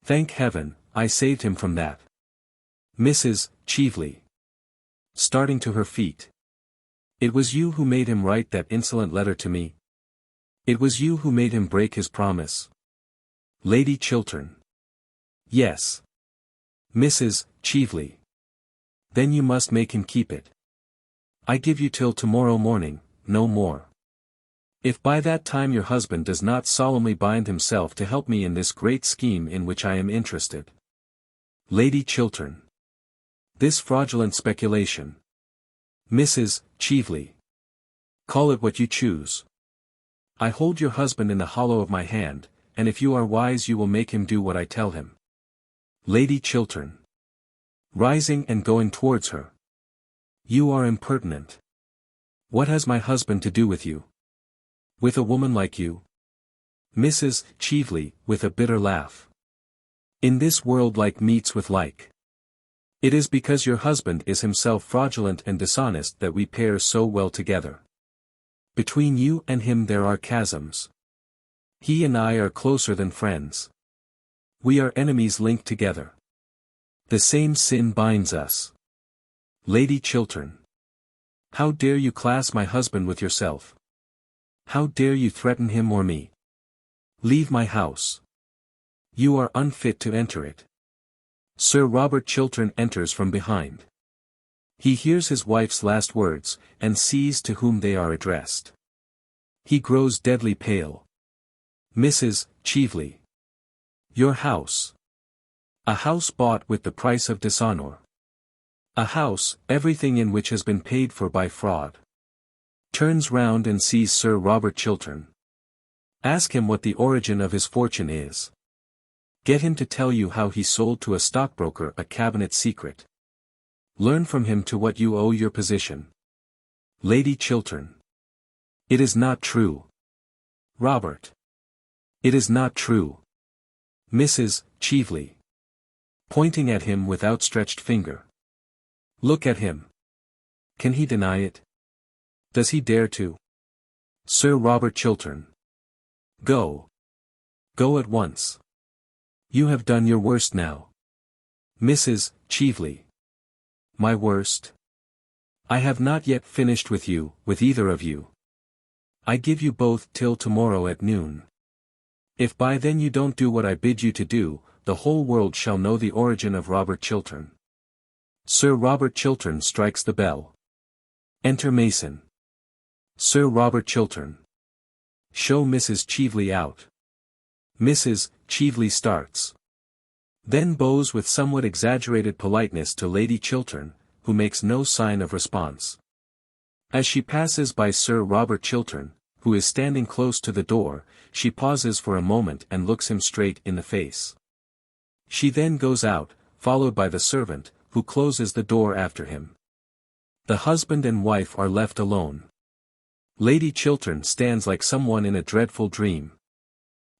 Thank heaven, I saved him from that. Mrs. Cheveley. Starting to her feet. It was you who made him write that insolent letter to me. It was you who made him break his promise. Lady Chiltern. Yes. Mrs. Cheveley. Then you must make him keep it. I give you till tomorrow morning, no more. If by that time your husband does not solemnly bind himself to help me in this great scheme in which I am interested. Lady Chiltern. This fraudulent speculation. Mrs. Cheveley. Call it what you choose. I hold your husband in the hollow of my hand, and if you are wise you will make him do what I tell him. Lady Chiltern. Rising and going towards her. You are impertinent. What has my husband to do with you? With a woman like you? Mrs. Cheveley, with a bitter laugh. In this world like meets with like. It is because your husband is himself fraudulent and dishonest that we pair so well together. Between you and him there are chasms. He and I are closer than friends. We are enemies linked together. The same sin binds us. Lady Chiltern. How dare you class my husband with yourself? How dare you threaten him or me? Leave my house. You are unfit to enter it. Sir Robert Chiltern enters from behind. He hears his wife's last words, and sees to whom they are addressed. He grows deadly pale. Mrs. Cheveley. Your house. A house bought with the price of dishonor. A house, everything in which has been paid for by fraud. Turns round and sees Sir Robert Chiltern. Ask him what the origin of his fortune is. Get him to tell you how he sold to a stockbroker a cabinet secret. Learn from him to what you owe your position. Lady Chiltern. It is not true. Robert. It is not true. Mrs. Cheveley. Pointing at him with outstretched finger. Look at him. Can he deny it? Does he dare to? Sir Robert Chiltern. Go. Go at once. You have done your worst now. Mrs. Cheveley. My worst? I have not yet finished with you, with either of you. I give you both till tomorrow at noon. If by then you don't do what I bid you to do, the whole world shall know the origin of Robert Chiltern. Sir Robert Chiltern strikes the bell. Enter Mason. Sir Robert Chiltern. Show Mrs. Cheveley out. Mrs. Cheveley starts. Then bows with somewhat exaggerated politeness to Lady Chiltern, who makes no sign of response. As she passes by Sir Robert Chiltern, who is standing close to the door, she pauses for a moment and looks him straight in the face. She then goes out, followed by the servant, who closes the door after him. The husband and wife are left alone. Lady Chiltern stands like someone in a dreadful dream.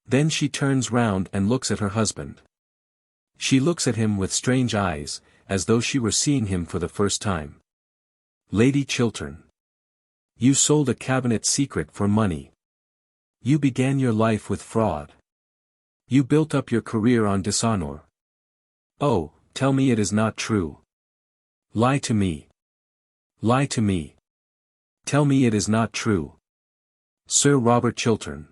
Then she turns round and looks at her husband. She looks at him with strange eyes, as though she were seeing him for the first time. Lady Chiltern. You sold a cabinet secret for money. You began your life with fraud. You built up your career on dishonor. Oh, tell me it is not true. Lie to me. Lie to me. Tell me it is not true. Sir Robert Chiltern.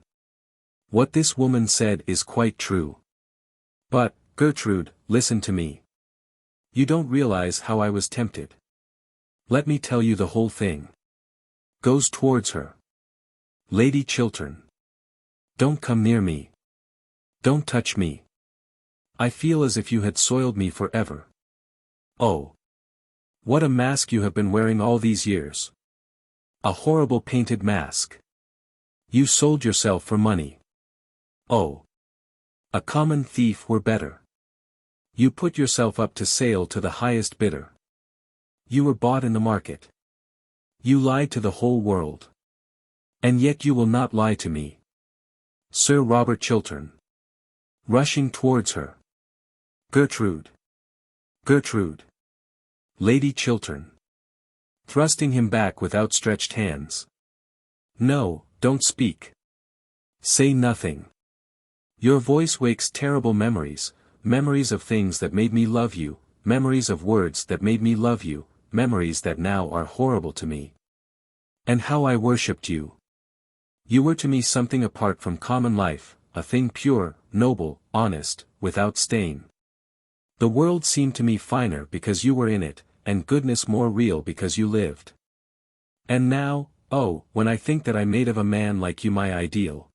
What this woman said is quite true. But, Gertrude, listen to me. You don't realize how I was tempted. Let me tell you the whole thing. Goes towards her. Lady Chiltern. Don't come near me. Don't touch me. I feel as if you had soiled me forever. Oh. What a mask you have been wearing all these years. A horrible painted mask. You sold yourself for money. Oh. A common thief were better. You put yourself up to sale to the highest bidder. You were bought in the market. You lied to the whole world. And yet you will not lie to me. Sir Robert Chiltern. Rushing towards her. Gertrude. Gertrude. Lady Chiltern. Thrusting him back with outstretched hands. No, don't speak. Say nothing. Your voice wakes terrible memories, memories of things that made me love you, memories of words that made me love you, memories that now are horrible to me. And how I worshipped you. You were to me something apart from common life, a thing pure, noble, honest, without stain. The world seemed to me finer because you were in it, and goodness more real because you lived. And now, oh, when I think that I made of a man like you my ideal.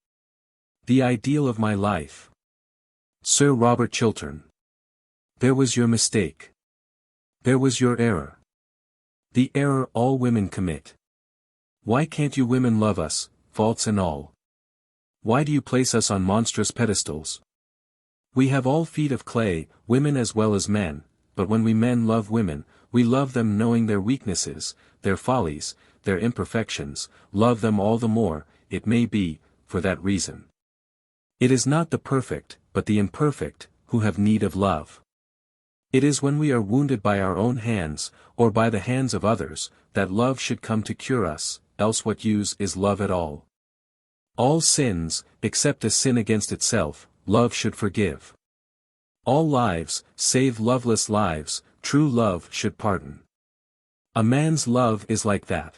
The ideal of my life. Sir Robert Chiltern. There was your mistake. There was your error. The error all women commit. Why can't you women love us, faults and all? Why do you place us on monstrous pedestals? We have all feet of clay, women as well as men, but when we men love women, we love them knowing their weaknesses, their follies, their imperfections, love them all the more, it may be, for that reason. It is not the perfect, but the imperfect, who have need of love. It is when we are wounded by our own hands, or by the hands of others, that love should come to cure us, else what use is love at all? All sins, except a sin against itself, love should forgive. All lives, save loveless lives, true love should pardon. A man's love is like that.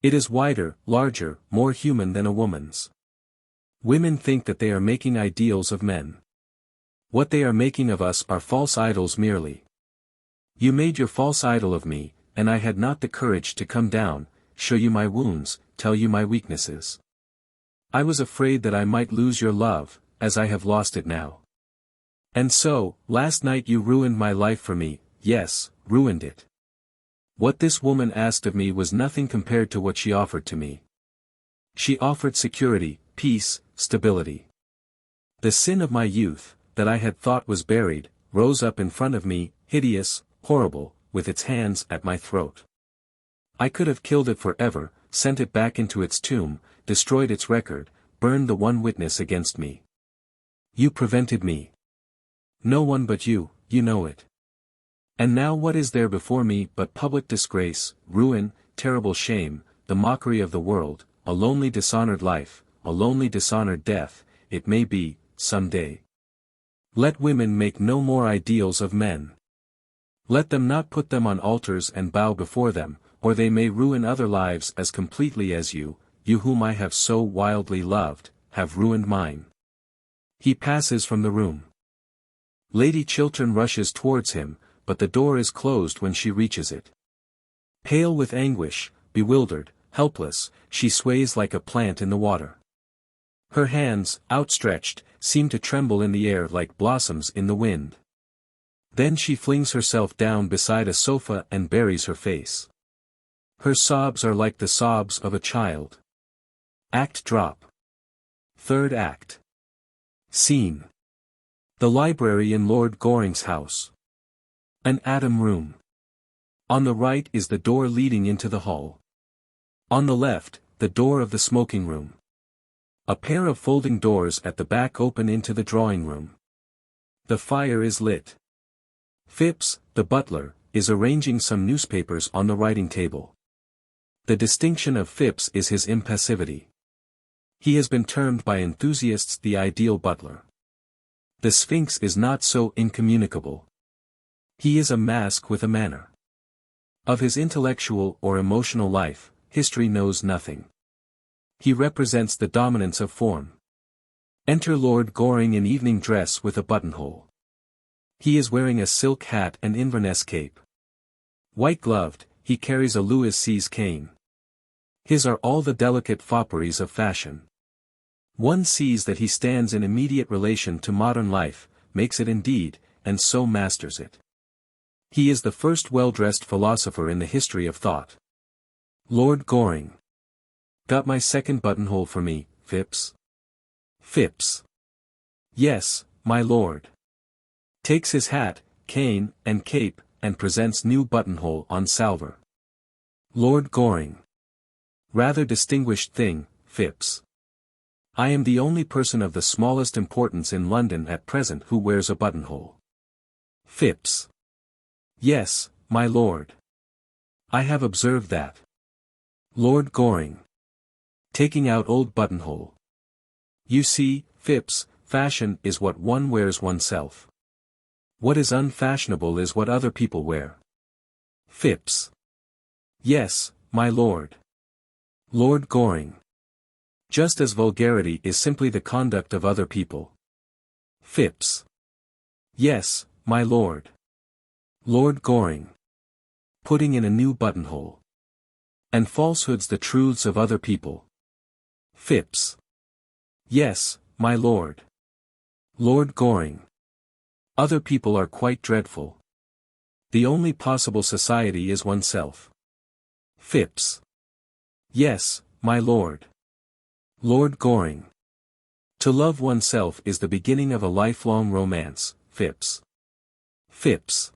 It is wider, larger, more human than a woman's. Women think that they are making ideals of men. What they are making of us are false idols merely. You made your false idol of me, and I had not the courage to come down, show you my wounds, tell you my weaknesses. I was afraid that I might lose your love, as I have lost it now. And so, last night you ruined my life for me, yes, ruined it. What this woman asked of me was nothing compared to what she offered to me. She offered security, peace, stability. The sin of my youth, that I had thought was buried, rose up in front of me, hideous, horrible, with its hands at my throat. I could have killed it forever, sent it back into its tomb, destroyed its record, burned the one witness against me. You prevented me. No one but you know it. And now what is there before me but public disgrace, ruin, terrible shame, the mockery of the world, a lonely dishonored life, a lonely dishonored death, it may be, some day. Let women make no more ideals of men. Let them not put them on altars and bow before them, or they may ruin other lives as completely as you whom I have so wildly loved, have ruined mine. He passes from the room. Lady Chiltern rushes towards him, but the door is closed when she reaches it. Pale with anguish, bewildered, helpless, she sways like a plant in the water. Her hands, outstretched, seem to tremble in the air like blossoms in the wind. Then she flings herself down beside a sofa and buries her face. Her sobs are like the sobs of a child. Act drop. Third act. Scene. The library in Lord Goring's house. An atom room. On the right is the door leading into the hall. On the left, the door of the smoking room. A pair of folding doors at the back open into the drawing room. The fire is lit. Phipps, the butler, is arranging some newspapers on the writing table. The distinction of Phipps is his impassivity. He has been termed by enthusiasts the ideal butler. The Sphinx is not so incommunicable. He is a mask with a manner. Of his intellectual or emotional life, history knows nothing. He represents the dominance of form. Enter Lord Goring in evening dress with a buttonhole. He is wearing a silk hat and Inverness cape. White-gloved, he carries a Louis Seize cane. His are all the delicate fopperies of fashion. One sees that he stands in immediate relation to modern life, makes it indeed, and so masters it. He is the first well-dressed philosopher in the history of thought. Lord Goring. Got my second buttonhole for me, Phipps? Phipps. Yes, my lord. Takes his hat, cane, and cape, and presents new buttonhole on salver. Lord Goring. Rather distinguished thing, Phipps. I am the only person of the smallest importance in London at present who wears a buttonhole. Phipps. Yes, my lord. I have observed that. Lord Goring. Taking out old buttonhole. You see, Phipps, fashion is what one wears oneself. What is unfashionable is what other people wear. Phipps. Yes, my lord. Lord Goring. Just as vulgarity is simply the conduct of other people. Phipps. Yes, my lord. Lord Goring. Putting in a new buttonhole. And falsehoods the truths of other people. Phipps. Yes, my lord. Lord Goring. Other people are quite dreadful. The only possible society is oneself. Phipps. Yes, my lord. Lord Goring. To love oneself is the beginning of a lifelong romance, Phipps. Phipps.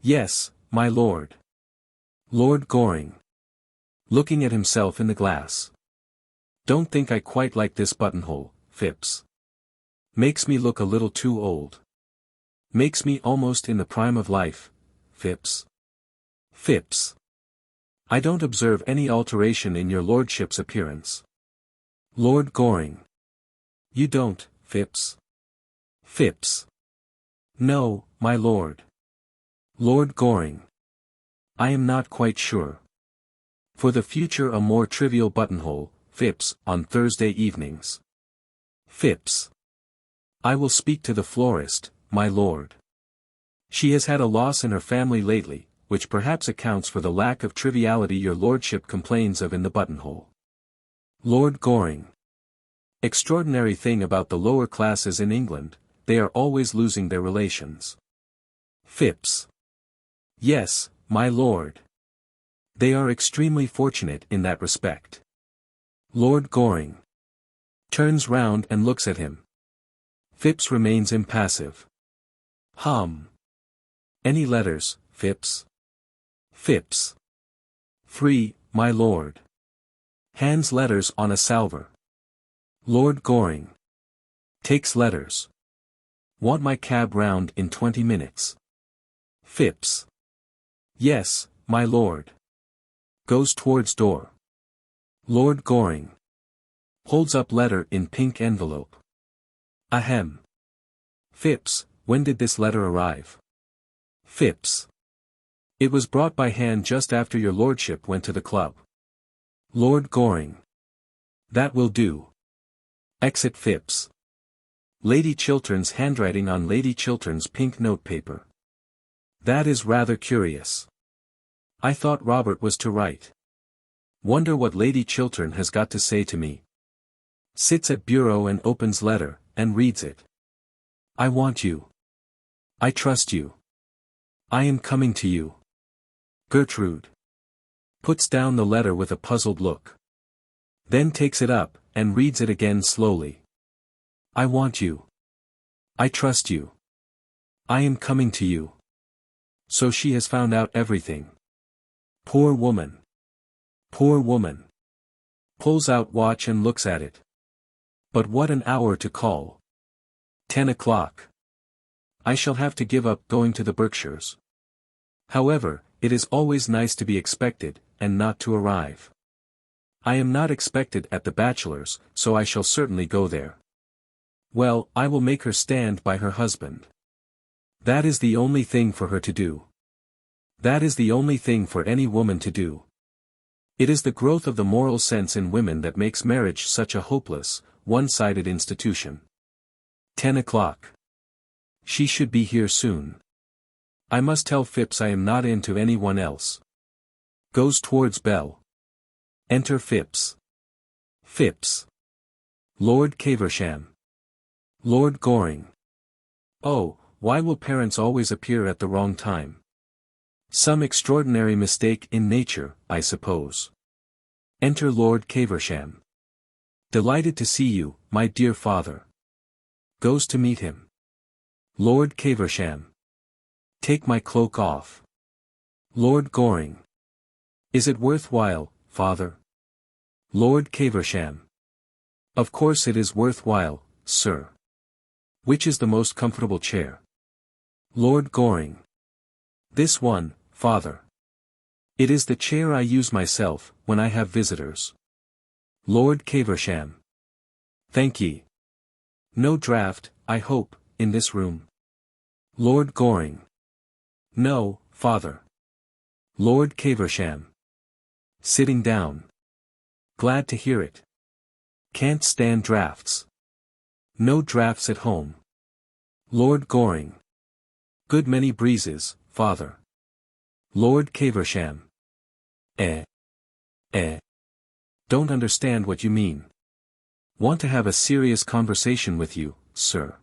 Yes, my lord. Lord Goring. Looking at himself in the glass. Don't think I quite like this buttonhole, Phipps. Makes me look a little too old. Makes me almost in the prime of life, Phipps. Phipps. I don't observe any alteration in your lordship's appearance. Lord Goring. You don't, Phipps. Phipps. No, my lord. Lord Goring. I am not quite sure. For the future a more trivial buttonhole, Phipps, on Thursday evenings. Phipps. I will speak to the florist, my lord. She has had a loss in her family lately, which perhaps accounts for the lack of triviality your lordship complains of in the buttonhole. Lord Goring. Extraordinary thing about the lower classes in England, they are always losing their relations. Phipps. Yes, my lord. They are extremely fortunate in that respect. Lord Goring. Turns round and looks at him. Phipps remains impassive. Any letters, Phipps? Phipps. 3, my lord. Hands letters on a salver. Lord Goring. Takes letters. Want my cab round in 20 minutes. Phipps. Yes, my lord. Goes towards door. Lord Goring. Holds up letter in pink envelope. Ahem. Phipps, when did this letter arrive? Phipps. It was brought by hand just after your lordship went to the club. Lord Goring. That will do. Exit Phipps. Lady Chiltern's handwriting on Lady Chiltern's pink notepaper. That is rather curious. I thought Robert was to write. Wonder what Lady Chiltern has got to say to me. Sits at bureau and opens letter, and reads it. I want you. I trust you. I am coming to you. Gertrude. Puts down the letter with a puzzled look. Then takes it up, and reads it again slowly. I want you. I trust you. I am coming to you. So she has found out everything. Poor woman. Poor woman. Pulls out watch and looks at it. But what an hour to call. 10 o'clock. I shall have to give up going to the Berkshires. However, it is always nice to be expected, and not to arrive. I am not expected at the bachelor's, so I shall certainly go there. Well, I will make her stand by her husband. That is the only thing for her to do. That is the only thing for any woman to do. It is the growth of the moral sense in women that makes marriage such a hopeless, one-sided institution. 10 o'clock. She should be here soon. I must tell Phipps I am not into anyone else. Goes towards bell. Enter Phipps. Phipps. Lord Caversham. Lord Goring. Oh, why will parents always appear at the wrong time? Some extraordinary mistake in nature, I suppose. Enter Lord Caversham. Delighted to see you, my dear father. Goes to meet him. Lord Caversham. Take my cloak off. Lord Goring. Is it worthwhile, father? Lord Caversham. Of course it is worthwhile, sir. Which is the most comfortable chair? Lord Goring. This one, father. It is the chair I use myself, when I have visitors. Lord Caversham. Thank ye. No draught, I hope, in this room. Lord Goring. No, father. Lord Caversham. Sitting down. Glad to hear it. Can't stand draughts. No draughts at home. Lord Goring. Good many breezes, father. Lord Caversham. Don't understand what you mean. Want to have a serious conversation with you, sir.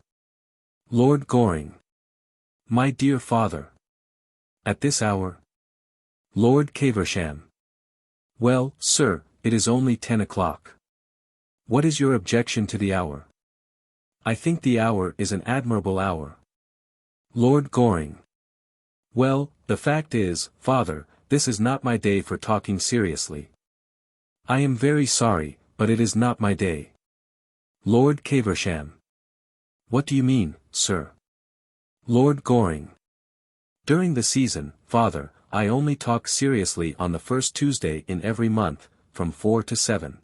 Lord Goring. My dear father. At this hour? Lord Caversham. Well, sir, it is only 10 o'clock. What is your objection to the hour? I think the hour is an admirable hour. Lord Goring. Well, the fact is, father, this is not my day for talking seriously. I am very sorry, but it is not my day. Lord Caversham. What do you mean, sir? Lord Goring. During the season, father, I only talk seriously on the first Tuesday in every month, from 4 to 7.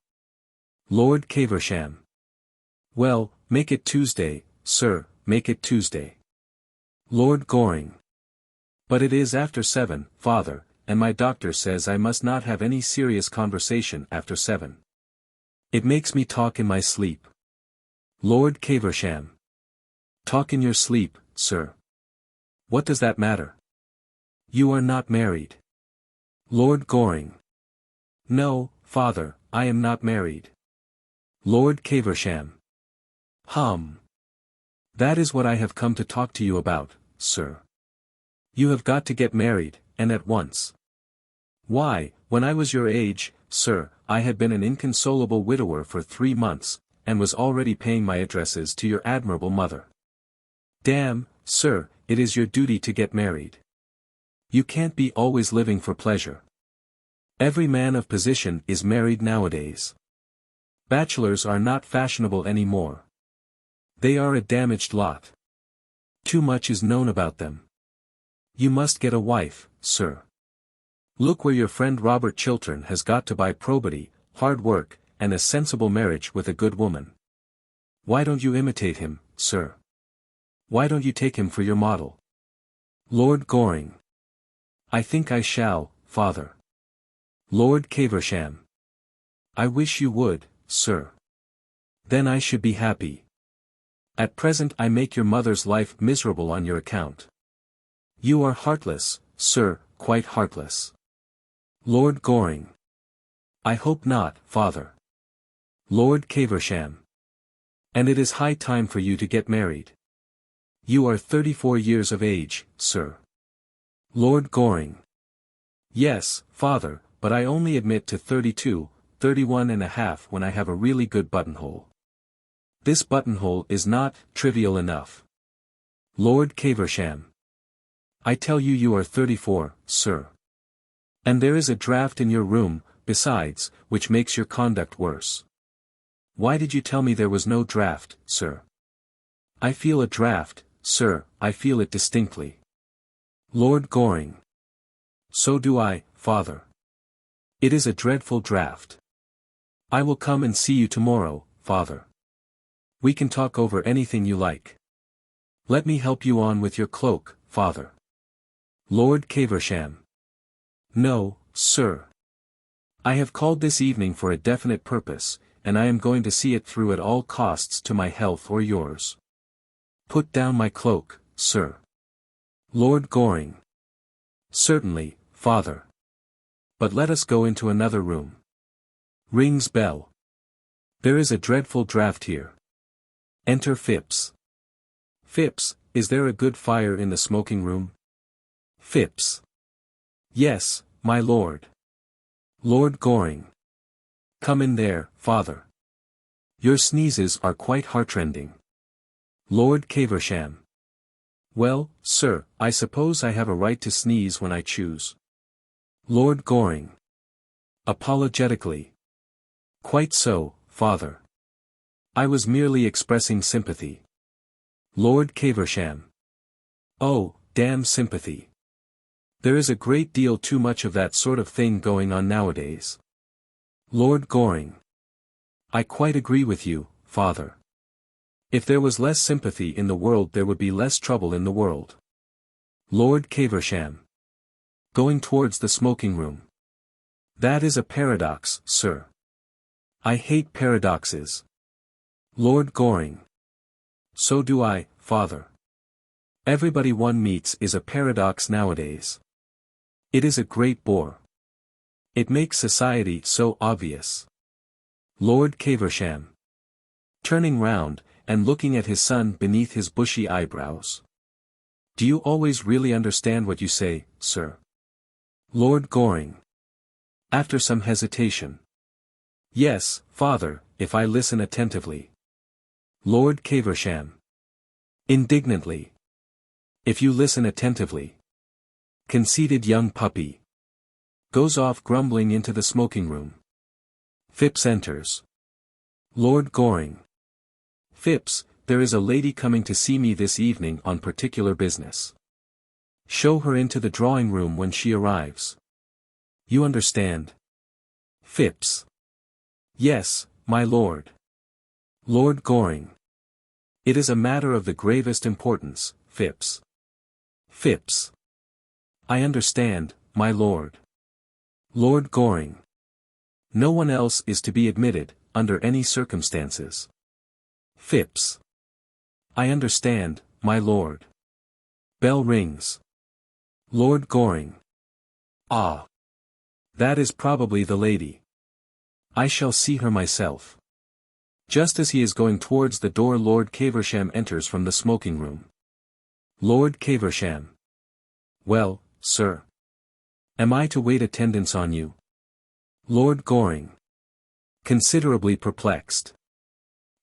Lord Caversham. Well, make it Tuesday, sir, make it Tuesday. Lord Goring. But it is after 7, father, and my doctor says I must not have any serious conversation after 7. It makes me talk in my sleep. Lord Caversham. Talk in your sleep, sir. What does that matter? You are not married. Lord Goring. No, father, I am not married. Lord Caversham. That is what I have come to talk to you about, sir. You have got to get married, and at once. Why, when I was your age, sir, I had been an inconsolable widower for 3 months, and was already paying my addresses to your admirable mother. Damn, sir, it is your duty to get married. You can't be always living for pleasure. Every man of position is married nowadays. Bachelors are not fashionable any more. They are a damaged lot. Too much is known about them. You must get a wife, sir. Look where your friend Robert Chiltern has got to by probity, hard work, and a sensible marriage with a good woman. Why don't you imitate him, sir? Why don't you take him for your model? Lord Goring. I think I shall, father. Lord Caversham. I wish you would, sir. Then I should be happy. At present I make your mother's life miserable on your account. You are heartless, sir, quite heartless. Lord Goring. I hope not, father. Lord Caversham. And it is high time for you to get married. You are 34 years of age, sir. Lord Goring. Yes, father, but I only admit to 32, 31 and a half when I have a really good buttonhole. This buttonhole is not trivial enough. Lord Caversham. I tell you you are 34, sir. And there is a draught in your room, besides, which makes your conduct worse. Why did you tell me there was no draught, sir? I feel a draught, sir, I feel it distinctly. Lord Goring. So do I, father. It is a dreadful draught. I will come and see you tomorrow, father. We can talk over anything you like. Let me help you on with your cloak, father. Lord Caversham. No, sir. I have called this evening for a definite purpose, and I am going to see it through at all costs to my health or yours. Put down my cloak, sir. Lord Goring. Certainly, father. But let us go into another room. Rings bell. There is a dreadful draught here. Enter Phipps. Phipps, is there a good fire in the smoking room? Phipps. Yes, my lord. Lord Goring. Come in there, father. Your sneezes are quite heartrending. Lord Caversham. Well, sir, I suppose I have a right to sneeze when I choose. Lord Goring. Apologetically. Quite so, father. I was merely expressing sympathy. Lord Caversham. Oh, damn sympathy. There is a great deal too much of that sort of thing going on nowadays. Lord Goring. I quite agree with you, father. If there was less sympathy in the world there would be less trouble in the world. Lord Caversham. Going towards the smoking room. That is a paradox, sir. I hate paradoxes. Lord Goring. So do I, father. Everybody one meets is a paradox nowadays. It is a great bore. It makes society so obvious. Lord Caversham. Turning round, and looking at his son beneath his bushy eyebrows. Do you always really understand what you say, sir? Lord Goring. After some hesitation. Yes, father, if I listen attentively. Lord Caversham. Indignantly. If you listen attentively. Conceited young puppy. Goes off grumbling into the smoking room. Phipps enters. Lord Goring. Phipps, there is a lady coming to see me this evening on particular business. Show her into the drawing room when she arrives. You understand? Phipps. Yes, my lord. Lord Goring. It is a matter of the gravest importance, Phipps. Phipps. I understand, my lord. Lord Goring. No one else is to be admitted, under any circumstances. Phipps. I understand, my lord. Bell rings. Lord Goring. Ah. That is probably the lady. I shall see her myself. Just as he is going towards the door, Lord Caversham enters from the smoking room. Lord Caversham. Well, sir. Am I to wait attendance on you? Lord Goring. Considerably perplexed.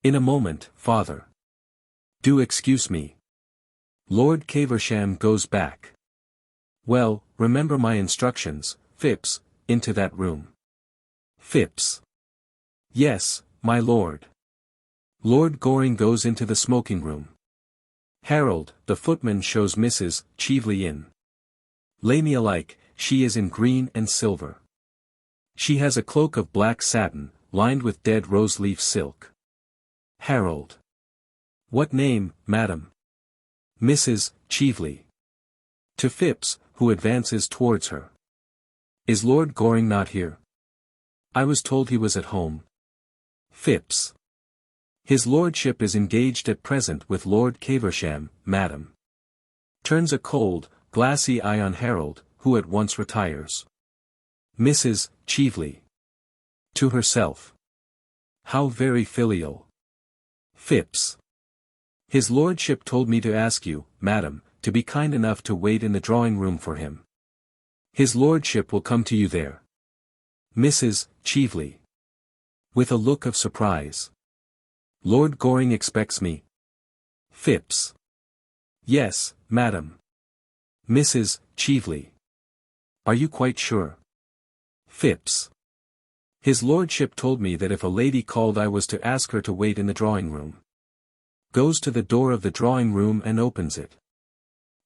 In a moment, father. Do excuse me. Lord Caversham goes back. Well, remember my instructions, Phipps, into that room. Phipps. Yes, my lord. Lord Goring goes into the smoking room. Harold, the footman, shows Mrs. Cheveley in. Lamy alike, she is in green and silver. She has a cloak of black satin, lined with dead rose-leaf silk. Harold. What name, madam? Mrs. Cheveley. To Phipps, who advances towards her. Is Lord Goring not here? I was told he was at home. Phipps. His lordship is engaged at present with Lord Caversham, madam. Turns a cold, glassy eye on Harold, who at once retires. Mrs. Cheveley. To herself. How very filial. Phipps. His lordship told me to ask you, madam, to be kind enough to wait in the drawing-room for him. His lordship will come to you there. Mrs. Cheveley. With a look of surprise. Lord Goring expects me. Phipps. Yes, madam. Mrs. Cheveley. Are you quite sure? Phipps. His lordship told me that if a lady called I was to ask her to wait in the drawing-room. Goes to the door of the drawing-room and opens it.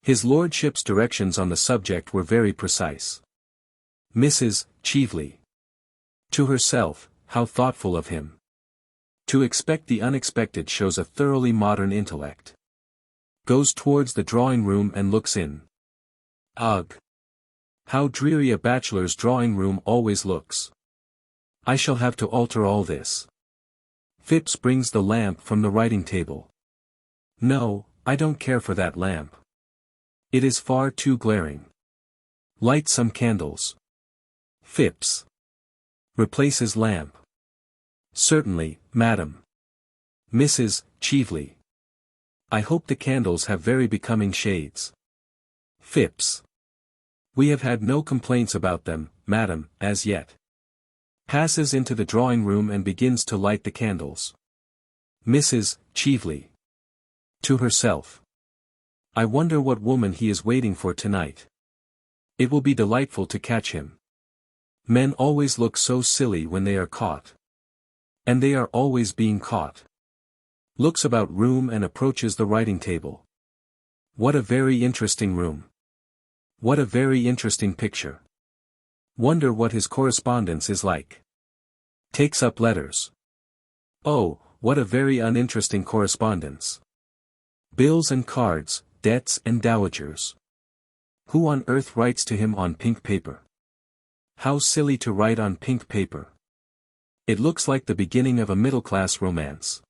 His lordship's directions on the subject were very precise. Mrs. Cheveley. To herself, how thoughtful of him. To expect the unexpected shows a thoroughly modern intellect. Goes towards the drawing-room and looks in. Ugh! How dreary a bachelor's drawing-room always looks. I shall have to alter all this. Phipps brings the lamp from the writing-table. No, I don't care for that lamp. It is far too glaring. Light some candles. Phipps. Replaces lamp. Certainly, madam. Mrs. Cheveley. I hope the candles have very becoming shades. Phipps. We have had no complaints about them, madam, as yet. Passes into the drawing-room and begins to light the candles. Mrs. Cheveley. To herself. I wonder what woman he is waiting for tonight. It will be delightful to catch him. Men always look so silly when they are caught. And they are always being caught. Looks about room and approaches the writing-table. What a very interesting room. What a very interesting picture. Wonder what his correspondence is like. Takes up letters. Oh, what a very uninteresting correspondence. Bills and cards, debts and dowagers. Who on earth writes to him on pink paper? How silly to write on pink paper. It looks like the beginning of a middle-class romance.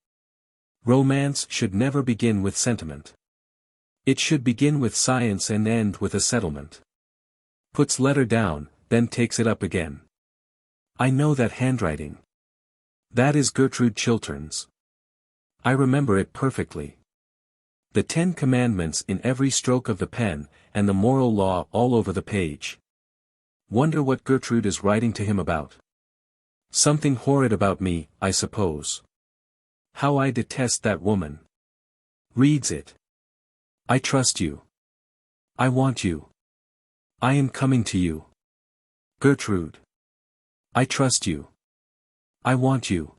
Romance should never begin with sentiment. It should begin with science and end with a settlement. Puts letter down, then takes it up again. I know that handwriting. That is Gertrude Chiltern's. I remember it perfectly. The 10 Commandments in every stroke of the pen, and the moral law all over the page. Wonder what Gertrude is writing to him about. Something horrid about me, I suppose. How I detest that woman. Reads it. I trust you. I want you. I am coming to you. Gertrude. I trust you. I want you.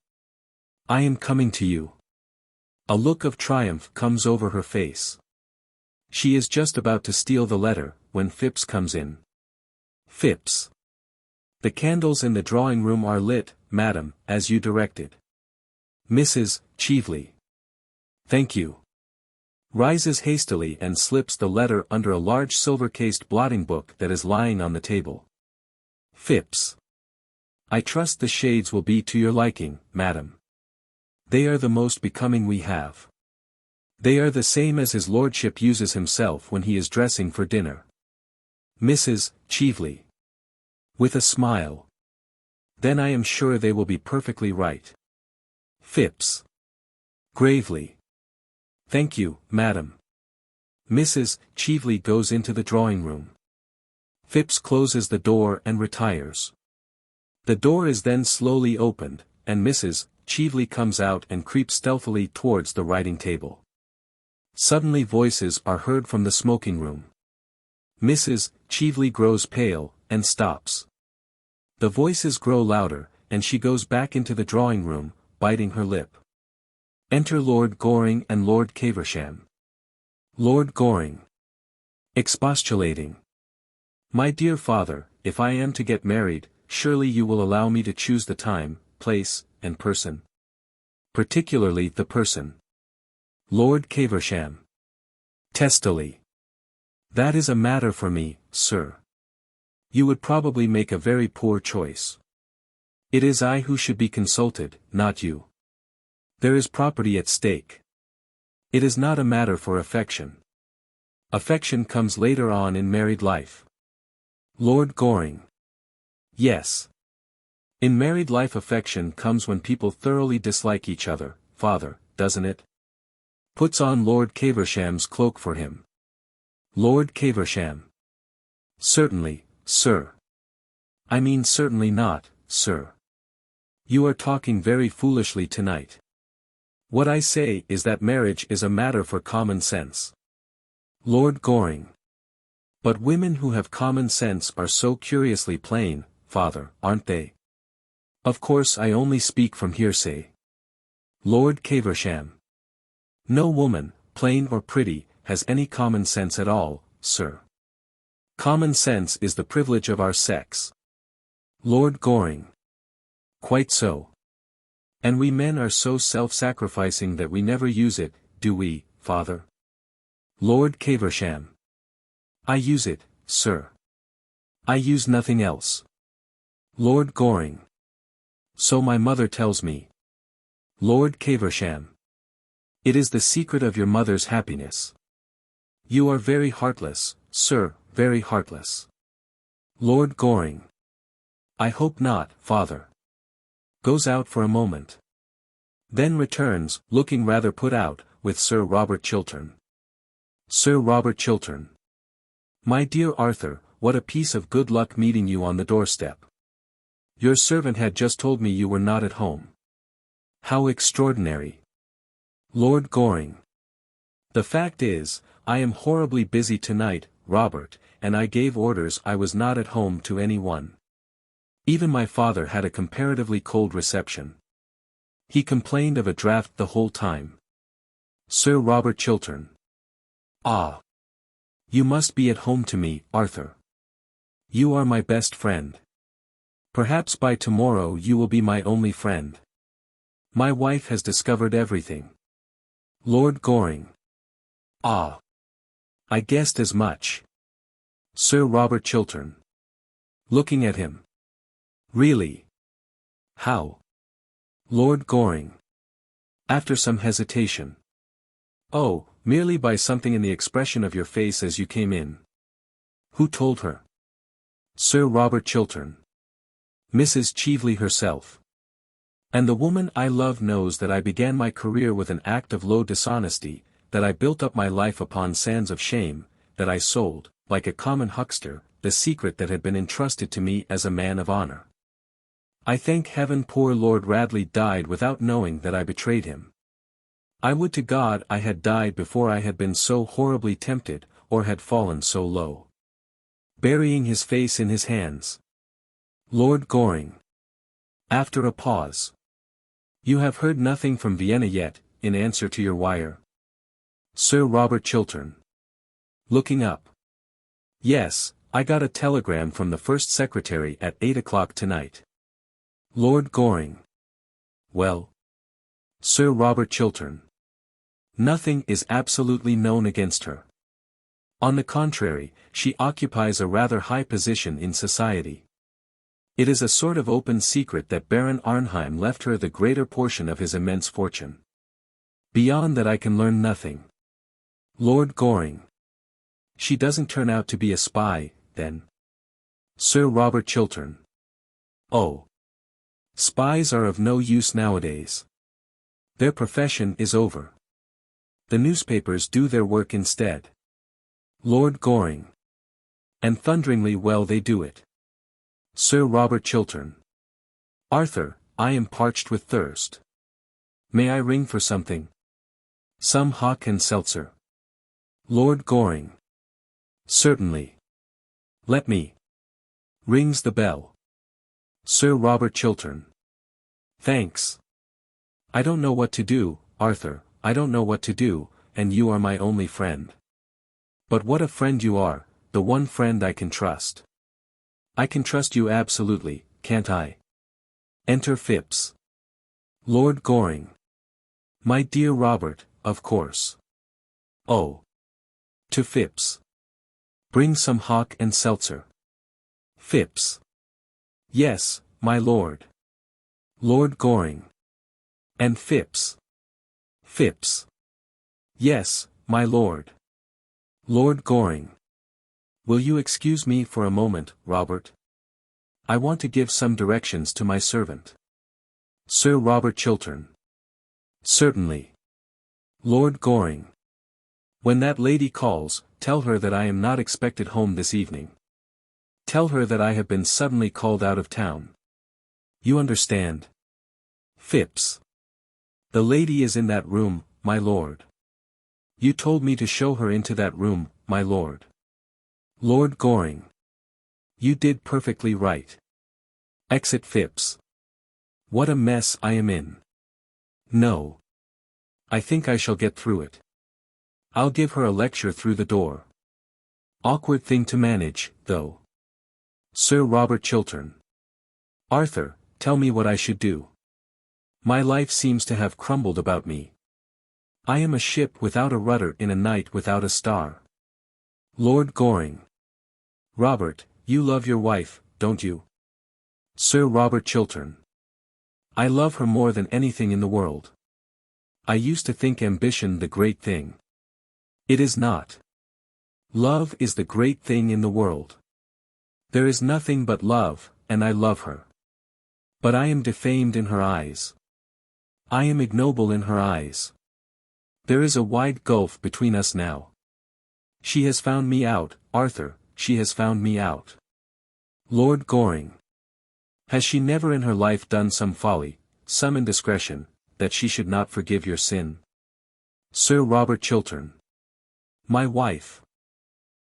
I am coming to you. A look of triumph comes over her face. She is just about to steal the letter, when Phipps comes in. Phipps. The candles in the drawing room are lit, madam, as you directed. Mrs. Cheveley. Thank you. Rises hastily and slips the letter under a large silver-cased blotting book that is lying on the table. Phipps. I trust the shades will be to your liking, madam. They are the most becoming we have. They are the same as his lordship uses himself when he is dressing for dinner. Mrs. Cheveley. With a smile. Then I am sure they will be perfectly right. Phipps. Gravely. Thank you, madam. Mrs. Cheveley goes into the drawing room. Phipps closes the door and retires. The door is then slowly opened, and Mrs. Cheveley comes out and creeps stealthily towards the writing table. Suddenly voices are heard from the smoking room. Mrs. Cheveley grows pale, and stops. The voices grow louder, and she goes back into the drawing room, biting her lip. Enter Lord Goring and Lord Caversham. Lord Goring. Expostulating. My dear father, if I am to get married, surely you will allow me to choose the time, place, and person. Particularly the person. Lord Caversham. Testily. That is a matter for me, sir. You would probably make a very poor choice. It is I who should be consulted, not you. There is property at stake. It is not a matter for affection. Affection comes later on in married life. Lord Goring. Yes. In married life affection comes when people thoroughly dislike each other, father, doesn't it? Puts on Lord Caversham's cloak for him. Lord Caversham. Certainly, sir. I mean certainly not, sir. You are talking very foolishly tonight. What I say is that marriage is a matter for common sense. Lord Goring. But women who have common sense are so curiously plain, father, aren't they? Of course I only speak from hearsay. Lord Caversham. No woman, plain or pretty, has any common sense at all, sir. Common sense is the privilege of our sex. Lord Goring. Quite so. And we men are so self-sacrificing that we never use it, do we, father? Lord Caversham. I use it, sir. I use nothing else. Lord Goring. So my mother tells me. Lord Caversham. It is the secret of your mother's happiness. You are very heartless, sir, very heartless. Lord Goring. I hope not, father. Goes out for a moment. Then returns, looking rather put out, with Sir Robert Chiltern. Sir Robert Chiltern. My dear Arthur, what a piece of good luck meeting you on the doorstep. Your servant had just told me you were not at home. How extraordinary. Lord Goring. The fact is, I am horribly busy tonight, Robert, and I gave orders I was not at home to any one. Even my father had a comparatively cold reception. He complained of a draught the whole time. Sir Robert Chiltern. Ah. You must be at home to me, Arthur. You are my best friend. Perhaps by tomorrow you will be my only friend. My wife has discovered everything. Lord Goring. Ah. I guessed as much. Sir Robert Chiltern. Looking at him. Really? How? Lord Goring. After some hesitation. Oh, merely by something in the expression of your face as you came in. Who told her? Sir Robert Chiltern. Mrs. Cheveley herself. And the woman I love knows that I began my career with an act of low dishonesty, that I built up my life upon sands of shame, that I sold, like a common huckster, the secret that had been entrusted to me as a man of honor. I thank heaven poor Lord Radley died without knowing that I betrayed him. I would to God I had died before I had been so horribly tempted, or had fallen so low. Burying his face in his hands. Lord Goring. After a pause. You have heard nothing from Vienna yet, in answer to your wire? Sir Robert Chiltern. Looking up. Yes, I got a telegram from the First Secretary at 8 o'clock tonight. Lord Goring. Well? Sir Robert Chiltern. Nothing is absolutely known against her. On the contrary, she occupies a rather high position in society. It is a sort of open secret that Baron Arnheim left her the greater portion of his immense fortune. Beyond that I can learn nothing. Lord Goring. She doesn't turn out to be a spy, then? Sir Robert Chiltern. Oh. Spies are of no use nowadays. Their profession is over. The newspapers do their work instead. Lord Goring. And thunderingly well they do it. Sir Robert Chiltern. Arthur, I am parched with thirst. May I ring for something? Some hock and seltzer. Lord Goring. Certainly. Let me. Rings the bell. Sir Robert Chiltern. Thanks. I don't know what to do, Arthur, I don't know what to do, and you are my only friend. But what a friend you are, the one friend I can trust. I can trust you absolutely, can't I? Enter Phipps. Lord Goring. My dear Robert, of course. Oh. To Phipps. Bring some hock and seltzer. Phipps. Yes, my lord. Lord Goring. And Phipps. Phipps. Yes, my lord. Lord Goring. Will you excuse me for a moment, Robert? I want to give some directions to my servant. Sir Robert Chiltern. Certainly. Lord Goring. When that lady calls, tell her that I am not expected home this evening. Tell her that I have been suddenly called out of town. You understand? Phipps. The lady is in that room, my lord. You told me to show her into that room, my lord. Lord Goring. You did perfectly right. Exit Phipps. What a mess I am in. No. I think I shall get through it. I'll give her a lecture through the door. Awkward thing to manage, though. Sir Robert Chiltern. Arthur, tell me what I should do. My life seems to have crumbled about me. I am a ship without a rudder in a night without a star. Lord Goring. Robert, you love your wife, don't you? Sir Robert Chiltern. I love her more than anything in the world. I used to think ambition the great thing. It is not. Love is the great thing in the world. There is nothing but love, and I love her. But I am defamed in her eyes. I am ignoble in her eyes. There is a wide gulf between us now. She has found me out, Arthur, she has found me out. Lord Goring. Has she never in her life done some folly, some indiscretion, that she should not forgive your sin? Sir Robert Chiltern. My wife.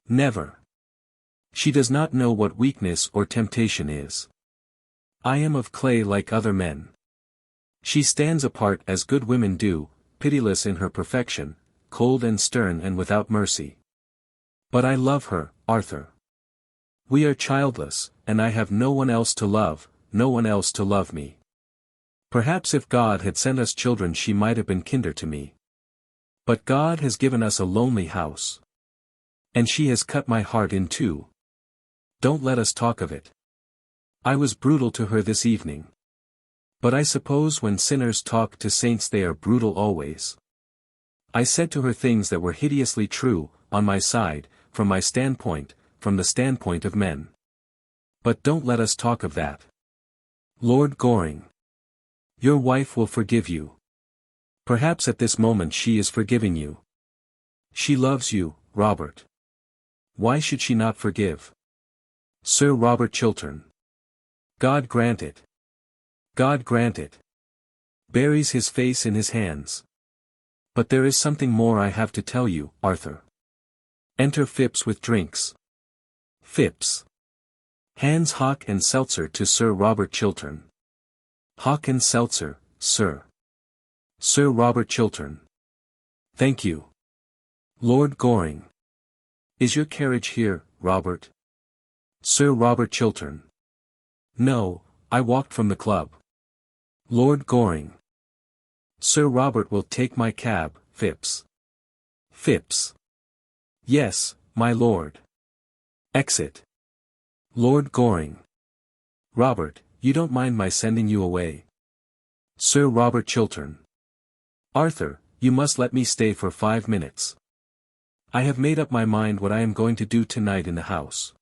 Never. She does not know what weakness or temptation is. I am of clay like other men. She stands apart as good women do, pitiless in her perfection, cold and stern and without mercy. But I love her, Arthur. We are childless, and I have no one else to love, no one else to love me. Perhaps if God had sent us children she might have been kinder to me. But God has given us a lonely house. And she has cut my heart in two. Don't let us talk of it. I was brutal to her this evening. But I suppose when sinners talk to saints they are brutal always. I said to her things that were hideously true, on my side, from my standpoint, from the standpoint of men. But don't let us talk of that. Lord Goring. Your wife will forgive you. Perhaps at this moment she is forgiving you. She loves you, Robert. Why should she not forgive? Sir Robert Chiltern. God grant it. God grant it. Buries his face in his hands. But there is something more I have to tell you, Arthur. Enter Phipps with drinks. Phipps. Hands hock and seltzer to Sir Robert Chiltern. Hock and seltzer, sir. Sir Robert Chiltern. Thank you. Lord Goring. Is your carriage here, Robert? Sir Robert Chiltern. No, I walked from the club. Lord Goring. Sir Robert will take my cab, Phipps. Phipps. Yes, my lord. Exit. Lord Goring. Robert, you don't mind my sending you away? Sir Robert Chiltern. Arthur, you must let me stay for 5 minutes. I have made up my mind what I am going to do tonight in the House.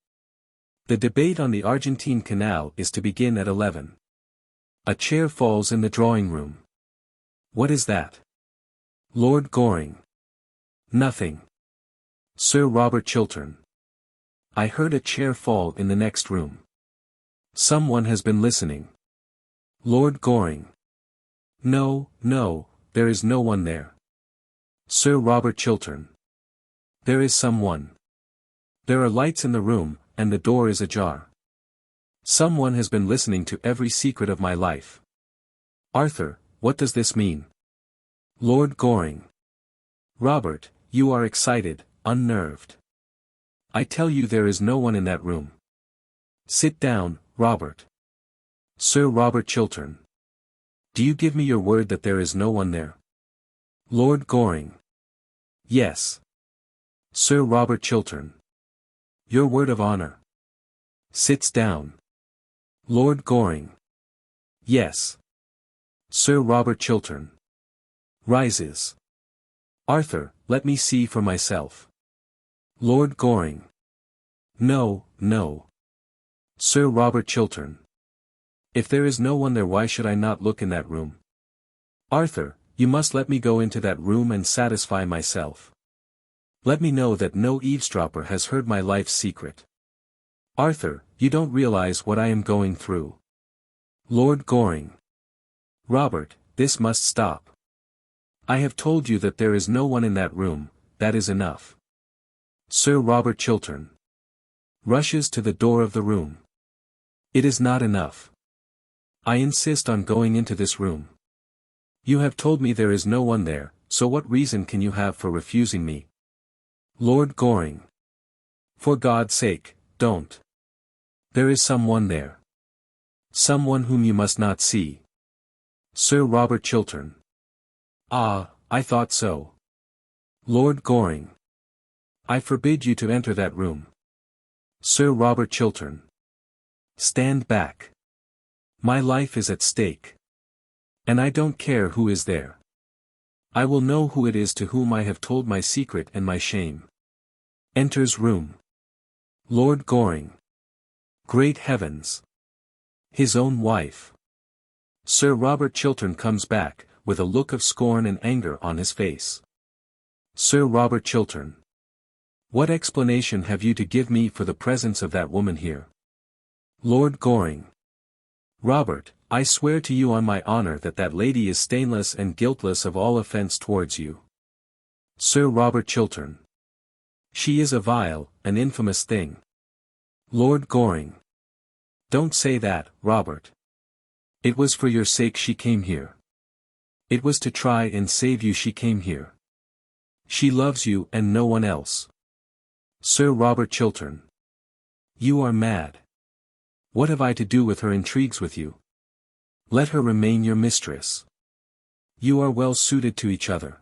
The debate on the Argentine Canal is to begin at 11. A chair falls in the drawing room. What is that? Lord Goring. Nothing. Sir Robert Chiltern. I heard a chair fall in the next room. Someone has been listening. Lord Goring. No, no, there is no one there. Sir Robert Chiltern. There is someone. There are lights in the room, and the door is ajar. Someone has been listening to every secret of my life. Arthur, what does this mean? Lord Goring. Robert, you are excited, unnerved. I tell you there is no one in that room. Sit down, Robert. Sir Robert Chiltern. Do you give me your word that there is no one there? Lord Goring. Yes. Sir Robert Chiltern. Your word of honor. Sits down. Lord Goring. Yes. Sir Robert Chiltern. Rises. Arthur, let me see for myself. Lord Goring. No, no. Sir Robert Chiltern. If there is no one there, why should I not look in that room? Arthur, you must let me go into that room and satisfy myself. Let me know that no eavesdropper has heard my life's secret. Arthur, you don't realize what I am going through. Lord Goring. Robert, this must stop. I have told you that there is no one in that room, that is enough. Sir Robert Chiltern. Rushes to the door of the room. It is not enough. I insist on going into this room. You have told me there is no one there, so what reason can you have for refusing me? Lord Goring. For God's sake, don't. There is someone there. Someone whom you must not see. Sir Robert Chiltern. Ah, I thought so. Lord Goring. I forbid you to enter that room. Sir Robert Chiltern. Stand back. My life is at stake. And I don't care who is there. I will know who it is to whom I have told my secret and my shame. Enters room. Lord Goring. Great heavens. His own wife. Sir Robert Chiltern comes back, with a look of scorn and anger on his face. Sir Robert Chiltern. What explanation have you to give me for the presence of that woman here? Lord Goring. Robert, I swear to you on my honor that that lady is stainless and guiltless of all offense towards you. Sir Robert Chiltern. She is a vile, an infamous thing. Lord Goring. Don't say that, Robert. It was for your sake she came here. It was to try and save you she came here. She loves you and no one else. Sir Robert Chiltern. You are mad. What have I to do with her intrigues with you? Let her remain your mistress. You are well suited to each other.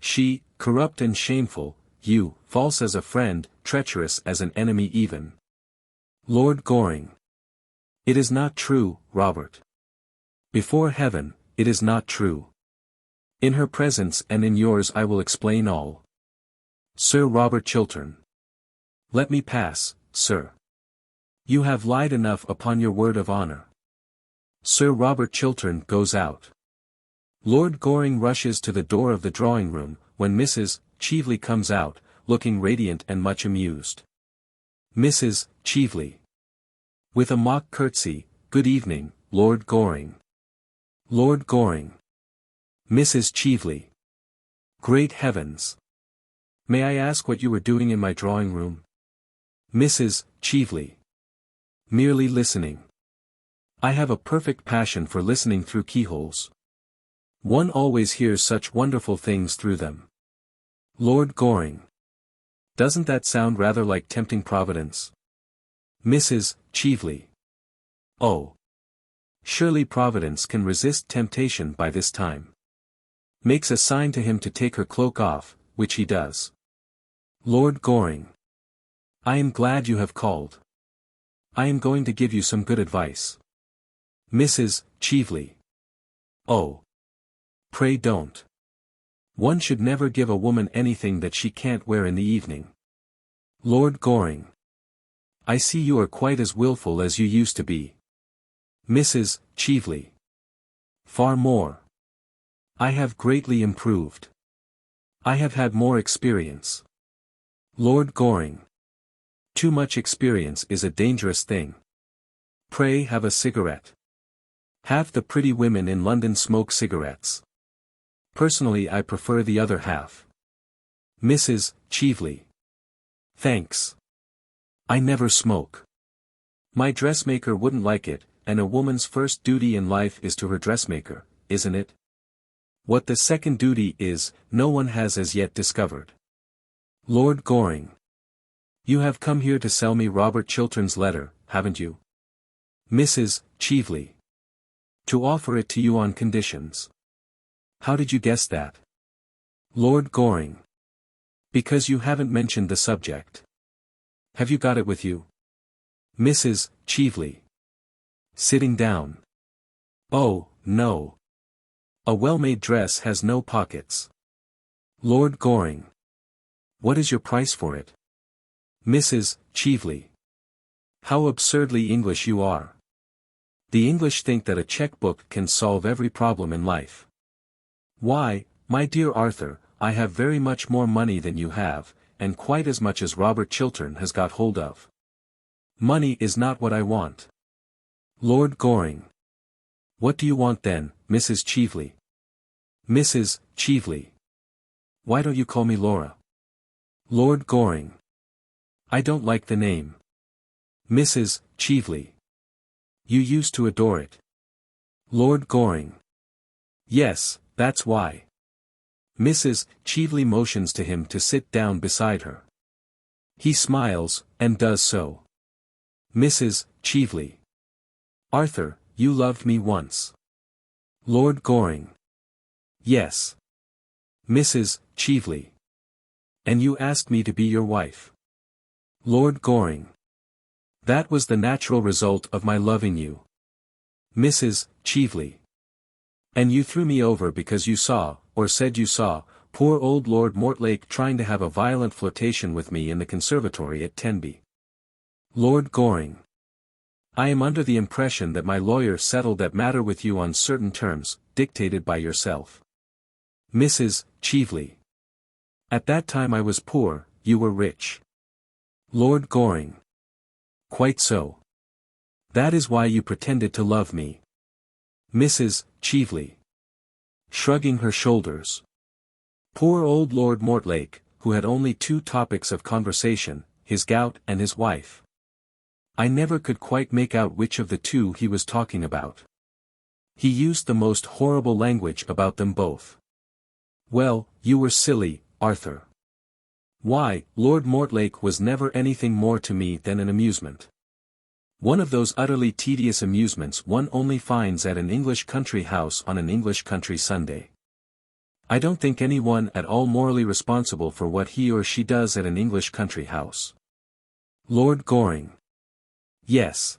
She, corrupt and shameful, you, false as a friend, treacherous as an enemy even. Lord Goring. It is not true, Robert. Before heaven, it is not true. In her presence and in yours I will explain all. Sir Robert Chiltern. Let me pass, sir. You have lied enough upon your word of honor. Sir Robert Chiltern goes out. Lord Goring rushes to the door of the drawing room, when Mrs. Chively comes out, looking radiant and much amused. Mrs. Chively. With a mock curtsy, good evening, Lord Goring. Lord Goring. Mrs. Cheveley. Great heavens! May I ask what you were doing in my drawing room? Mrs. Cheveley. Merely listening. I have a perfect passion for listening through keyholes. One always hears such wonderful things through them. Lord Goring. Doesn't that sound rather like tempting Providence? Mrs. Cheveley. Oh. Surely Providence can resist temptation by this time. Makes a sign to him to take her cloak off, which he does. Lord Goring. I am glad you have called. I am going to give you some good advice. Mrs. Cheveley. Oh. Pray don't. One should never give a woman anything that she can't wear in the evening. Lord Goring. I see you are quite as willful as you used to be. Mrs. Cheveley. Far more. I have greatly improved. I have had more experience. Lord Goring. Too much experience is a dangerous thing. Pray have a cigarette. Half the pretty women in London smoke cigarettes. Personally I prefer the other half. Mrs. Cheveley. Thanks. I never smoke. My dressmaker wouldn't like it, and a woman's first duty in life is to her dressmaker, isn't it? What the second duty is, no one has as yet discovered. Lord Goring. You have come here to sell me Robert Chiltern's letter, haven't you? Mrs. Cheveley. To offer it to you on conditions. How did you guess that? Lord Goring. Because you haven't mentioned the subject. Have you got it with you? Mrs. Cheveley. Sitting down. Oh, no. A well-made dress has no pockets. Lord Goring. What is your price for it? Mrs. Cheveley. How absurdly English you are. The English think that a checkbook can solve every problem in life. Why, my dear Arthur, I have very much more money than you have, and quite as much as Robert Chiltern has got hold of. Money is not what I want. Lord Goring. What do you want then, Mrs. Cheveley? Mrs. Cheveley. Why don't you call me Laura? Lord Goring. I don't like the name. Mrs. Cheveley. You used to adore it. Lord Goring. Yes, that's why. Mrs. Cheveley motions to him to sit down beside her. He smiles, and does so. Mrs. Cheveley. Arthur, you loved me once. Lord Goring. Yes. Mrs. Cheveley. And you asked me to be your wife. Lord Goring. That was the natural result of my loving you. Mrs. Cheveley. And you threw me over because you saw, or said you saw, poor old Lord Mortlake trying to have a violent flirtation with me in the conservatory at Tenby. Lord Goring. I am under the impression that my lawyer settled that matter with you on certain terms, dictated by yourself. Mrs. Cheveley. At that time I was poor, you were rich. Lord Goring. Quite so. That is why you pretended to love me. Mrs. Cheveley. Shrugging her shoulders. Poor old Lord Mortlake, who had only two topics of conversation, his gout and his wife. I never could quite make out which of the two he was talking about. He used the most horrible language about them both. Well, you were silly, Arthur. Why, Lord Mortlake was never anything more to me than an amusement. One of those utterly tedious amusements one only finds at an English country house on an English country Sunday. I don't think anyone at all morally responsible for what he or she does at an English country house. Lord Goring. Yes.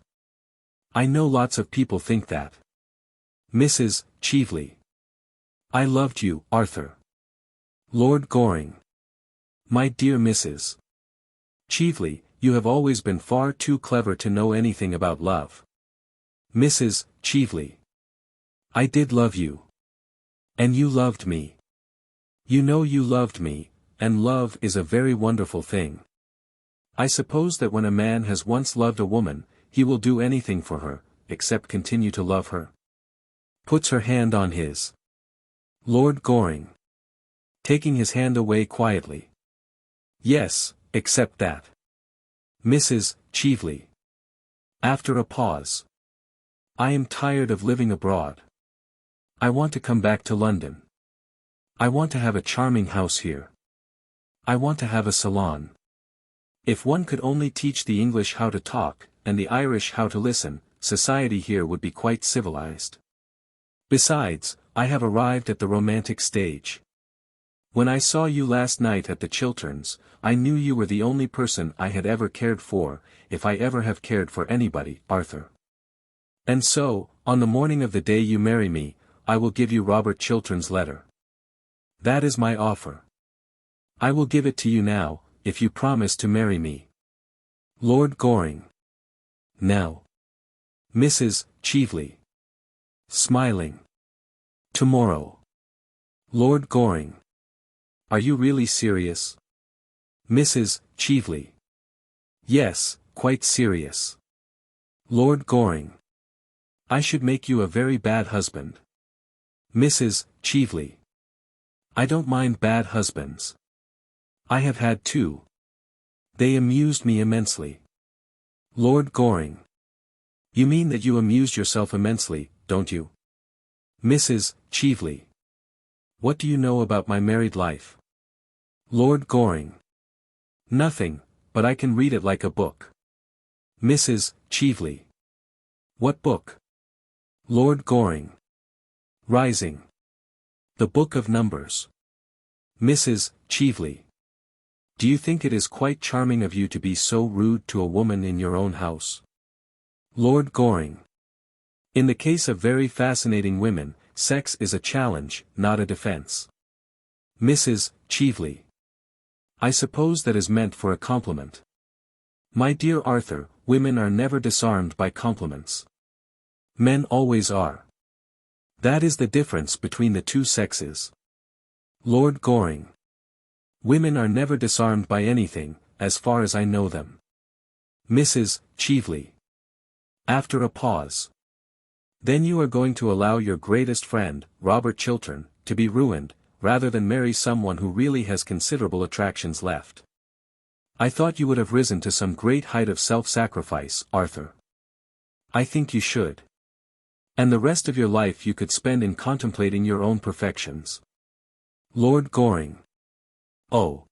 I know lots of people think that. Mrs. Cheveley. I loved you, Arthur. Lord Goring. My dear Mrs. Cheveley, you have always been far too clever to know anything about love. Mrs. Cheveley. I did love you. And you loved me. You know you loved me, and love is a very wonderful thing. I suppose that when a man has once loved a woman, he will do anything for her, except continue to love her? Puts her hand on his. Lord Goring. Taking his hand away quietly. Yes, except that. Mrs. Cheveley. After a pause. I am tired of living abroad. I want to come back to London. I want to have a charming house here. I want to have a salon. If one could only teach the English how to talk, and the Irish how to listen, society here would be quite civilized. Besides, I have arrived at the romantic stage. When I saw you last night at the Chilterns, I knew you were the only person I had ever cared for, if I ever have cared for anybody, Arthur. And so, on the morning of the day you marry me, I will give you Robert Chiltern's letter. That is my offer. I will give it to you now, if you promise to marry me. Lord Goring. Now. Mrs. Cheveley. Smiling. Tomorrow. Lord Goring. Are you really serious? Mrs. Cheveley. Yes, quite serious. Lord Goring. I should make you a very bad husband. Mrs. Cheveley. I don't mind bad husbands. I have had two. They amused me immensely. Lord Goring. You mean that you amused yourself immensely, don't you? Mrs. Cheveley. What do you know about my married life? Lord Goring. Nothing, but I can read it like a book. Mrs. Cheveley. What book? Lord Goring. Rising. The Book of Numbers. Mrs. Cheveley. Do you think it is quite charming of you to be so rude to a woman in your own house? Lord Goring. In the case of very fascinating women, sex is a challenge, not a defense. Mrs. Cheveley. I suppose that is meant for a compliment. My dear Arthur, women are never disarmed by compliments. Men always are. That is the difference between the two sexes. Lord Goring. Women are never disarmed by anything, as far as I know them. Mrs. Cheveley. After a pause. Then you are going to allow your greatest friend, Robert Chiltern, to be ruined, rather than marry someone who really has considerable attractions left. I thought you would have risen to some great height of self-sacrifice, Arthur. I think you should. And the rest of your life you could spend in contemplating your own perfections. Lord Goring. Oh.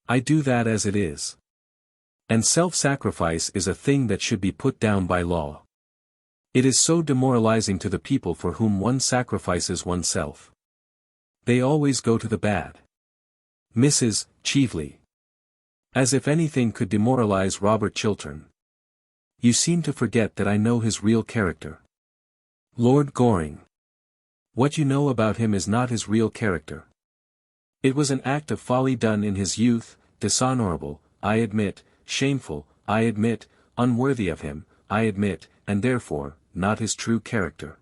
I do that as it is. And self-sacrifice is a thing that should be put down by law. It is so demoralizing to the people for whom one sacrifices oneself. They always go to the bad. Mrs. Cheveley. As if anything could demoralize Robert Chiltern. You seem to forget that I know his real character. Lord Goring. What you know about him is not his real character. It was an act of folly done in his youth, dishonorable, I admit, shameful, I admit, unworthy of him, I admit, and therefore, not his true character.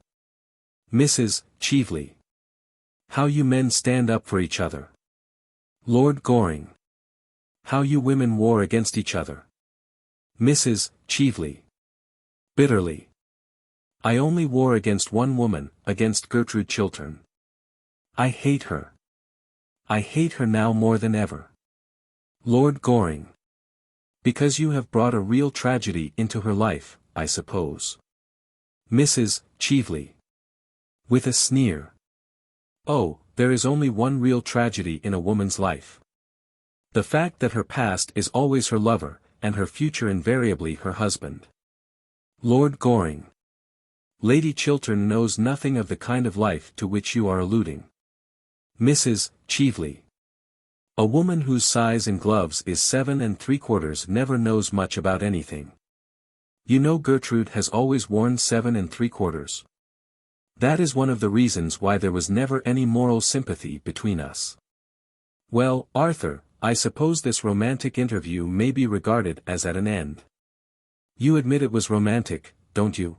Mrs. Cheveley. How you men stand up for each other. Lord Goring. How you women war against each other. Mrs. Cheveley. Bitterly. I only war against one woman, against Gertrude Chiltern. I hate her. I hate her now more than ever. Lord Goring. Because you have brought a real tragedy into her life, I suppose. Mrs. Cheveley. With a sneer. Oh, there is only one real tragedy in a woman's life. The fact that her past is always her lover, and her future invariably her husband. Lord Goring. Lady Chiltern knows nothing of the kind of life to which you are alluding. Mrs. Cheveley. A woman whose size in gloves is 7 3/4 never knows much about anything. You know Gertrude has always worn 7 3/4. That is one of the reasons why there was never any moral sympathy between us. Well, Arthur, I suppose this romantic interview may be regarded as at an end. You admit it was romantic, don't you?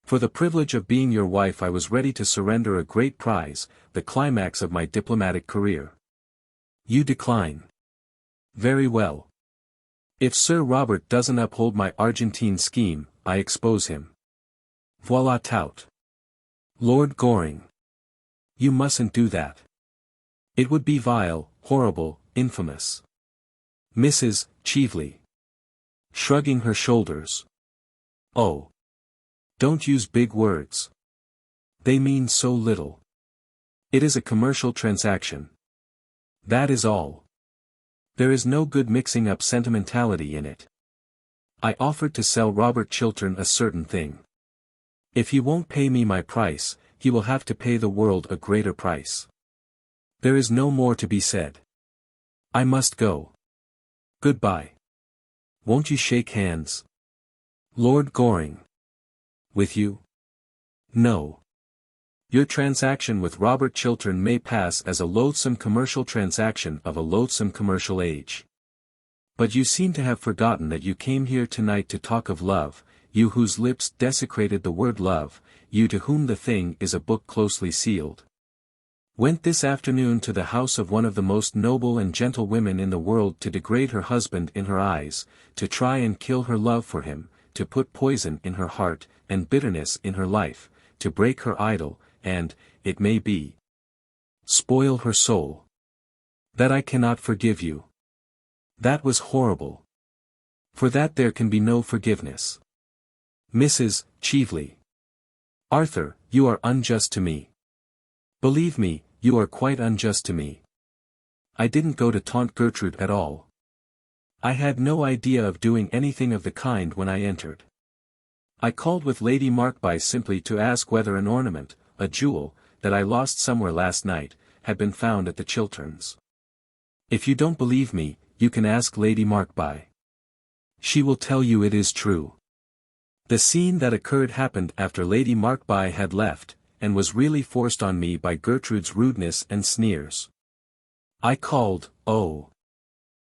For the privilege of being your wife I was ready to surrender a great prize, the climax of my diplomatic career. You decline. Very well. If Sir Robert doesn't uphold my Argentine scheme, I expose him. Voila tout. Lord Goring. You mustn't do that. It would be vile, horrible, infamous. Mrs. Cheveley. Shrugging her shoulders. Oh. Don't use big words. They mean so little. It is a commercial transaction. That is all. There is no good mixing up sentimentality in it. I offered to sell Robert Chiltern a certain thing. If he won't pay me my price, he will have to pay the world a greater price. There is no more to be said. I must go. Goodbye. Won't you shake hands? Lord Goring. With you? No. Your transaction with Robert Chiltern may pass as a loathsome commercial transaction of a loathsome commercial age. But you seem to have forgotten that you came here tonight to talk of love, you whose lips desecrated the word love, you to whom the thing is a book closely sealed. Went this afternoon to the house of one of the most noble and gentle women in the world to degrade her husband in her eyes, to try and kill her love for him, to put poison in her heart, and bitterness in her life, to break her idol, and, it may be, spoil her soul. That I cannot forgive you. That was horrible. For that there can be no forgiveness. Mrs. Cheveley. Arthur, you are unjust to me. Believe me, you are quite unjust to me. I didn't go to taunt Gertrude at all. I had no idea of doing anything of the kind when I entered. I called with Lady Markby simply to ask whether an ornament, a jewel, that I lost somewhere last night, had been found at the Chilterns. If you don't believe me, you can ask Lady Markby. She will tell you it is true. The scene that occurred happened after Lady Markby had left, and was really forced on me by Gertrude's rudeness and sneers. I called, oh.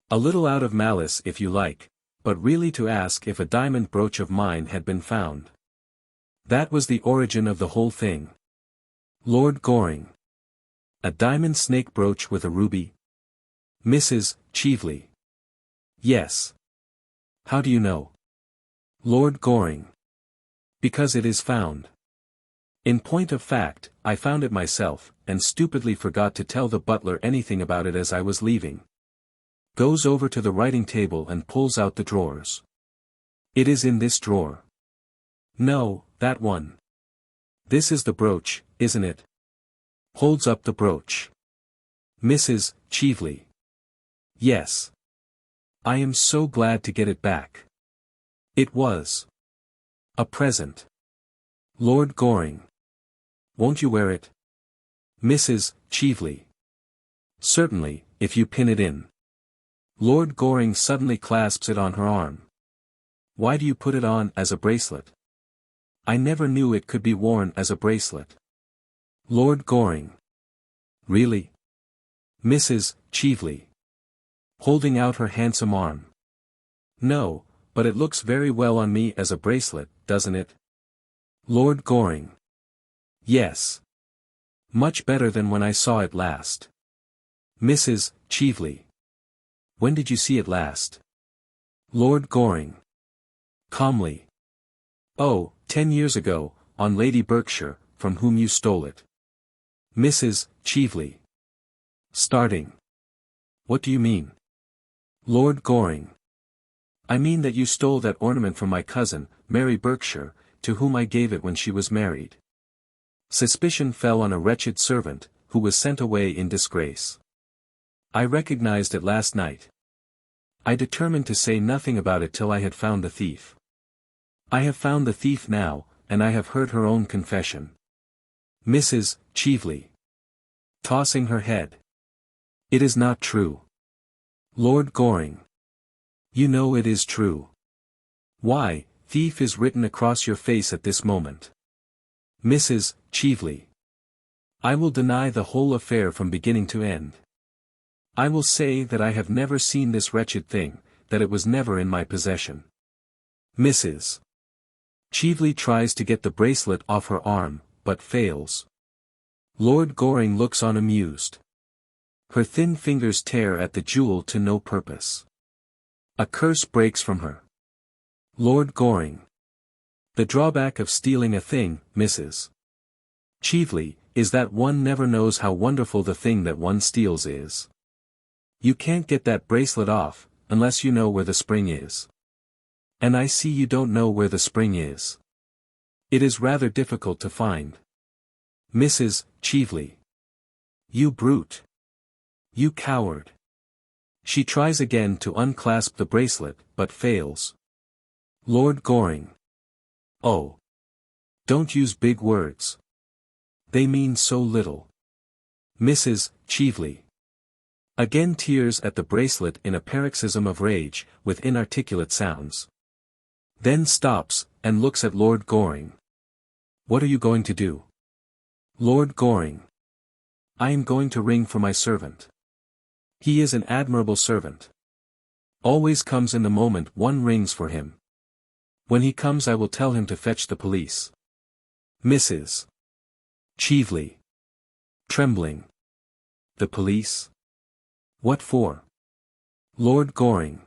A little out of malice if you like, but really to ask if a diamond brooch of mine had been found. That was the origin of the whole thing. Lord Goring. A diamond snake brooch with a ruby? Mrs. Cheveley. Yes. How do you know? Lord Goring. Because it is found. In point of fact, I found it myself, and stupidly forgot to tell the butler anything about it as I was leaving. Goes over to the writing table and pulls out the drawers. It is in this drawer. No, that one. This is the brooch, isn't it? Holds up the brooch. Mrs. Cheveley. Yes. I am so glad to get it back. It was a present. Lord Goring. Won't you wear it? Mrs. Cheveley. Certainly, if you pin it in. Lord Goring suddenly clasps it on her arm. Why do you put it on as a bracelet? I never knew it could be worn as a bracelet. Lord Goring. Really? Mrs. Cheveley. Holding out her handsome arm. No, but it looks very well on me as a bracelet, doesn't it? Lord Goring. Yes. Much better than when I saw it last. Mrs. Cheveley. When did you see it last? Lord Goring. Calmly. Oh, 10 years ago, on Lady Berkshire, from whom you stole it. Mrs. Cheveley. Starting. What do you mean? Lord Goring. I mean that you stole that ornament from my cousin, Mary Berkshire, to whom I gave it when she was married. Suspicion fell on a wretched servant, who was sent away in disgrace. I recognized it last night. I determined to say nothing about it till I had found the thief. I have found the thief now, and I have heard her own confession. Mrs. Cheveley. Tossing her head. It is not true. Lord Goring. You know it is true. Why, thief is written across your face at this moment. Mrs. Cheveley. I will deny the whole affair from beginning to end. I will say that I have never seen this wretched thing, that it was never in my possession. Mrs. Cheveley tries to get the bracelet off her arm, but fails. Lord Goring looks on amused. Her thin fingers tear at the jewel to no purpose. A curse breaks from her. Lord Goring. The drawback of stealing a thing, Mrs. Cheveley, is that one never knows how wonderful the thing that one steals is. You can't get that bracelet off, unless you know where the spring is. And I see you don't know where the spring is. It is rather difficult to find. Mrs. Cheveley. You brute. You coward. She tries again to unclasp the bracelet, but fails. Lord Goring. Oh. Don't use big words. They mean so little. Mrs. Cheveley. Again tears at the bracelet in a paroxysm of rage, with inarticulate sounds. Then stops, and looks at Lord Goring. What are you going to do? Lord Goring. I am going to ring for my servant. He is an admirable servant. Always comes in the moment one rings for him. When he comes I will tell him to fetch the police. Mrs. Cheveley. Trembling. The police? What for? Lord Goring.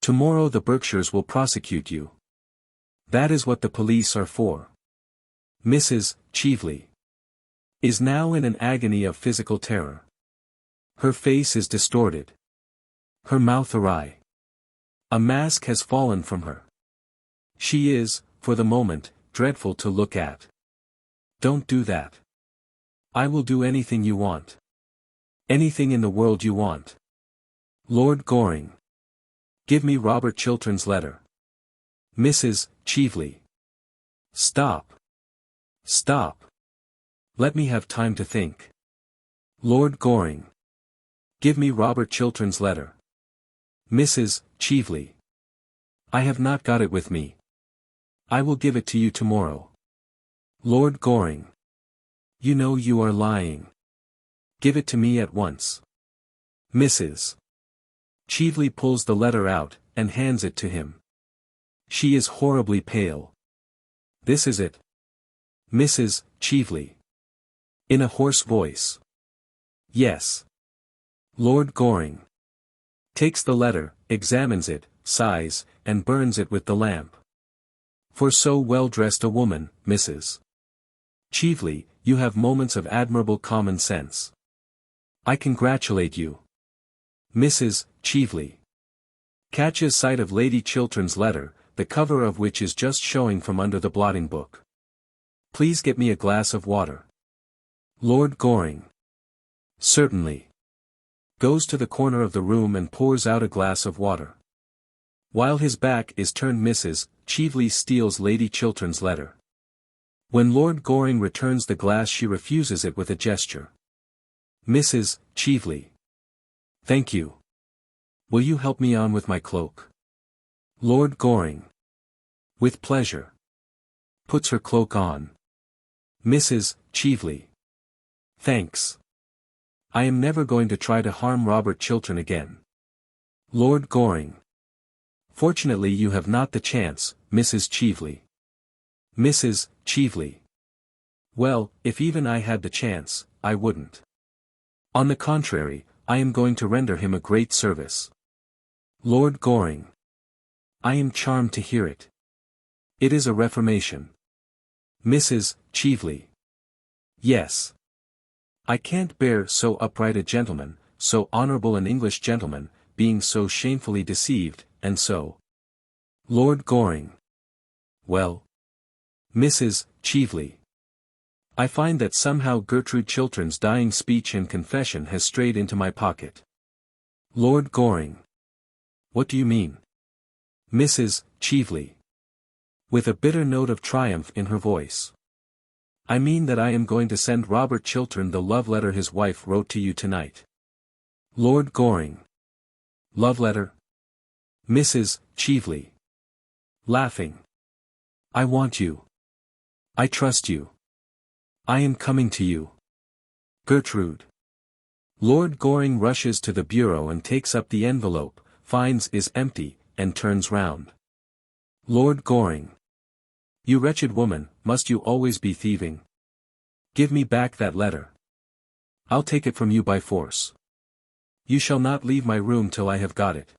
Tomorrow the Berkshires will prosecute you. That is what the police are for. Mrs. Cheveley. Is now in an agony of physical terror. Her face is distorted. Her mouth awry. A mask has fallen from her. She is, for the moment, dreadful to look at. Don't do that. I will do anything you want. Anything in the world you want. Lord Goring. Give me Robert Chiltern's letter. Mrs. Cheveley. Stop. Stop. Let me have time to think. Lord Goring. Give me Robert Chiltern's letter. Mrs. Cheveley. I have not got it with me. I will give it to you tomorrow. Lord Goring. You know you are lying. Give it to me at once. Mrs. Cheveley pulls the letter out, and hands it to him. She is horribly pale. This is it. Mrs. Cheveley. In a hoarse voice. Yes. Lord Goring. Takes the letter, examines it, sighs, and burns it with the lamp. For so well-dressed a woman, Mrs. Cheveley, you have moments of admirable common sense. I congratulate you. Mrs. Cheveley. Catches sight of Lady Chiltern's letter, the cover of which is just showing from under the blotting book. Please get me a glass of water. Lord Goring. Certainly. Goes to the corner of the room and pours out a glass of water. While his back is turned, Mrs. Cheveley steals Lady Chiltern's letter. When Lord Goring returns the glass she refuses it with a gesture. Mrs. Cheveley. Thank you. Will you help me on with my cloak? Lord Goring. With pleasure. Puts her cloak on. Mrs. Cheveley. Thanks. I am never going to try to harm Robert Chiltern again. Lord Goring. Fortunately you have not the chance, Mrs. Cheveley. Mrs. Cheveley. Well, if even I had the chance, I wouldn't. On the contrary, I am going to render him a great service. Lord Goring. I am charmed to hear it. It is a reformation. Mrs. Cheveley. Yes. I can't bear so upright a gentleman, so honorable an English gentleman, being so shamefully deceived, and so. Lord Goring. Well. Mrs. Cheveley. I find that somehow Gertrude Chiltern's dying speech and confession has strayed into my pocket. Lord Goring. What do you mean? Mrs. Cheveley. With a bitter note of triumph in her voice. I mean that I am going to send Robert Chiltern the love letter his wife wrote to you tonight. Lord Goring. Love letter? Mrs. Cheveley. Laughing. I want you. I trust you. I am coming to you. Gertrude. Lord Goring rushes to the bureau and takes up the envelope, finds is empty, and turns round. Lord Goring. You wretched woman, must you always be thieving? Give me back that letter. I'll take it from you by force. You shall not leave my room till I have got it.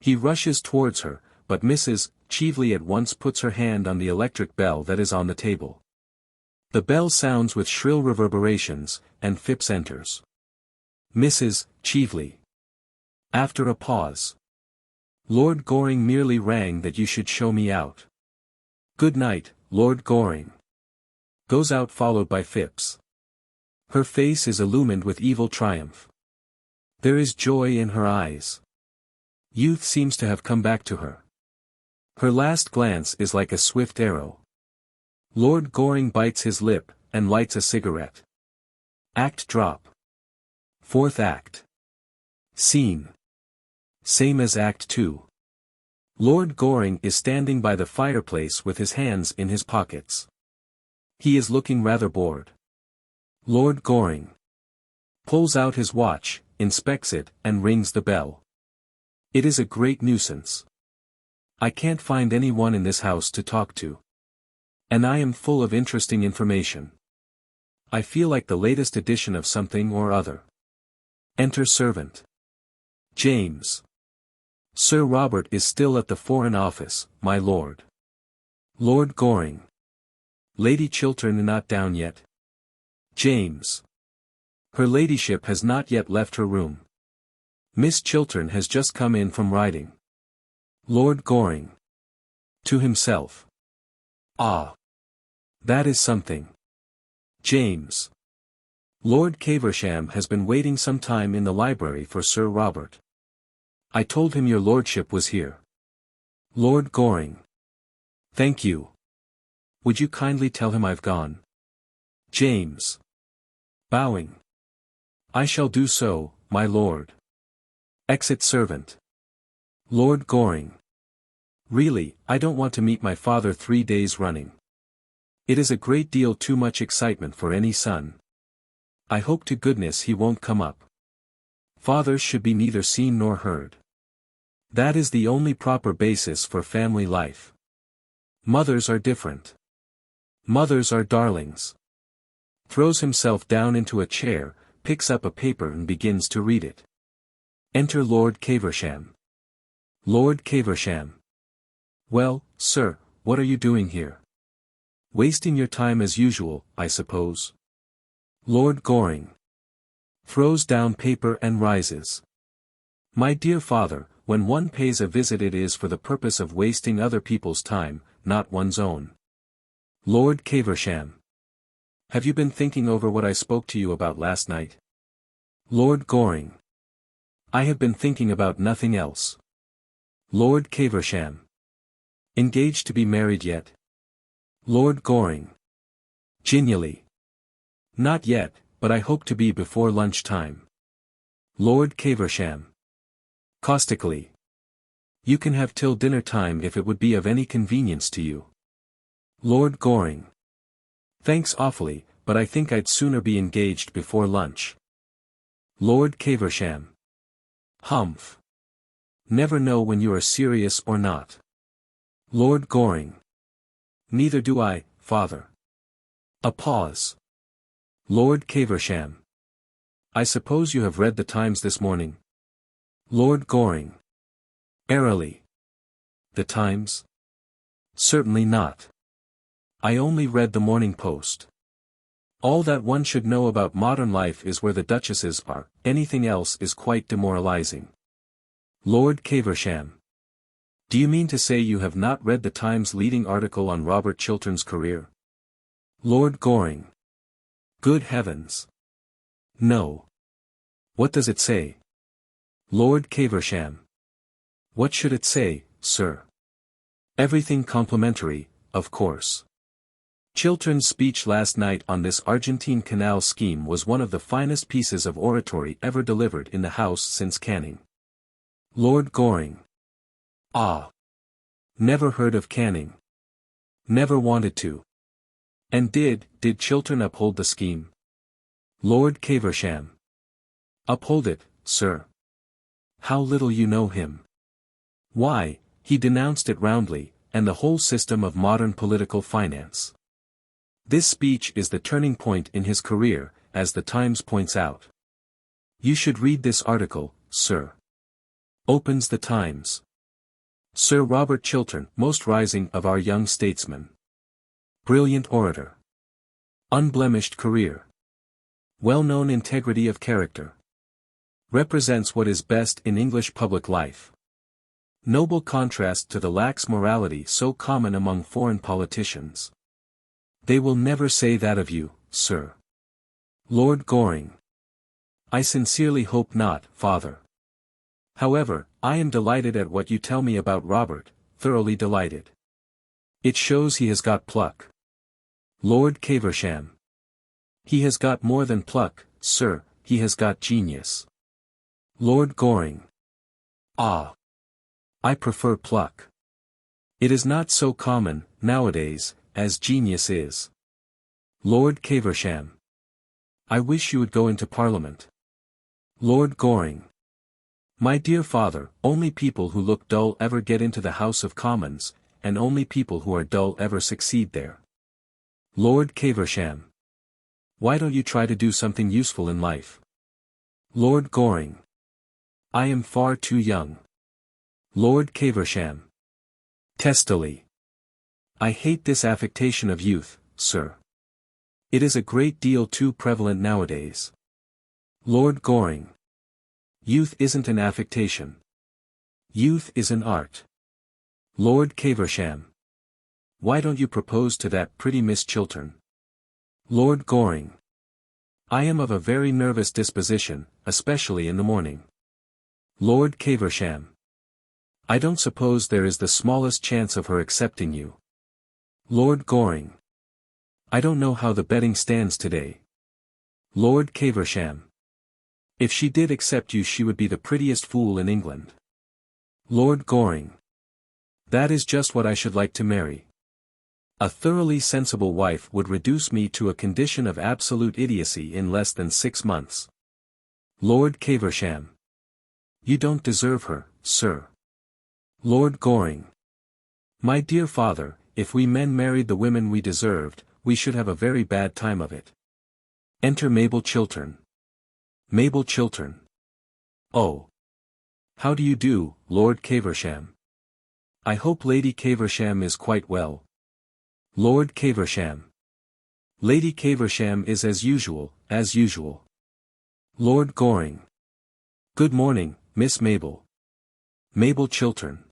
He rushes towards her, but Mrs. Chively at once puts her hand on the electric bell that is on the table. The bell sounds with shrill reverberations, and Phipps enters. Mrs. Chively. After a pause. Lord Goring merely rang that you should show me out. Good night, Lord Goring. Goes out followed by Phipps. Her face is illumined with evil triumph. There is joy in her eyes. Youth seems to have come back to her. Her last glance is like a swift arrow. Lord Goring bites his lip, and lights a cigarette. Act drop. Fourth act. Scene. Same as Act 2. Lord Goring is standing by the fireplace with his hands in his pockets. He is looking rather bored. Lord Goring pulls out his watch, inspects it, and rings the bell. It is a great nuisance. I can't find anyone in this house to talk to. And I am full of interesting information. I feel like the latest edition of something or other. Enter servant. James. Sir Robert is still at the Foreign Office, my lord. Lord Goring. Lady Chiltern not down yet. James. Her ladyship has not yet left her room. Miss Chiltern has just come in from riding. Lord Goring. To himself. Ah. That is something. James. Lord Caversham has been waiting some time in the library for Sir Robert. I told him your lordship was here. Lord Goring. Thank you. Would you kindly tell him I've gone? James. Bowing. I shall do so, my lord. Exit servant. Lord Goring. Really, I don't want to meet my father 3 days running. It is a great deal too much excitement for any son. I hope to goodness he won't come up. Fathers should be neither seen nor heard. That is the only proper basis for family life. Mothers are different. Mothers are darlings. Throws himself down into a chair, picks up a paper and begins to read it. Enter Lord Caversham. Lord Caversham. Well, sir, what are you doing here? Wasting your time as usual, I suppose. Lord Goring. Throws down paper and rises. My dear father, when one pays a visit it is for the purpose of wasting other people's time, not one's own. Lord Caversham. Have you been thinking over what I spoke to you about last night? Lord Goring. I have been thinking about nothing else. Lord Caversham. Engaged to be married yet? Lord Goring. Genially. Not yet, but I hope to be before lunch-time. Lord Caversham. Caustically. You can have till dinner time if it would be of any convenience to you. Lord Goring. Thanks awfully, but I think I'd sooner be engaged before lunch. Lord Caversham. Humph. Never know when you are serious or not. Lord Goring. Neither do I, father. A pause. Lord Caversham. I suppose you have read the Times this morning? Lord Goring. Airily. The Times? Certainly not. I only read the Morning Post. All that one should know about modern life is where the duchesses are, anything else is quite demoralizing. Lord Caversham. Do you mean to say you have not read the Times leading article on Robert Chiltern's career? Lord Goring. Good heavens. No. What does it say? Lord Caversham. What should it say, sir? Everything complimentary, of course. Chiltern's speech last night on this Argentine canal scheme was one of the finest pieces of oratory ever delivered in the House since Canning. Lord Goring. Ah. Never heard of Canning. Never wanted to. And did Chiltern uphold the scheme? Lord Caversham. Uphold it, sir. How little you know him. Why, he denounced it roundly, and the whole system of modern political finance. This speech is the turning point in his career, as the Times points out. You should read this article, sir. Opens the Times. Sir Robert Chiltern, most rising of our young statesmen. Brilliant orator. Unblemished career. Well-known integrity of character. Represents what is best in English public life. Noble contrast to the lax morality so common among foreign politicians. They will never say that of you, sir. Lord Goring. I sincerely hope not, father. However, I am delighted at what you tell me about Robert, thoroughly delighted. It shows he has got pluck. Lord Caversham. He has got more than pluck, sir, he has got genius. Lord Goring. Ah. I prefer pluck. It is not so common, nowadays, as genius is. Lord Caversham. I wish you would go into Parliament. Lord Goring. My dear father, only people who look dull ever get into the House of Commons, and only people who are dull ever succeed there. Lord Caversham. Why don't you try to do something useful in life? Lord Goring. I am far too young. Lord Caversham. Testily. I hate this affectation of youth, sir. It is a great deal too prevalent nowadays. Lord Goring. Youth isn't an affectation. Youth is an art. Lord Caversham. Why don't you propose to that pretty Miss Chiltern? Lord Goring. I am of a very nervous disposition, especially in the morning. Lord Caversham. I don't suppose there is the smallest chance of her accepting you. Lord Goring. I don't know how the betting stands today. Lord Caversham. If she did accept you she would be the prettiest fool in England. Lord Goring. That is just what I should like to marry. A thoroughly sensible wife would reduce me to a condition of absolute idiocy in less than 6 months. Lord Caversham. You don't deserve her, sir. Lord Goring. My dear father, if we men married the women we deserved, we should have a very bad time of it. Enter Mabel Chiltern. Mabel Chiltern. Oh. How do you do, Lord Caversham? I hope Lady Caversham is quite well. Lord Caversham. Lady Caversham is as usual, as usual. Lord Goring. Good morning, Miss Mabel. Mabel Chiltern.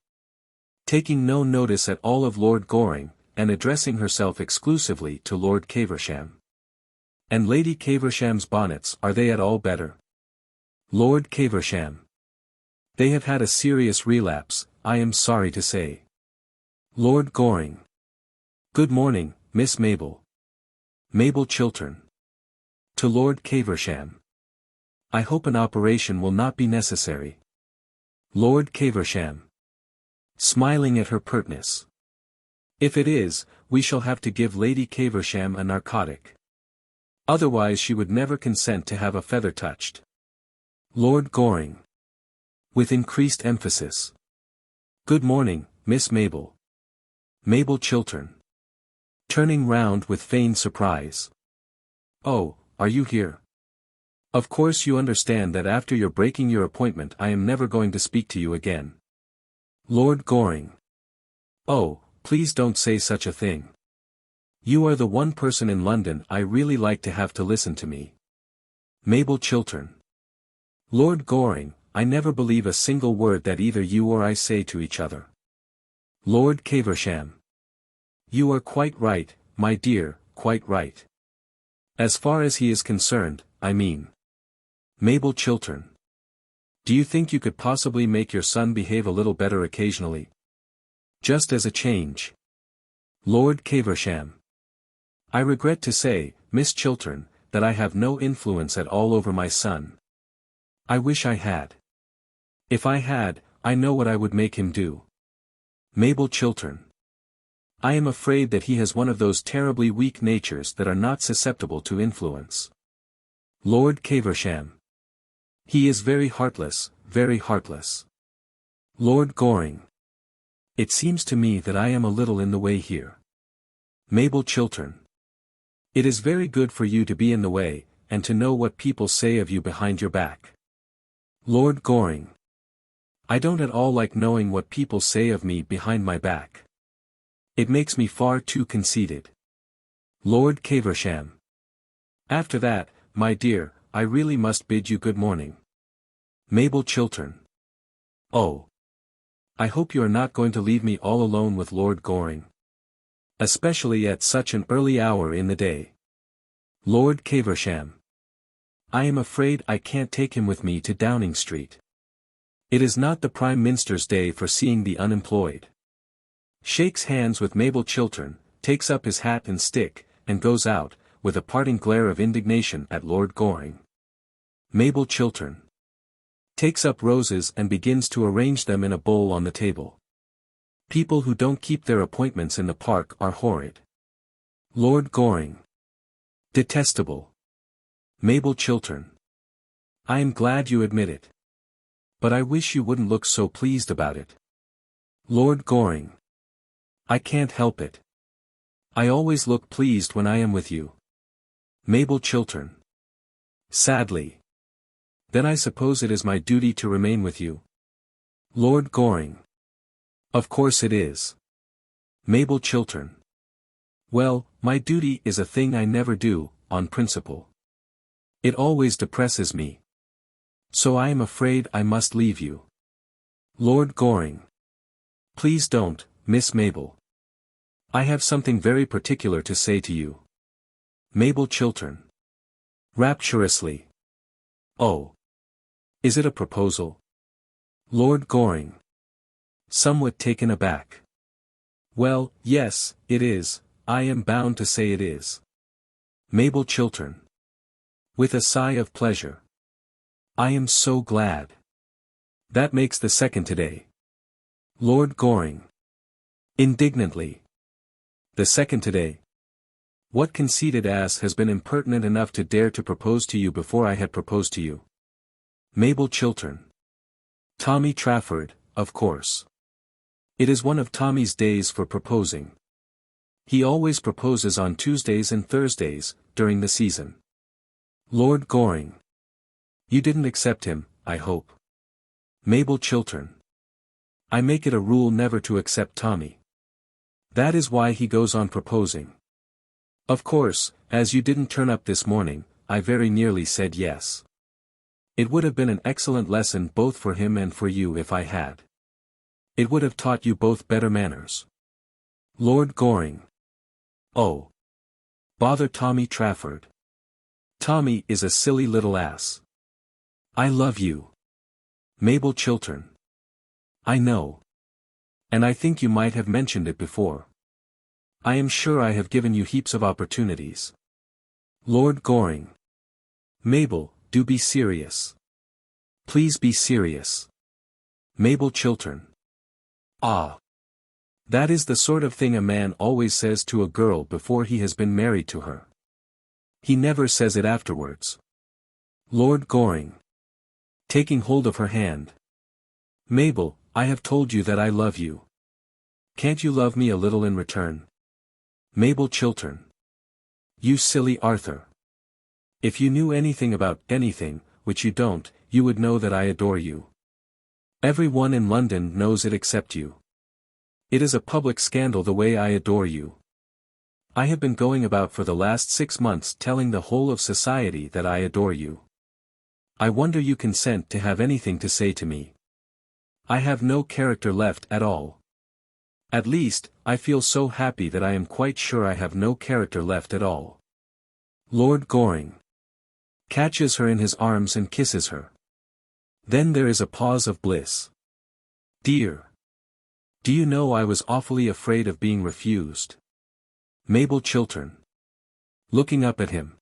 Taking no notice at all of Lord Goring, and addressing herself exclusively to Lord Caversham. And Lady Caversham's bonnets, are they at all better? Lord Caversham. They have had a serious relapse, I am sorry to say. Lord Goring. Good morning, Miss Mabel. Mabel Chiltern. To Lord Caversham. I hope an operation will not be necessary. Lord Caversham. Smiling at her pertness. If it is, we shall have to give Lady Caversham a narcotic. Otherwise she would never consent to have a feather touched. Lord Goring. With increased emphasis. Good morning, Miss Mabel. Mabel Chiltern. Turning round with feigned surprise. Oh, are you here? Of course you understand that after your breaking your appointment I am never going to speak to you again. Lord Goring. Oh, please don't say such a thing. You are the one person in London I really like to have to listen to me. Mabel Chiltern. Lord Goring, I never believe a single word that either you or I say to each other. Lord Caversham. You are quite right, my dear, quite right. As far as he is concerned, I mean. Mabel Chiltern. Do you think you could possibly make your son behave a little better occasionally? Just as a change. Lord Caversham. I regret to say, Miss Chiltern, that I have no influence at all over my son. I wish I had. If I had, I know what I would make him do. Mabel Chiltern. I am afraid that he has one of those terribly weak natures that are not susceptible to influence. Lord Caversham. He is very heartless, very heartless. Lord Goring. It seems to me that I am a little in the way here. Mabel Chiltern. It is very good for you to be in the way, and to know what people say of you behind your back. Lord Goring. I don't at all like knowing what people say of me behind my back. It makes me far too conceited. Lord Caversham. After that, my dear, I really must bid you good morning. Mabel Chiltern. Oh. I hope you are not going to leave me all alone with Lord Goring. Especially at such an early hour in the day. Lord Caversham. I am afraid I can't take him with me to Downing Street. It is not the Prime Minister's day for seeing the unemployed. Shakes hands with Mabel Chiltern, takes up his hat and stick, and goes out, with a parting glare of indignation at Lord Goring. Mabel Chiltern. Takes up roses and begins to arrange them in a bowl on the table. People who don't keep their appointments in the park are horrid. Lord Goring. Detestable. Mabel Chiltern. I am glad you admit it. But I wish you wouldn't look so pleased about it. Lord Goring. I can't help it. I always look pleased when I am with you. Mabel Chiltern. Sadly. Then I suppose it is my duty to remain with you. Lord Goring. Of course it is. Mabel Chiltern. Well, my duty is a thing I never do, on principle. It always depresses me. So I am afraid I must leave you. Lord Goring. Please don't, Miss Mabel. I have something very particular to say to you. Mabel Chiltern. Rapturously. Oh. Is it a proposal? Lord Goring. Somewhat taken aback. Well, yes, it is, I am bound to say it is. Mabel Chiltern. With a sigh of pleasure. I am so glad. That makes the second today. Lord Goring. Indignantly. The second today. What conceited ass has been impertinent enough to dare to propose to you before I had proposed to you? Mabel Chiltern. Tommy Trafford, of course. It is one of Tommy's days for proposing. He always proposes on Tuesdays and Thursdays, during the season. Lord Goring. You didn't accept him, I hope. Mabel Chiltern. I make it a rule never to accept Tommy. That is why he goes on proposing. Of course, as you didn't turn up this morning, I very nearly said yes. It would have been an excellent lesson both for him and for you if I had. It would have taught you both better manners. Lord Goring. Oh. Bother Tommy Trafford. Tommy is a silly little ass. I love you. Mabel Chiltern. I know. And I think you might have mentioned it before. I am sure I have given you heaps of opportunities. Lord Goring. Mabel, do be serious. Please be serious. Mabel Chiltern. Ah. That is the sort of thing a man always says to a girl before he has been married to her. He never says it afterwards. Lord Goring. Taking hold of her hand. Mabel, I have told you that I love you. Can't you love me a little in return? Mabel Chiltern. You silly Arthur. If you knew anything about anything, which you don't, you would know that I adore you. Everyone in London knows it except you. It is a public scandal the way I adore you. I have been going about for the last 6 months telling the whole of society that I adore you. I wonder you consent to have anything to say to me. I have no character left at all. At least, I feel so happy that I am quite sure I have no character left at all. Lord Goring. Catches her in his arms and kisses her. Then there is a pause of bliss. Dear. Do you know I was awfully afraid of being refused? Mabel Chiltern. Looking up at him.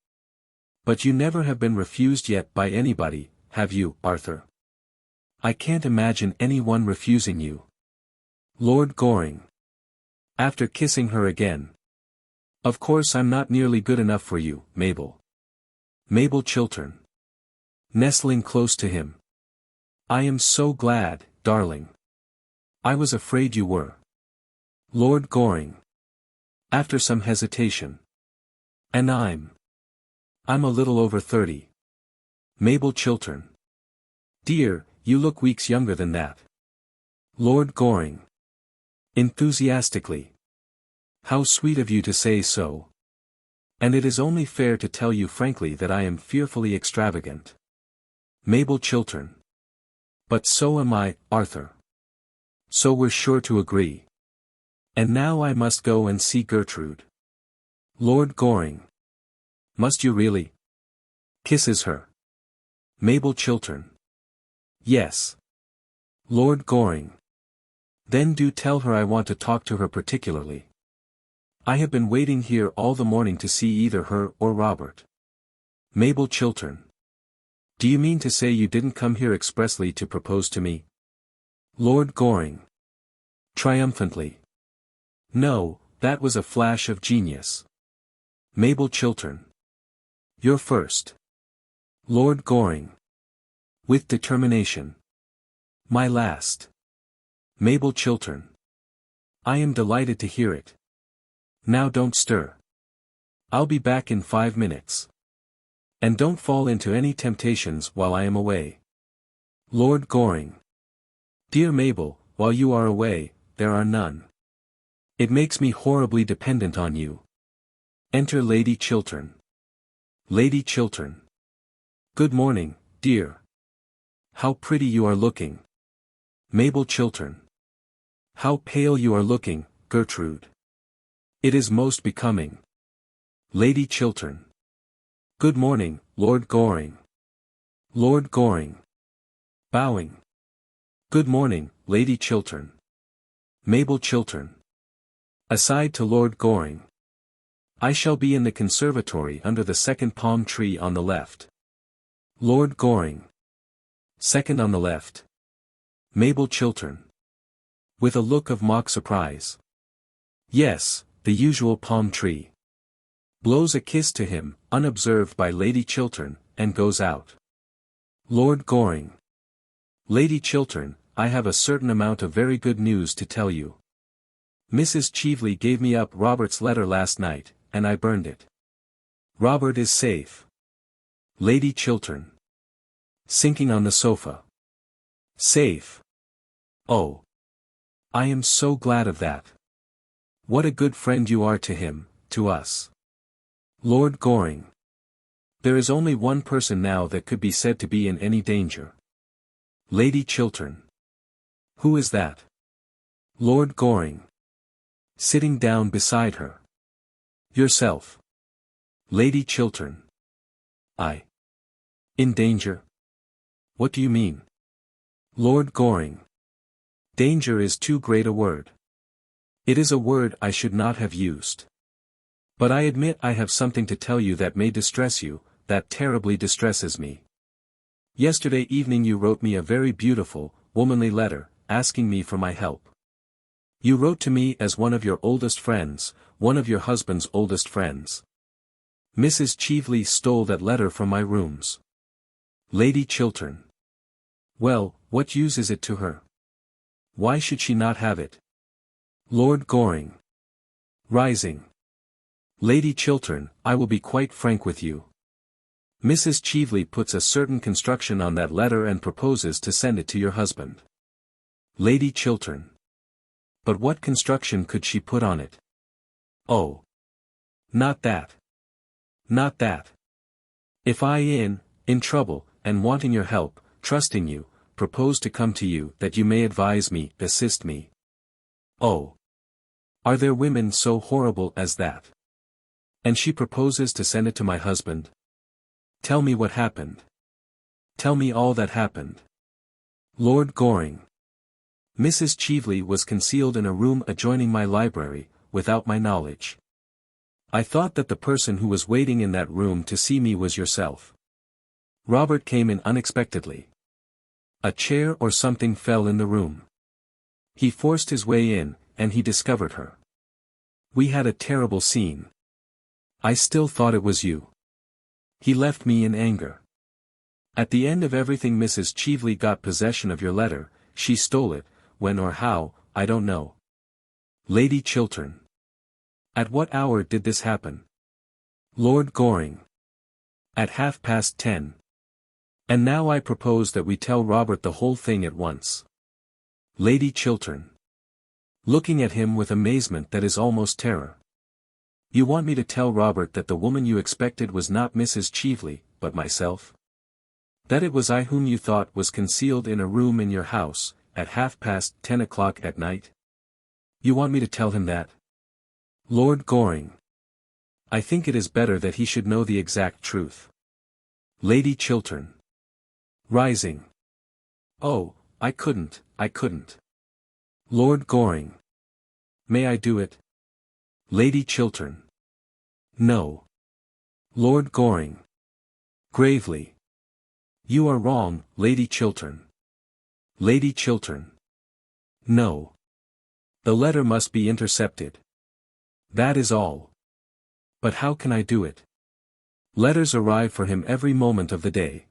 But you never have been refused yet by anybody, have you, Arthur? I can't imagine anyone refusing you. Lord Goring. After kissing her again. Of course I'm not nearly good enough for you, Mabel. Mabel Chiltern. Nestling close to him. I am so glad, darling. I was afraid you were. Lord Goring. After some hesitation. And I'm a little over 30. Mabel Chiltern. Dear, you look weeks younger than that. Lord Goring. Enthusiastically. How sweet of you to say so. And it is only fair to tell you frankly that I am fearfully extravagant. Mabel Chiltern. But so am I, Arthur. So we're sure to agree. And now I must go and see Gertrude. Lord Goring. Must you really? Kisses her. Mabel Chiltern. Yes. Lord Goring. Then do tell her I want to talk to her particularly. I have been waiting here all the morning to see either her or Robert. Mabel Chiltern. Do you mean to say you didn't come here expressly to propose to me? Lord Goring. Triumphantly. No, that was a flash of genius. Mabel Chiltern. You're first. Lord Goring. With determination. My last. Mabel Chiltern. I am delighted to hear it. Now don't stir. I'll be back in 5 minutes. And don't fall into any temptations while I am away. Lord Goring. Dear Mabel, while you are away, there are none. It makes me horribly dependent on you. Enter Lady Chiltern. Lady Chiltern. Good morning, dear. How pretty you are looking. Mabel Chiltern. How pale you are looking, Gertrude. It is most becoming. Lady Chiltern. Good morning, Lord Goring. Lord Goring. Bowing. Good morning, Lady Chiltern. Mabel Chiltern. Aside to Lord Goring. I shall be in the conservatory under the second palm tree on the left. Lord Goring. Second on the left. Mabel Chiltern. With a look of mock surprise. Yes, the usual palm tree. Blows a kiss to him, unobserved by Lady Chiltern, and goes out. Lord Goring. Lady Chiltern, I have a certain amount of very good news to tell you. Mrs. Cheveley gave me up Robert's letter last night, and I burned it. Robert is safe. Lady Chiltern. Sinking on the sofa. Safe. Oh. I am so glad of that. What a good friend you are to him, to us. Lord Goring. There is only one person now that could be said to be in any danger. Lady Chiltern. Who is that? Lord Goring. Sitting down beside her. Yourself. Lady Chiltern. I. In danger? What do you mean? Lord Goring. Danger is too great a word. It is a word I should not have used. But I admit I have something to tell you that may distress you, that terribly distresses me. Yesterday evening you wrote me a very beautiful, womanly letter, asking me for my help. You wrote to me as one of your oldest friends, one of your husband's oldest friends. Mrs. Cheveley stole that letter from my rooms. Lady Chiltern. Well, what use is it to her? Why should she not have it? Lord Goring. Rising. Lady Chiltern, I will be quite frank with you. Mrs. Cheveley puts a certain construction on that letter and proposes to send it to your husband. Lady Chiltern. But what construction could she put on it? Oh. Not that. Not that. If I in trouble, and wanting your help, trusting you, propose to come to you that you may advise me, assist me. Oh. Are there women so horrible as that? And she proposes to send it to my husband? Tell me what happened. Tell me all that happened. Lord Goring. Mrs. Cheveley was concealed in a room adjoining my library, without my knowledge. I thought that the person who was waiting in that room to see me was yourself. Robert came in unexpectedly. A chair or something fell in the room. He forced his way in, and he discovered her. We had a terrible scene. I still thought it was you. He left me in anger. At the end of everything Mrs. Cheveley got possession of your letter, she stole it, when or how, I don't know. Lady Chiltern. At what hour did this happen? Lord Goring. At 10:30. And now I propose that we tell Robert the whole thing at once. Lady Chiltern. Looking at him with amazement that is almost terror. You want me to tell Robert that the woman you expected was not Mrs. Cheveley, but myself? That it was I whom you thought was concealed in a room in your house, at 10:30 at night? You want me to tell him that? Lord Goring. I think it is better that he should know the exact truth. Lady Chiltern. Rising. Oh, I couldn't. Lord Goring. May I do it? Lady Chiltern. No. Lord Goring. Gravely. You are wrong, Lady Chiltern. Lady Chiltern. No. The letter must be intercepted. That is all. But how can I do it? Letters arrive for him every moment of the day.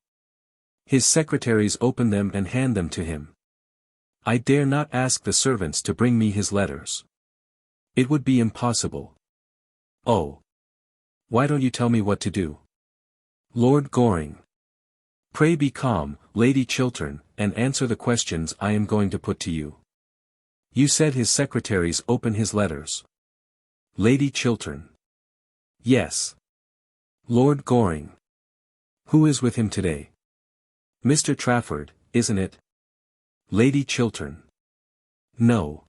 His secretaries open them and hand them to him. I dare not ask the servants to bring me his letters. It would be impossible. Oh. Why don't you tell me what to do? Lord Goring. Pray be calm, Lady Chiltern, and answer the questions I am going to put to you. You said his secretaries open his letters. Lady Chiltern. Yes. Lord Goring. Who is with him today? Mr. Trafford, isn't it? Lady Chiltern. No.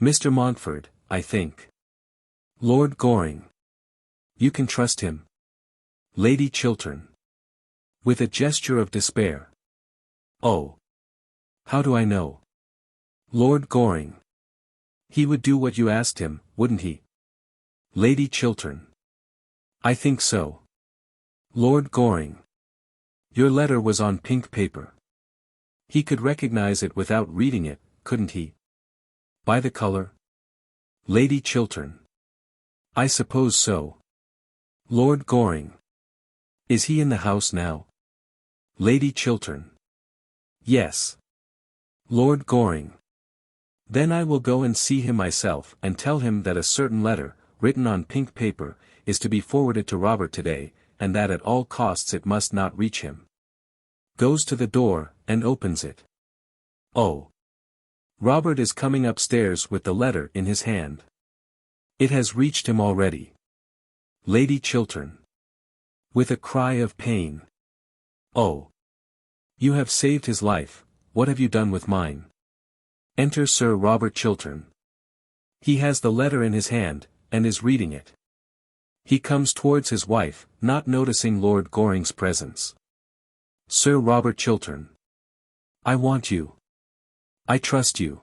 Mr. Montford, I think. Lord Goring. You can trust him. Lady Chiltern. With a gesture of despair. Oh. How do I know? Lord Goring. He would do what you asked him, wouldn't he? Lady Chiltern. I think so. Lord Goring. Your letter was on pink paper. He could recognize it without reading it, couldn't he? By the color? Lady Chiltern. I suppose so. Lord Goring. Is he in the house now? Lady Chiltern. Yes. Lord Goring. Then I will go and see him myself and tell him that a certain letter, written on pink paper, is to be forwarded to Robert today, and that at all costs it must not reach him. Goes to the door, and opens it. Oh. Robert is coming upstairs with the letter in his hand. It has reached him already. Lady Chiltern. With a cry of pain. Oh. You have saved his life, what have you done with mine? Enter Sir Robert Chiltern. He has the letter in his hand, and is reading it. He comes towards his wife, not noticing Lord Goring's presence. Sir Robert Chiltern. I want you. I trust you.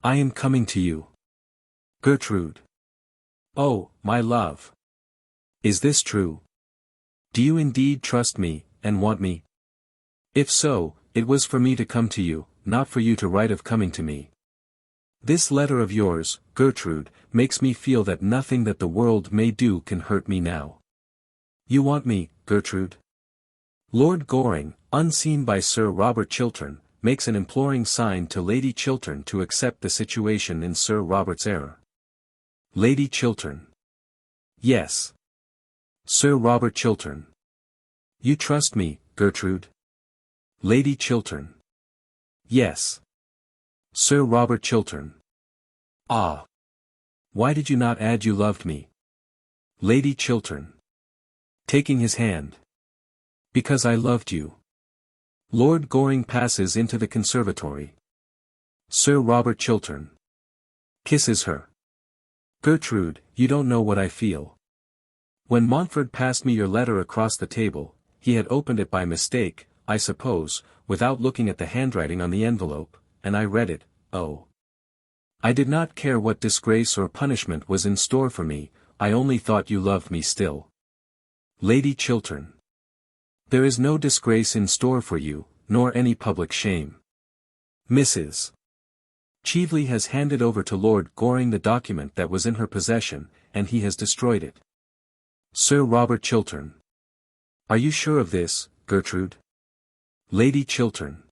I am coming to you. Gertrude. Oh, my love. Is this true? Do you indeed trust me, and want me? If so, it was for me to come to you, not for you to write of coming to me. This letter of yours, Gertrude, makes me feel that nothing that the world may do can hurt me now. You want me, Gertrude? Lord Goring, unseen by Sir Robert Chiltern, makes an imploring sign to Lady Chiltern to accept the situation in Sir Robert's error. Lady Chiltern. Yes. Sir Robert Chiltern. You trust me, Gertrude? Lady Chiltern. Yes. Sir Robert Chiltern. Ah. Why did you not add you loved me? Lady Chiltern. Taking his hand. Because I loved you. Lord Goring passes into the conservatory. Sir Robert Chiltern. Kisses her. Gertrude, you don't know what I feel. When Montford passed me your letter across the table, he had opened it by mistake, I suppose, without looking at the handwriting on the envelope, and I read it, oh. I did not care what disgrace or punishment was in store for me, I only thought you loved me still. Lady Chiltern. There is no disgrace in store for you, nor any public shame. Mrs. Cheveley has handed over to Lord Goring the document that was in her possession, and he has destroyed it. Sir Robert Chiltern. Are you sure of this, Gertrude? Lady Chiltern.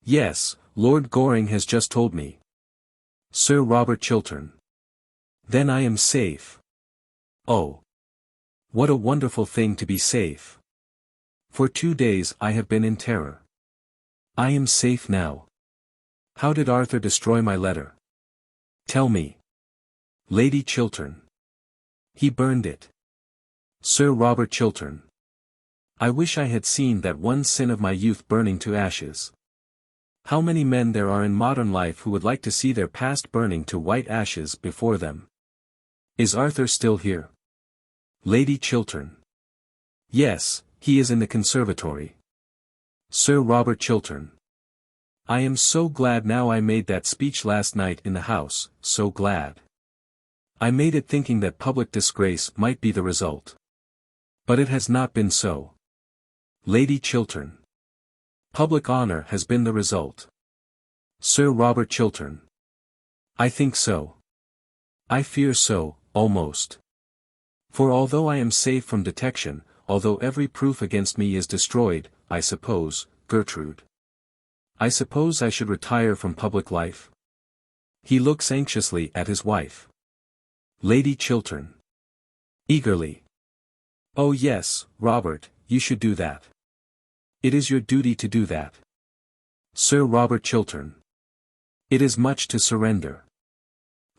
Yes, Lord Goring has just told me. Sir Robert Chiltern. Then I am safe. Oh. What a wonderful thing to be safe. For 2 days I have been in terror. I am safe now. How did Arthur destroy my letter? Tell me. Lady Chiltern. He burned it. Sir Robert Chiltern. I wish I had seen that one sin of my youth burning to ashes. How many men there are in modern life who would like to see their past burning to white ashes before them. Is Arthur still here? Lady Chiltern. Yes, he is in the conservatory. Sir Robert Chiltern. I am so glad now I made that speech last night in the House, so glad. I made it thinking that public disgrace might be the result. But it has not been so. Lady Chiltern. Public honor has been the result. Sir Robert Chiltern. I think so. I fear so, almost. For although I am safe from detection, although every proof against me is destroyed, I suppose, Gertrude. I suppose I should retire from public life. He looks anxiously at his wife. Lady Chiltern. Eagerly. Oh yes, Robert, you should do that. It is your duty to do that. Sir Robert Chiltern. It is much to surrender.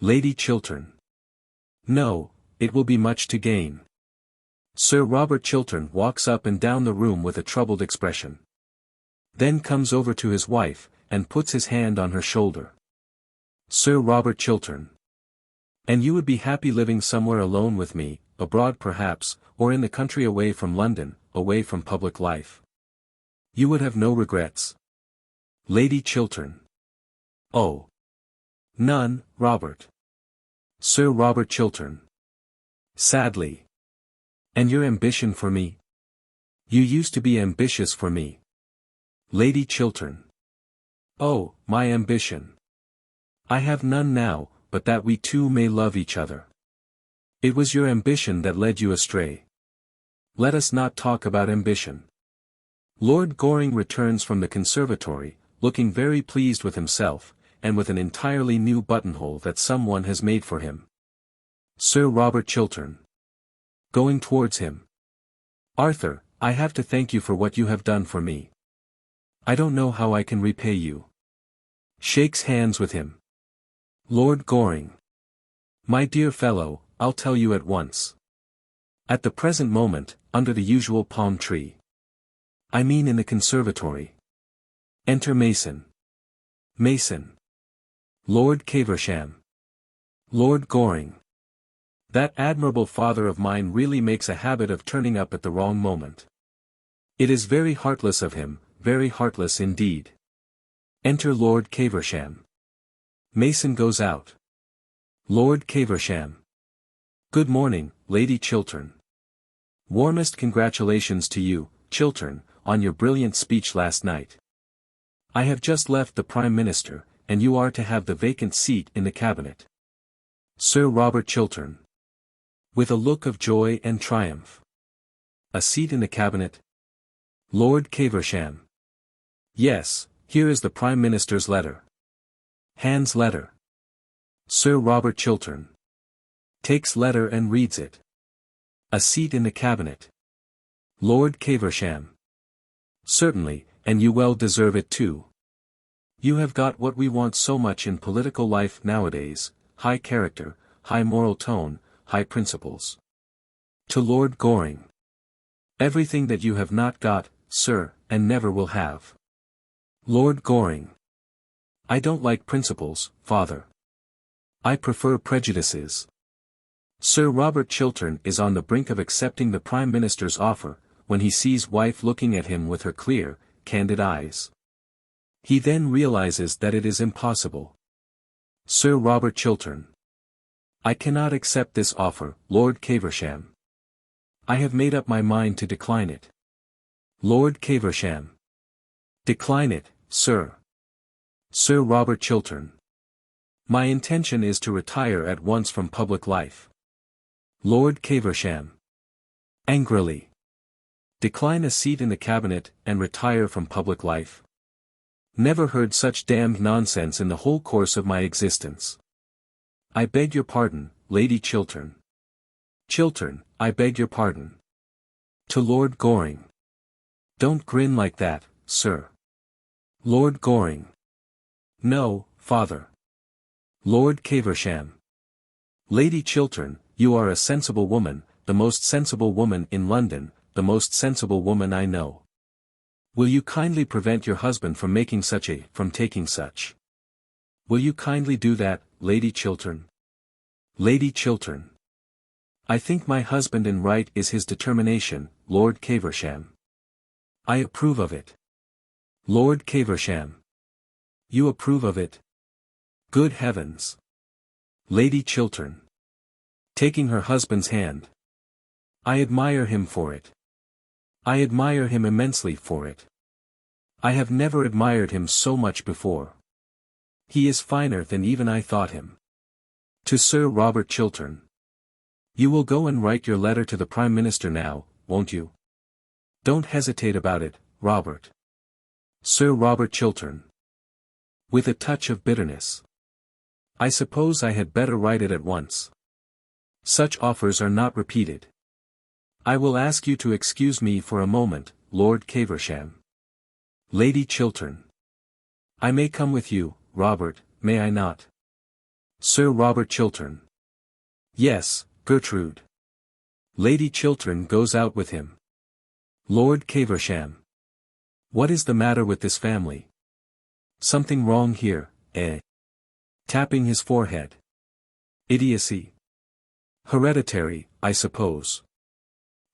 Lady Chiltern. No, it will be much to gain. Sir Robert Chiltern walks up and down the room with a troubled expression. Then comes over to his wife, and puts his hand on her shoulder. Sir Robert Chiltern. And you would be happy living somewhere alone with me, abroad perhaps, or in the country away from London, away from public life. You would have no regrets. Lady Chiltern. Oh. None, Robert. Sir Robert Chiltern. Sadly. And your ambition for me? You used to be ambitious for me. Lady Chiltern. Oh, my ambition. I have none now, but that we two may love each other. It was your ambition that led you astray. Let us not talk about ambition. Lord Goring returns from the conservatory, looking very pleased with himself, and with an entirely new buttonhole that someone has made for him. Sir Robert Chiltern. Going towards him. Arthur, I have to thank you for what you have done for me. I don't know how I can repay you. Shakes hands with him. Lord Goring. My dear fellow, I'll tell you at once. At the present moment, under the usual palm tree. I mean in the conservatory. Enter Mason. Mason. Lord Caversham. Lord Goring. That admirable father of mine really makes a habit of turning up at the wrong moment. It is very heartless of him, very heartless indeed. Enter Lord Caversham. Mason goes out. Lord Caversham. Good morning, Lady Chiltern. Warmest congratulations to you, Chiltern, on your brilliant speech last night. I have just left the Prime Minister, and you are to have the vacant seat in the cabinet. Sir Robert Chiltern. With a look of joy and triumph. A seat in the cabinet? Lord Caversham. Yes, here is the Prime Minister's letter. Hands letter. Sir Robert Chiltern. Takes letter and reads it. A seat in the cabinet. Lord Caversham. Certainly, and you well deserve it too. You have got what we want so much in political life nowadays, high character, high moral tone, high principles. To Lord Goring. Everything that you have not got, sir, and never will have. Lord Goring. I don't like principles, father. I prefer prejudices. Sir Robert Chiltern is on the brink of accepting the Prime Minister's offer, when he sees wife looking at him with her clear, candid eyes. He then realizes that it is impossible. Sir Robert Chiltern. I cannot accept this offer, Lord Caversham. I have made up my mind to decline it. Lord Caversham. Decline it, sir. Sir Robert Chiltern. My intention is to retire at once from public life. Lord Caversham. Angrily. Decline a seat in the cabinet, and retire from public life. Never heard such damned nonsense in the whole course of my existence. I beg your pardon, Lady Chiltern. Chiltern, I beg your pardon. To Lord Goring. Don't grin like that, sir. Lord Goring. No, father. Lord Caversham. Lady Chiltern, you are a sensible woman, the most sensible woman in London, the most sensible woman I know. Will you kindly prevent your husband from taking such? Will you kindly do that, Lady Chiltern? Lady Chiltern. I think my husband in right is his determination, Lord Caversham. I approve of it. Lord Caversham. You approve of it? Good heavens. Lady Chiltern. Taking her husband's hand. I admire him for it. I admire him immensely for it. I have never admired him so much before. He is finer than even I thought him. To Sir Robert Chiltern. You will go and write your letter to the Prime Minister now, won't you? Don't hesitate about it, Robert. Sir Robert Chiltern. With a touch of bitterness. I suppose I had better write it at once. Such offers are not repeated. I will ask you to excuse me for a moment, Lord Caversham. Lady Chiltern. I may come with you, Robert, may I not? Sir Robert Chiltern. Yes, Gertrude. Lady Chiltern goes out with him. Lord Caversham. What is the matter with this family? Something wrong here, eh? Tapping his forehead. Idiocy. Hereditary, I suppose.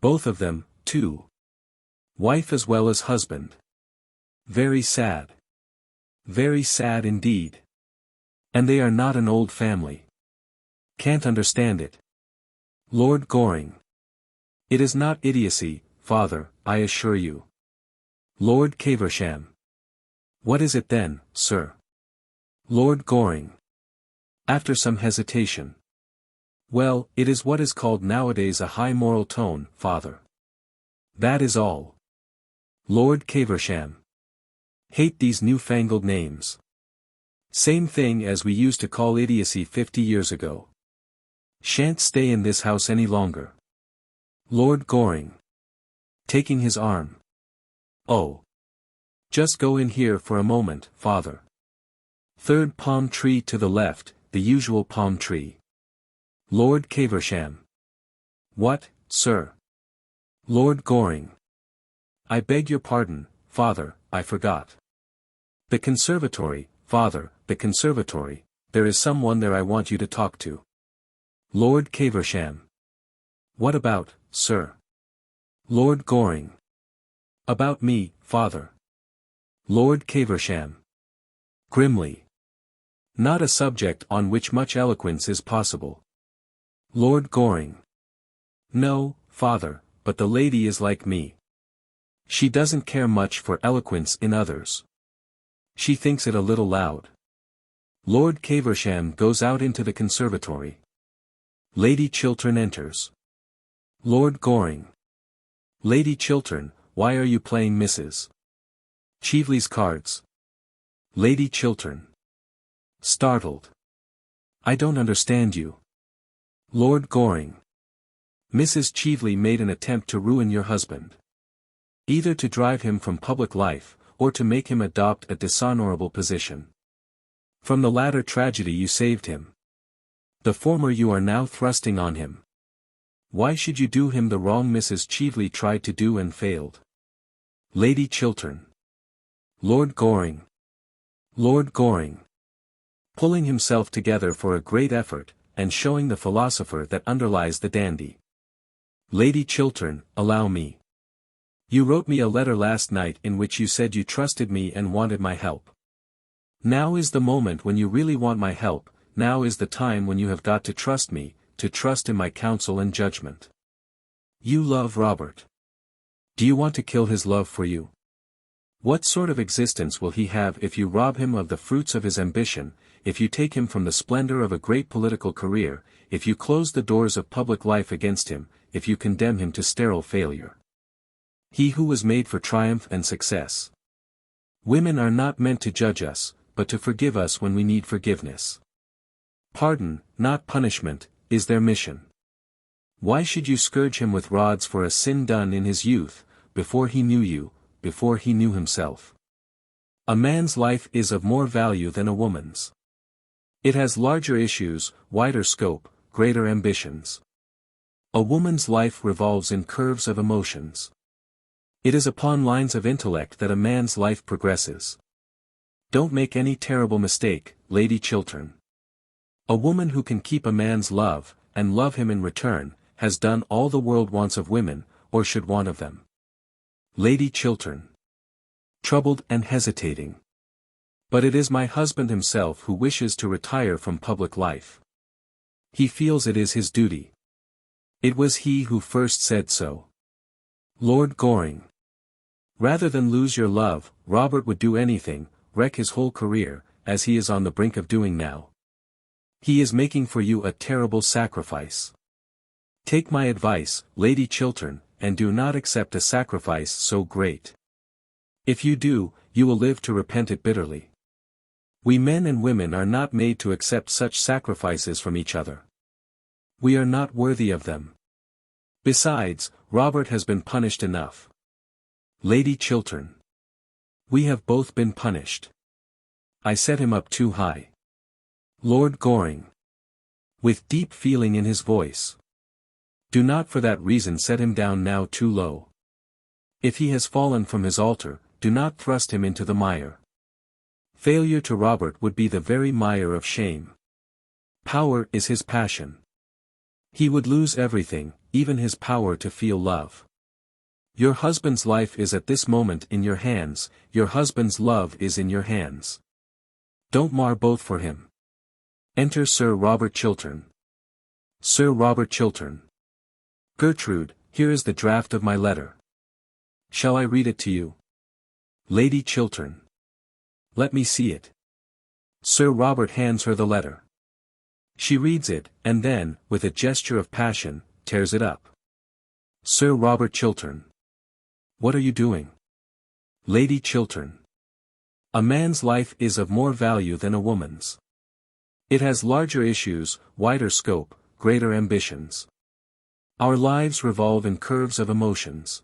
Both of them, too. Wife as well as husband. Very sad. Very sad indeed. And they are not an old family. Can't understand it. Lord Goring. It is not idiocy, father, I assure you. Lord Caversham. What is it then, sir? Lord Goring. After some hesitation. Well, it is what is called nowadays a high moral tone, father. That is all. Lord Caversham. Hate these newfangled names. Same thing as we used to call idiocy 50 years ago. Shan't stay in this house any longer. Lord Goring. Taking his arm. Oh. Just go in here for a moment, father. Third palm tree to the left, the usual palm tree. Lord Caversham. What, sir? Lord Goring. I beg your pardon, father, I forgot. The conservatory, father, the conservatory, there is someone there I want you to talk to. Lord Caversham. What about, sir? Lord Goring. About me, father. Lord Caversham. Grimly. Not a subject on which much eloquence is possible. Lord Goring. No, father, but the lady is like me. She doesn't care much for eloquence in others. She thinks it a little loud. Lord Caversham goes out into the conservatory. Lady Chiltern enters. Lord Goring. Lady Chiltern, why are you playing Mrs. Cheveley's cards? Lady Chiltern. Startled. I don't understand you. Lord Goring. Mrs. Cheveley made an attempt to ruin your husband. Either to drive him from public life, or to make him adopt a dishonorable position. From the latter tragedy you saved him. The former you are now thrusting on him. Why should you do him the wrong Mrs. Cheveley tried to do and failed? Lady Chiltern. Lord Goring. Lord Goring. Pulling himself together for a great effort, and showing the philosopher that underlies the dandy. Lady Chiltern, allow me. You wrote me a letter last night in which you said you trusted me and wanted my help. Now is the moment when you really want my help, now is the time when you have got to trust me, to trust in my counsel and judgment. You love Robert. Do you want to kill his love for you? What sort of existence will he have if you rob him of the fruits of his ambition, if you take him from the splendor of a great political career, if you close the doors of public life against him, if you condemn him to sterile failure? He who was made for triumph and success. Women are not meant to judge us, but to forgive us when we need forgiveness. Pardon, not punishment, is their mission. Why should you scourge him with rods for a sin done in his youth, before he knew you, before he knew himself? A man's life is of more value than a woman's. It has larger issues, wider scope, greater ambitions. A woman's life revolves in curves of emotions. It is upon lines of intellect that a man's life progresses. Don't make any terrible mistake, Lady Chiltern. A woman who can keep a man's love, and love him in return, has done all the world wants of women, or should want of them. Lady Chiltern. Troubled and hesitating. But it is my husband himself who wishes to retire from public life. He feels it is his duty. It was he who first said so. Lord Goring. Rather than lose your love, Robert would do anything, wreck his whole career, as he is on the brink of doing now. He is making for you a terrible sacrifice. Take my advice, Lady Chiltern, and do not accept a sacrifice so great. If you do, you will live to repent it bitterly. We men and women are not made to accept such sacrifices from each other. We are not worthy of them. Besides, Robert has been punished enough. Lady Chiltern. We have both been punished. I set him up too high. Lord Goring. With deep feeling in his voice. Do not for that reason set him down now too low. If he has fallen from his altar, do not thrust him into the mire. Failure to Robert would be the very mire of shame. Power is his passion. He would lose everything, even his power to feel love. Your husband's life is at this moment in your hands, your husband's love is in your hands. Don't mar both for him. Enter Sir Robert Chiltern. Sir Robert Chiltern. Gertrude, here is the draft of my letter. Shall I read it to you? Lady Chiltern. Let me see it. Sir Robert hands her the letter. She reads it, and then, with a gesture of passion, tears it up. Sir Robert Chiltern. What are you doing? Lady Chiltern. A man's life is of more value than a woman's. It has larger issues, wider scope, greater ambitions. Our lives revolve in curves of emotions.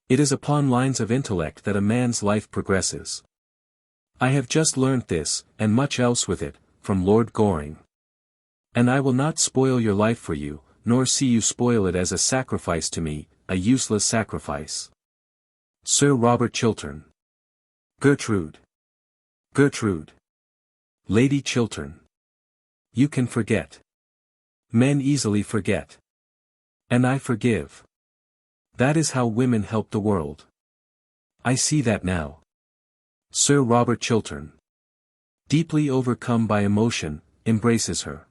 It is upon lines of intellect that a man's life progresses. I have just learnt this, and much else with it, from Lord Goring. And I will not spoil your life for you, nor see you spoil it as a sacrifice to me, a useless sacrifice. Sir Robert Chiltern. Gertrude. Gertrude. Lady Chiltern. You can forget. Men easily forget. And I forgive. That is how women help the world. I see that now. Sir Robert Chiltern. Deeply overcome by emotion, embraces her.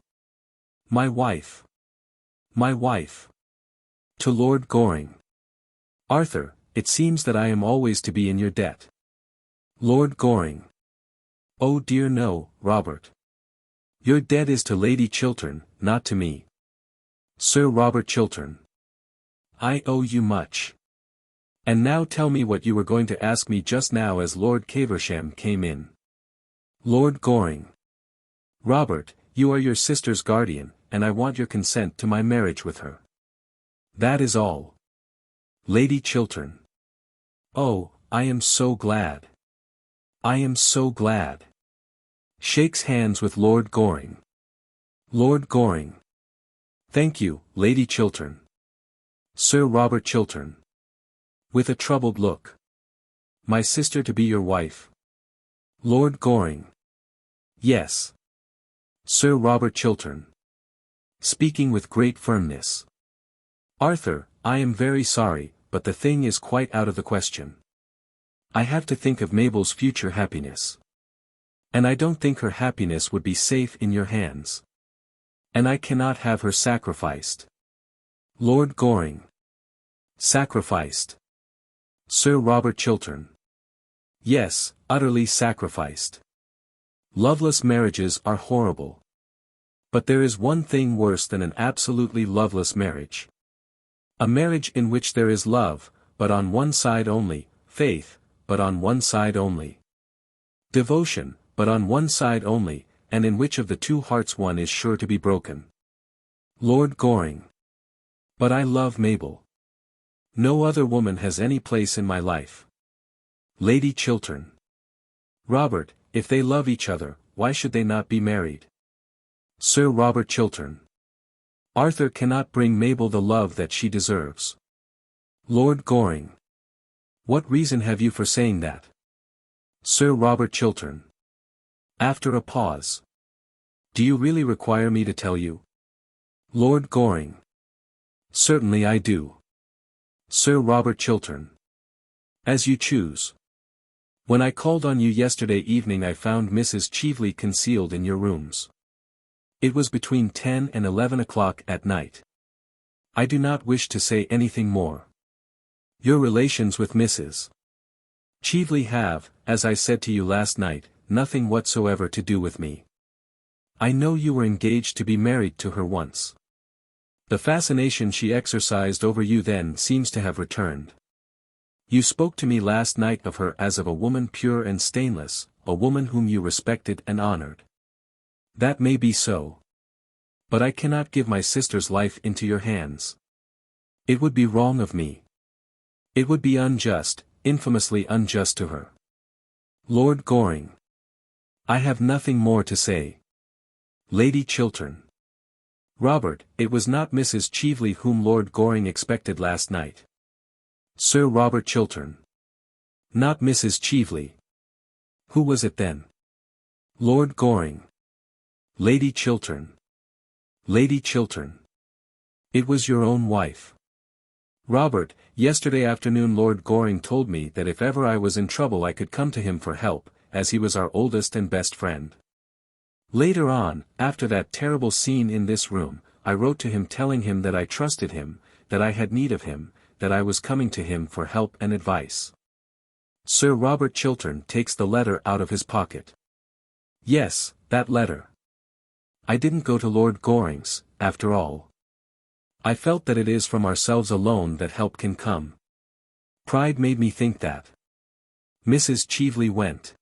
My wife. My wife. To Lord Goring. Arthur, it seems that I am always to be in your debt. Lord Goring. Oh dear no, Robert. Your debt is to Lady Chiltern, not to me. Sir Robert Chiltern. I owe you much. And now tell me what you were going to ask me just now as Lord Caversham came in. Lord Goring. Robert, you are your sister's guardian, and I want your consent to my marriage with her. That is all. Lady Chiltern. Oh, I am so glad. I am so glad. Shakes hands with Lord Goring. Lord Goring. Thank you, Lady Chiltern. Sir Robert Chiltern. With a troubled look. My sister to be your wife. Lord Goring. Yes. Sir Robert Chiltern. Speaking with great firmness. Arthur, I am very sorry, but the thing is quite out of the question. I have to think of Mabel's future happiness. And I don't think her happiness would be safe in your hands. And I cannot have her sacrificed. Lord Goring. Sacrificed. Sir Robert Chiltern. Yes, utterly sacrificed. Loveless marriages are horrible. But there is one thing worse than an absolutely loveless marriage. A marriage in which there is love, but on one side only, faith, but on one side only. Devotion, but on one side only, and in which of the two hearts one is sure to be broken. Lord Goring. But I love Mabel. No other woman has any place in my life. Lady Chiltern. Robert, if they love each other, why should they not be married? Sir Robert Chiltern. Arthur cannot bring Mabel the love that she deserves. Lord Goring. What reason have you for saying that? Sir Robert Chiltern. After a pause. Do you really require me to tell you? Lord Goring. Certainly I do. Sir Robert Chiltern. As you choose. When I called on you yesterday evening I found Mrs. Cheveley concealed in your rooms. It was between 10 and 11 o'clock at night. I do not wish to say anything more. Your relations with Mrs. Cheveley have, as I said to you last night, nothing whatsoever to do with me. I know you were engaged to be married to her once. The fascination she exercised over you then seems to have returned. You spoke to me last night of her as of a woman pure and stainless, a woman whom you respected and honored. That may be so. But I cannot give my sister's life into your hands. It would be wrong of me. It would be unjust, infamously unjust to her. Lord Goring. I have nothing more to say. Lady Chiltern. Robert, it was not Mrs. Cheveley whom Lord Goring expected last night. Sir Robert Chiltern. Not Mrs. Cheveley. Who was it then? Lord Goring. Lady Chiltern. Lady Chiltern. It was your own wife. Robert, yesterday afternoon Lord Goring told me that if ever I was in trouble I could come to him for help, as he was our oldest and best friend. Later on, after that terrible scene in this room, I wrote to him telling him that I trusted him, that I had need of him, that I was coming to him for help and advice. Sir Robert Chiltern takes the letter out of his pocket. Yes, that letter. I didn't go to Lord Goring's, after all. I felt that it is from ourselves alone that help can come. Pride made me think that. Mrs. Cheveley went.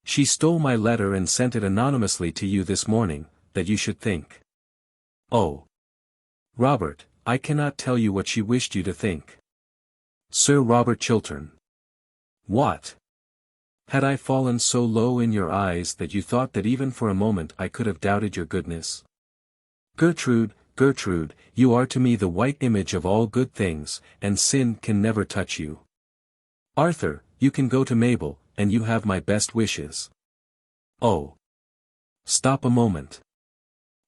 She stole my letter and sent it anonymously to you this morning, that you should think. Oh. Robert, I cannot tell you what she wished you to think. Sir Robert Chiltern. What? Had I fallen so low in your eyes that you thought that even for a moment I could have doubted your goodness? Gertrude, Gertrude, you are to me the white image of all good things, and sin can never touch you. Arthur, you can go to Mabel, and you have my best wishes. Oh. Stop a moment.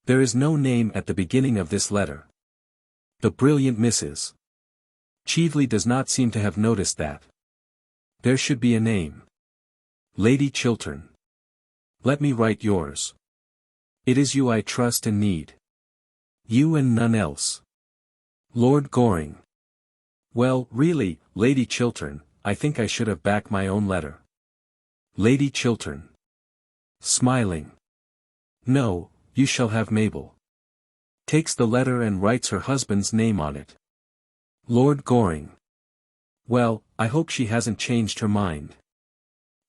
There is no name at the beginning of this letter. The brilliant Mrs. Cheveley does not seem to have noticed that. There should be a name. Lady Chiltern. Let me write yours. It is you I trust and need. You and none else. Lord Goring. Well, really, Lady Chiltern, I think I should have backed my own letter. Lady Chiltern. Smiling. No, you shall have Mabel. Takes the letter and writes her husband's name on it. Lord Goring. Well, I hope she hasn't changed her mind.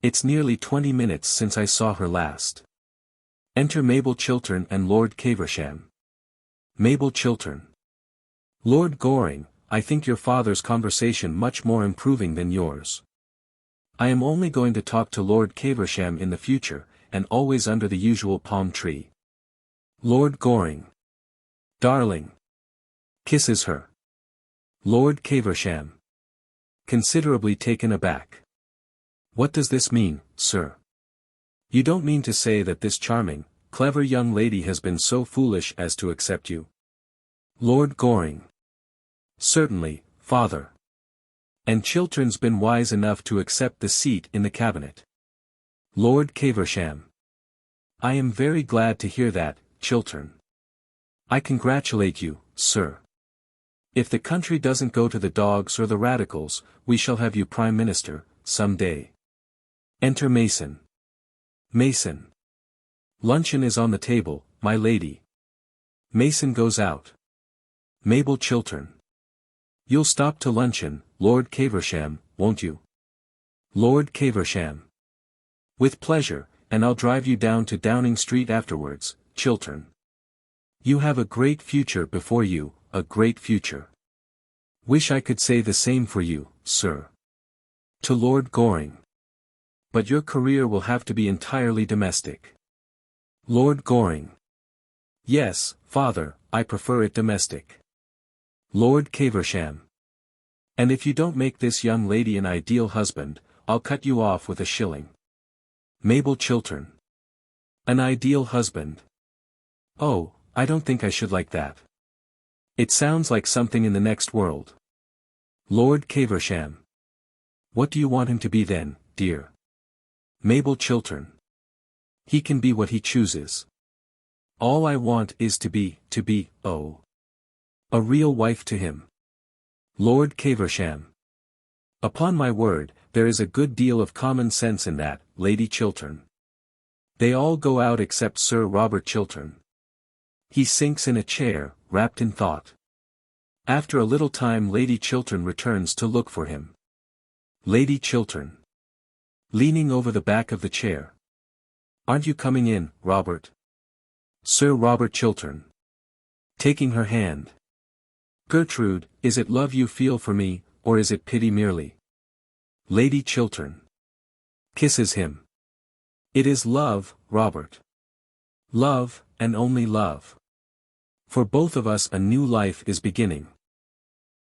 It's nearly 20 minutes since I saw her last. Enter Mabel Chiltern and Lord Caversham. Mabel Chiltern. Lord Goring, I think your father's conversation much more improving than yours. I am only going to talk to Lord Caversham in the future, and always under the usual palm tree. Lord Goring. Darling. Kisses her. Lord Caversham. Considerably taken aback. What does this mean, sir? You don't mean to say that this charming, clever young lady has been so foolish as to accept you? Lord Goring. Certainly, father. And Chiltern's been wise enough to accept the seat in the cabinet. Lord Caversham. I am very glad to hear that, Chiltern. I congratulate you, sir. If the country doesn't go to the dogs or the radicals, we shall have you Prime Minister, some day. Enter Mason. Mason. Luncheon is on the table, my lady. Mason goes out. Mabel Chiltern. You'll stop to luncheon, Lord Caversham, won't you? Lord Caversham. With pleasure, and I'll drive you down to Downing Street afterwards, Chiltern. You have a great future before you, a great future. Wish I could say the same for you, sir. To Lord Goring. but your career will have to be entirely domestic. Lord Goring. Yes, father, I prefer it domestic. Lord Caversham. And if you don't make this young lady an ideal husband, I'll cut you off with a shilling. Mabel Chiltern. An ideal husband. Oh, I don't think I should like that. It sounds like something in the next world. Lord Caversham. What do you want him to be then, dear? Mabel Chiltern. He can be what he chooses. All I want is to be, oh, a real wife to him. Lord Caversham. Upon my word, there is a good deal of common sense in that, Lady Chiltern. They all go out except Sir Robert Chiltern. He sinks in a chair, wrapped in thought. After a little time Lady Chiltern returns to look for him. Lady Chiltern. Leaning over the back of the chair. Aren't you coming in, Robert? Sir Robert Chiltern. Taking her hand. Gertrude, is it love you feel for me, or is it pity merely? Lady Chiltern. Kisses him. It is love, Robert. Love, and only love. For both of us a new life is beginning.